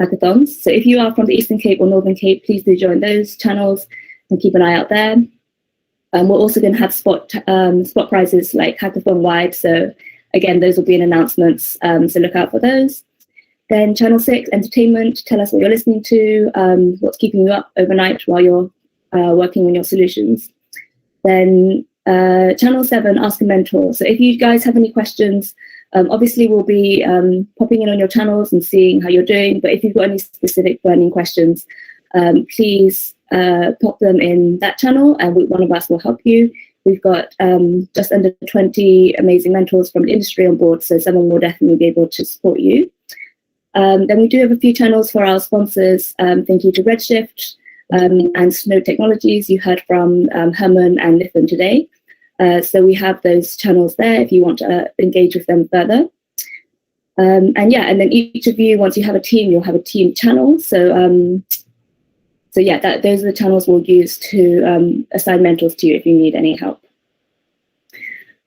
hackathons. So if you are from the Eastern Cape or Northern Cape, please do join those channels and keep an eye out there. We're also going to have spot prizes like hackathon-wide. So again, those will be in announcements, so look out for those. Then Channel 6, Entertainment, tell us what you're listening to, what's keeping you up overnight while you're working on your solutions. Then Channel 7, Ask a Mentor. So if you guys have any questions, obviously we'll be popping in on your channels and seeing how you're doing, but if you've got any specific burning questions, please pop them in that channel, and one of us will help you. We've got just under 20 amazing mentors from the industry on board, so someone will definitely be able to support you. Then we do have a few channels for our sponsors. Thank you to Redshift and Snow Technologies. You heard from Herman and Nitin today. So we have those channels there if you want to engage with them further. And then each of you, once you have a team, you'll have a team channel. So those are the channels we'll use to assign mentors to you if you need any help.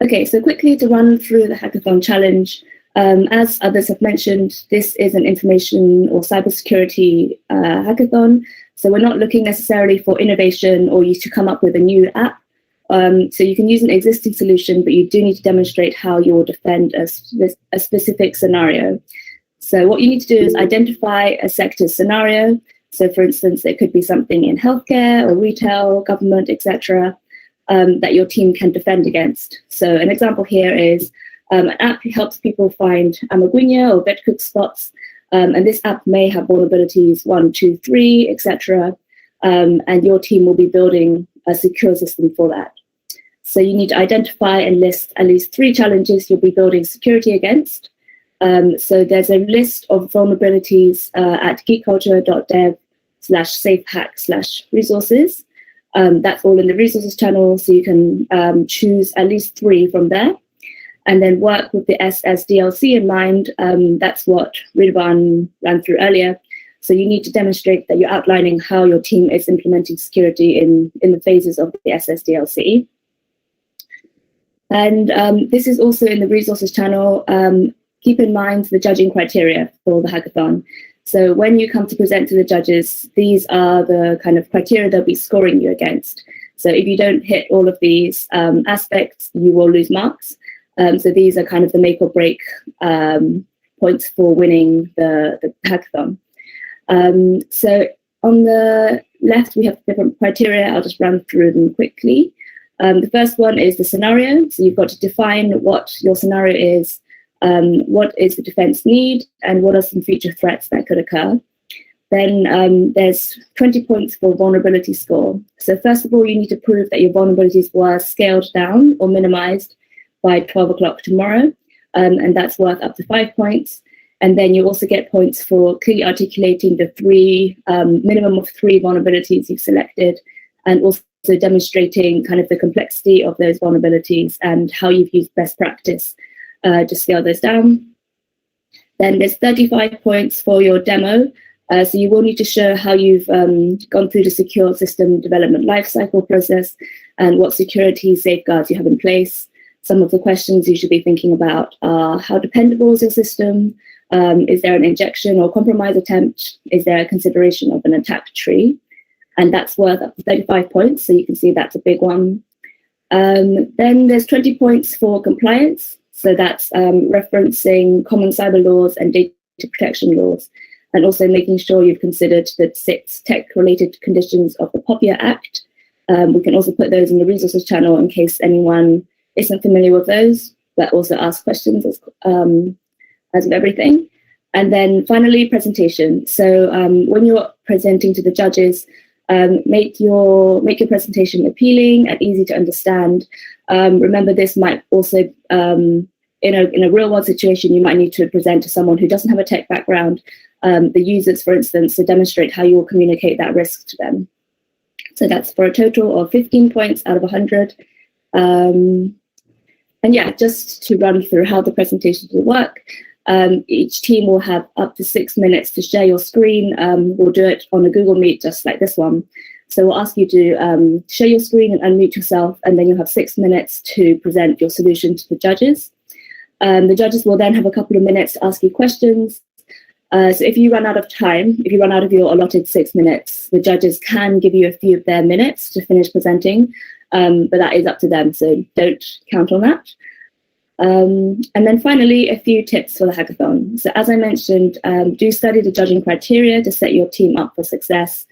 Okay, so quickly to run through the hackathon challenge. As others have mentioned, this is an information or cybersecurity hackathon. So we're not looking necessarily for innovation or you to come up with a new app. So you can use an existing solution, but you do need to demonstrate how you will defend a specific scenario. So what you need to do is identify a sector scenario. So for instance, it could be something in healthcare or retail, government, etc., that your team can defend against. So an example here is an app helps people find amagunya or bed cook spots. And this app may have vulnerabilities 1, 2, 3, etc. And your team will be building a secure system for that. So you need to identify and list at least 3 challenges you'll be building security against. So there's a list of vulnerabilities at geekulcha.dev/safehack/resources. That's all in the resources channel, so you can choose at least 3 from there. And then work with the SSDLC in mind. That's what Ridwan ran through earlier. So you need to demonstrate that you're outlining how your team is implementing security in the phases of the SSDLC. And this is also in the resources channel. Keep in mind the judging criteria for the hackathon. So when you come to present to the judges, these are the kind of criteria they'll be scoring you against. So if you don't hit all of these aspects, you will lose marks. So these are kind of the make or break points for winning the hackathon. So on the left, we have different criteria. I'll just run through them quickly. The first one is the scenario. So you've got to define what your scenario is, what is the defense need, and what are some future threats that could occur. Then there's 20 points for vulnerability score. So first of all, you need to prove that your vulnerabilities were scaled down or minimized by 12 o'clock tomorrow, and that's worth up to 5 points. And then you also get points for clearly articulating the minimum of 3 vulnerabilities you've selected, and also demonstrating kind of the complexity of those vulnerabilities and how you've used best practice to scale those down. Then there's 35 points for your demo. So you will need to show how you've gone through the secure system development lifecycle process and what security safeguards you have in place. Some of the questions you should be thinking about are: how dependable is your system? Is there an injection or compromise attempt? Is there a consideration of an attack tree? And that's worth up to 35 points. So you can see that's a big one. Then there's 20 points for compliance. So that's referencing common cyber laws and data protection laws, and also making sure you've considered the 6 tech-related conditions of the POPIA Act. We can also put those in the resources channel in case anyone isn't familiar with those, but also ask questions as with everything. And then finally, presentation. So when you're presenting to the judges, make your presentation appealing and easy to understand. Remember, this might also, in a real world situation, you might need to present to someone who doesn't have a tech background, the users, for instance, to demonstrate how you will communicate that risk to them. So that's for a total of 15 points out of 100. And yeah, just to run through how the presentations will work. Each team will have up to 6 minutes to share your screen. We'll do it on a Google Meet, just like this one. So we'll ask you to share your screen and unmute yourself, and then you'll have 6 minutes to present your solution to the judges. The judges will then have a couple of minutes to ask you questions. So if you run out of time, if you run out of your allotted 6 minutes, the judges can give you a few of their minutes to finish presenting, but that is up to them, so don't count on that. And then finally, a few tips for the hackathon. So as I mentioned, do study the judging criteria to set your team up for success.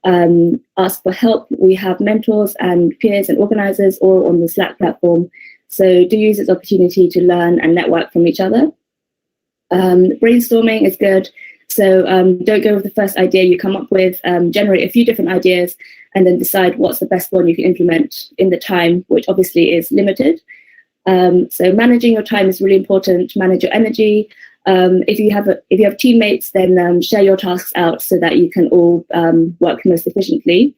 Ask for help. We have mentors and peers and organizers all on the Slack platform. So do use this opportunity to learn and network from each other. Brainstorming is good. So don't go with the first idea you come up with. Generate a few different ideas and then decide what's the best one you can implement in the time, which obviously is limited. So managing your time is really important. Manage your energy. If you have teammates, then share your tasks out so that you can all work most efficiently.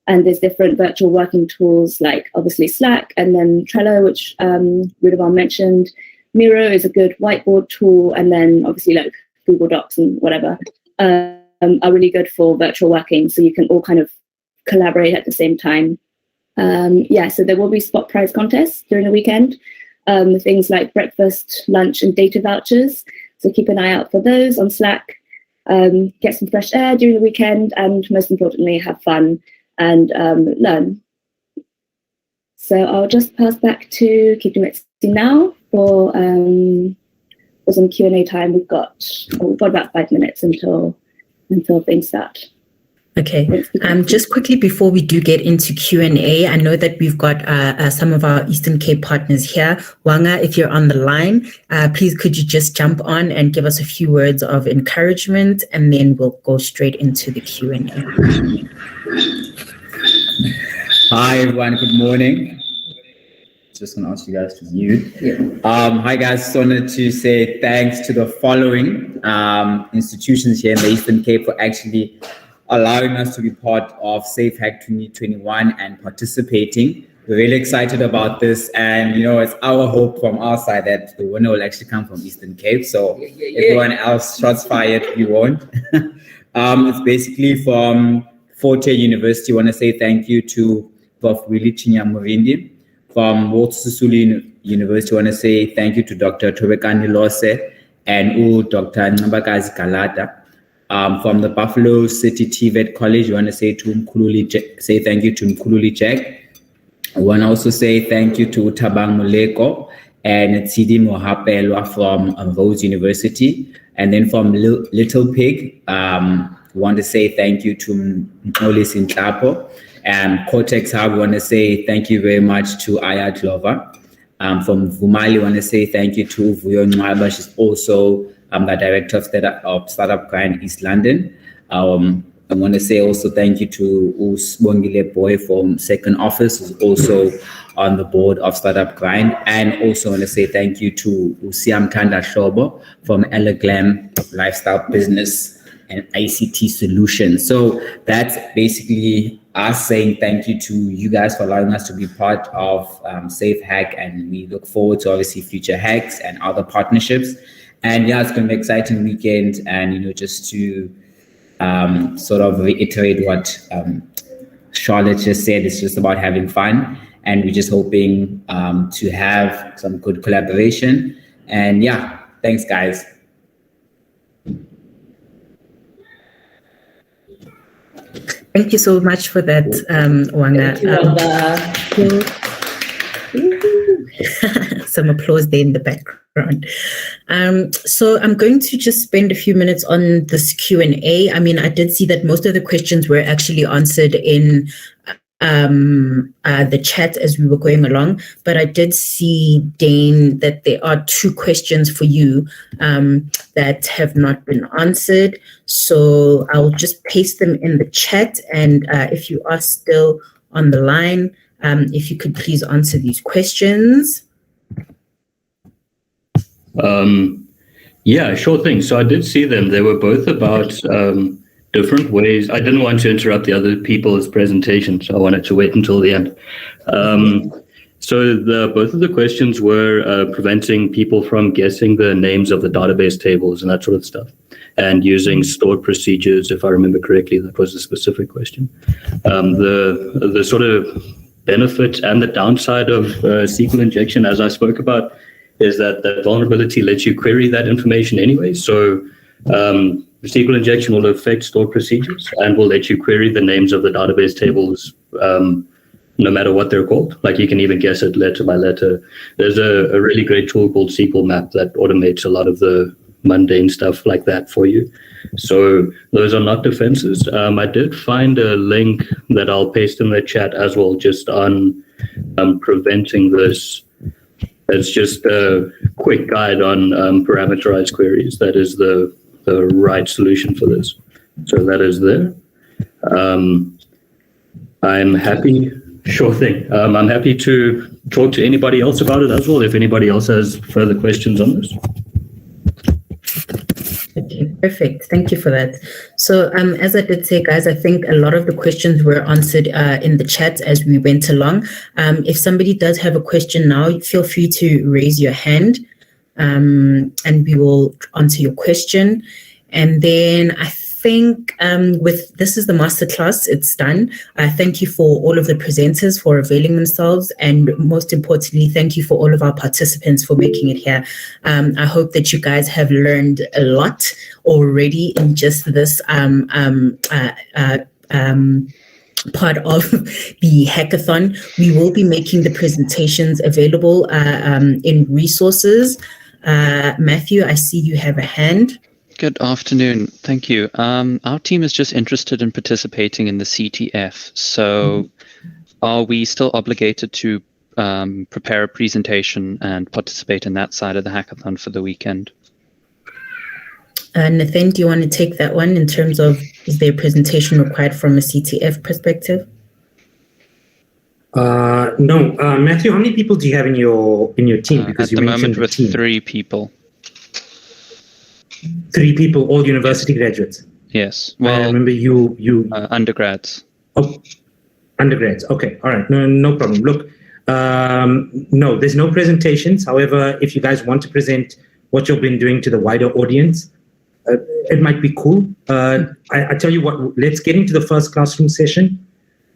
And there's different virtual working tools like obviously Slack, and then Trello, which Ridwan mentioned. Miro is a good whiteboard tool, and then obviously like Google Docs and whatever are really good for virtual working, so you can all kind of collaborate at the same time. So there will be spot prize contests during the weekend, things like breakfast, lunch, and data vouchers. So keep an eye out for those on Slack. Get some fresh air during the weekend, and most importantly, have fun and learn. So I'll just pass back to Kitumetse now for some Q&A time. We've got about 5 minutes until things start. Okay. Just quickly before we do get into Q&A, I know that we've got some of our Eastern Cape partners here. Wanga, if you're on the line, please could you just jump on and give us a few words of encouragement, and then we'll go straight into the Q&A. Hi, everyone. Good morning. Just going to ask you guys to mute. Hi, guys. Just wanted to say thanks to the following institutions here in the Eastern Cape for actually allowing us to be part of SafeHack 2021 and participating. We're really excited about this, and it's our hope from our side that the winner will actually come from Eastern Cape. So everyone else, shots fired, we won't. It's basically from Forte University. I want to say thank you to Prof. Willie Chinyamurindi. From Walter Sisulu University, I want to say thank you to Dr. Tobekani Lose and Dr. Nambakazi Kalata. From the Buffalo City TVET College, I want to say thank you to Mkululi Jack. I want to also say thank you to Tabang Muleko and Tsidi Mohapelwa from Rhodes University. And then from Little Pig, I want to say thank you to Moli Sintlapo. And Cortex Hub, we want to say thank you very much to Ayat Lover. From Vumali, I want to say thank you to Vuyo Nwaba. She's also the director of Startup Grind East London. I want to say also thank you to Usbongile Boy from Second Office, who's also on the board of Startup Grind. And also want to say thank you to Usiam Kanda Shobo from Eleglam Lifestyle Business and ICT Solutions. So that's basically us saying thank you to you guys for allowing us to be part of SafeHack, and we look forward to obviously future hacks and other partnerships. And yeah, it's going to be an exciting weekend, and just to sort of reiterate what Charlotte just said, it's just about having fun, and we're just hoping to have some good collaboration. And yeah, thanks guys. Thank you so much for that, Wanga. Some applause there in the background. So I'm going to just spend a few minutes on this Q&A. I mean, I did see that most of the questions were actually answered in the chat as we were going along, but I did see, Dane, that there are 2 questions for you that have not been answered. So I'll just paste them in the chat, and if you are still on the line, if you could please answer these questions. Yeah, sure thing. So I did see them. They were both about different ways. I didn't want to interrupt the other people's presentation, so I wanted to wait until the end. So both of the questions were preventing people from guessing the names of the database tables and that sort of stuff, and using stored procedures, if I remember correctly. That was a specific question. The sort of benefit and the downside of SQL injection, as I spoke about, is that the vulnerability lets you query that information anyway. So SQL injection will affect stored procedures and will let you query the names of the database tables no matter what they're called. Like, you can even guess it letter by letter. There's a really great tool called SQL Map that automates a lot of the mundane stuff like that for you. So those are not defenses. I did find a link that I'll paste in the chat as well, just on preventing this. It's just a quick guide on parameterized queries. That is the right solution for this. So that is there. I'm happy. Sure thing. I'm happy to talk to anybody else about it as well, if anybody else has further questions on this. Okay, perfect. Thank you for that. So as I did say, guys, I think a lot of the questions were answered in the chat as we went along. If somebody does have a question now, feel free to raise your hand and we will answer your question. And then I think this is the masterclass, it's done. Thank you for all of the presenters for availing themselves, and most importantly, thank you for all of our participants for making it here. I hope that you guys have learned a lot already in just this part of the hackathon. We will be making the presentations available in resources. Matthew, I see you have a hand. Good afternoon. Thank you. Our team is just interested in participating in the CTF. So are we still obligated to prepare a presentation and participate in that side of the hackathon for the weekend? Nathan, do you want to take that one in terms of, is there a presentation required from a CTF perspective? No. Matthew, how many people do you have in your team? Because at the moment with 3 people. 3 people, all university graduates? Yes. Well, I remember you undergrads. Oh, undergrads. Okay. All right. No problem. Look, no, there's no presentations. However, if you guys want to present what you've been doing to the wider audience, it might be cool. I tell you what, let's get into the first classroom session.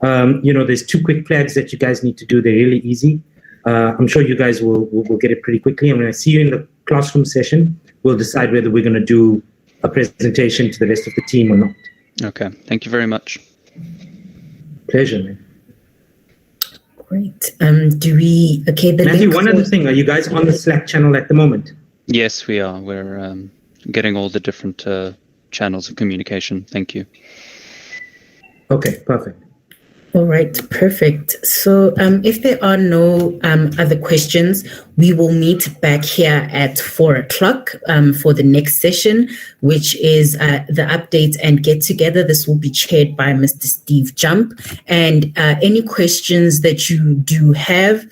There's 2 quick flags that you guys need to do. They're really easy. I'm sure you guys will get it pretty quickly. I'm going to see you in the classroom session. We'll decide whether we're going to do a presentation to the rest of the team or not. Okay. Thank you very much. Pleasure, man. Great. Matthew, one other thing. Are you guys on the Slack channel at the moment? Yes, we are. We're getting all the different channels of communication. Thank you. Okay, perfect. All right, perfect. So if there are no other questions, we will meet back here at 4:00 for the next session, which is the update and get together. This will be chaired by Mr. Steve Jump. And any questions that you do have,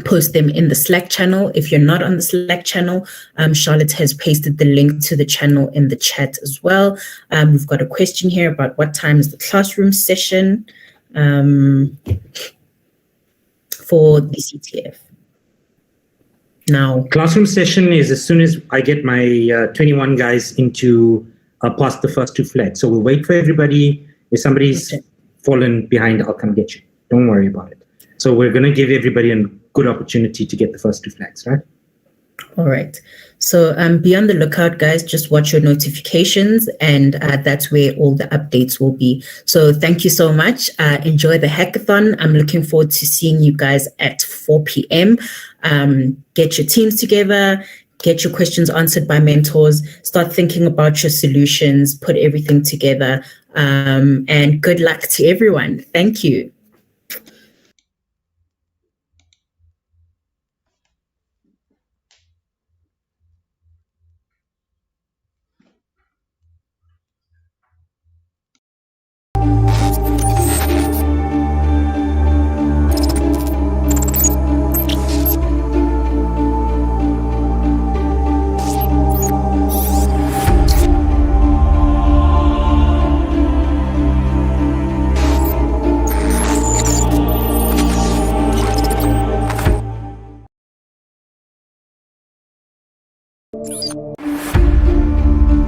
post them in the Slack channel. If you're not on the Slack channel, Charlotte has pasted the link to the channel in the chat as well. We've got a question here about what time is the classroom session for the CTF. Now, classroom session is as soon as I get my 21 guys into past the first 2 flags. So we'll wait for everybody. If somebody's fallen behind, I'll come get you. Don't worry about it. So we're going to give everybody a good opportunity to get the first 2 flags, right? All right. So be on the lookout, guys. Just watch your notifications, and that's where all the updates will be. So thank you so much. Enjoy the hackathon. I'm looking forward to seeing you guys at 4 p.m. Get your teams together. Get your questions answered by mentors. Start thinking about your solutions. Put everything together. And good luck to everyone. Thank you. you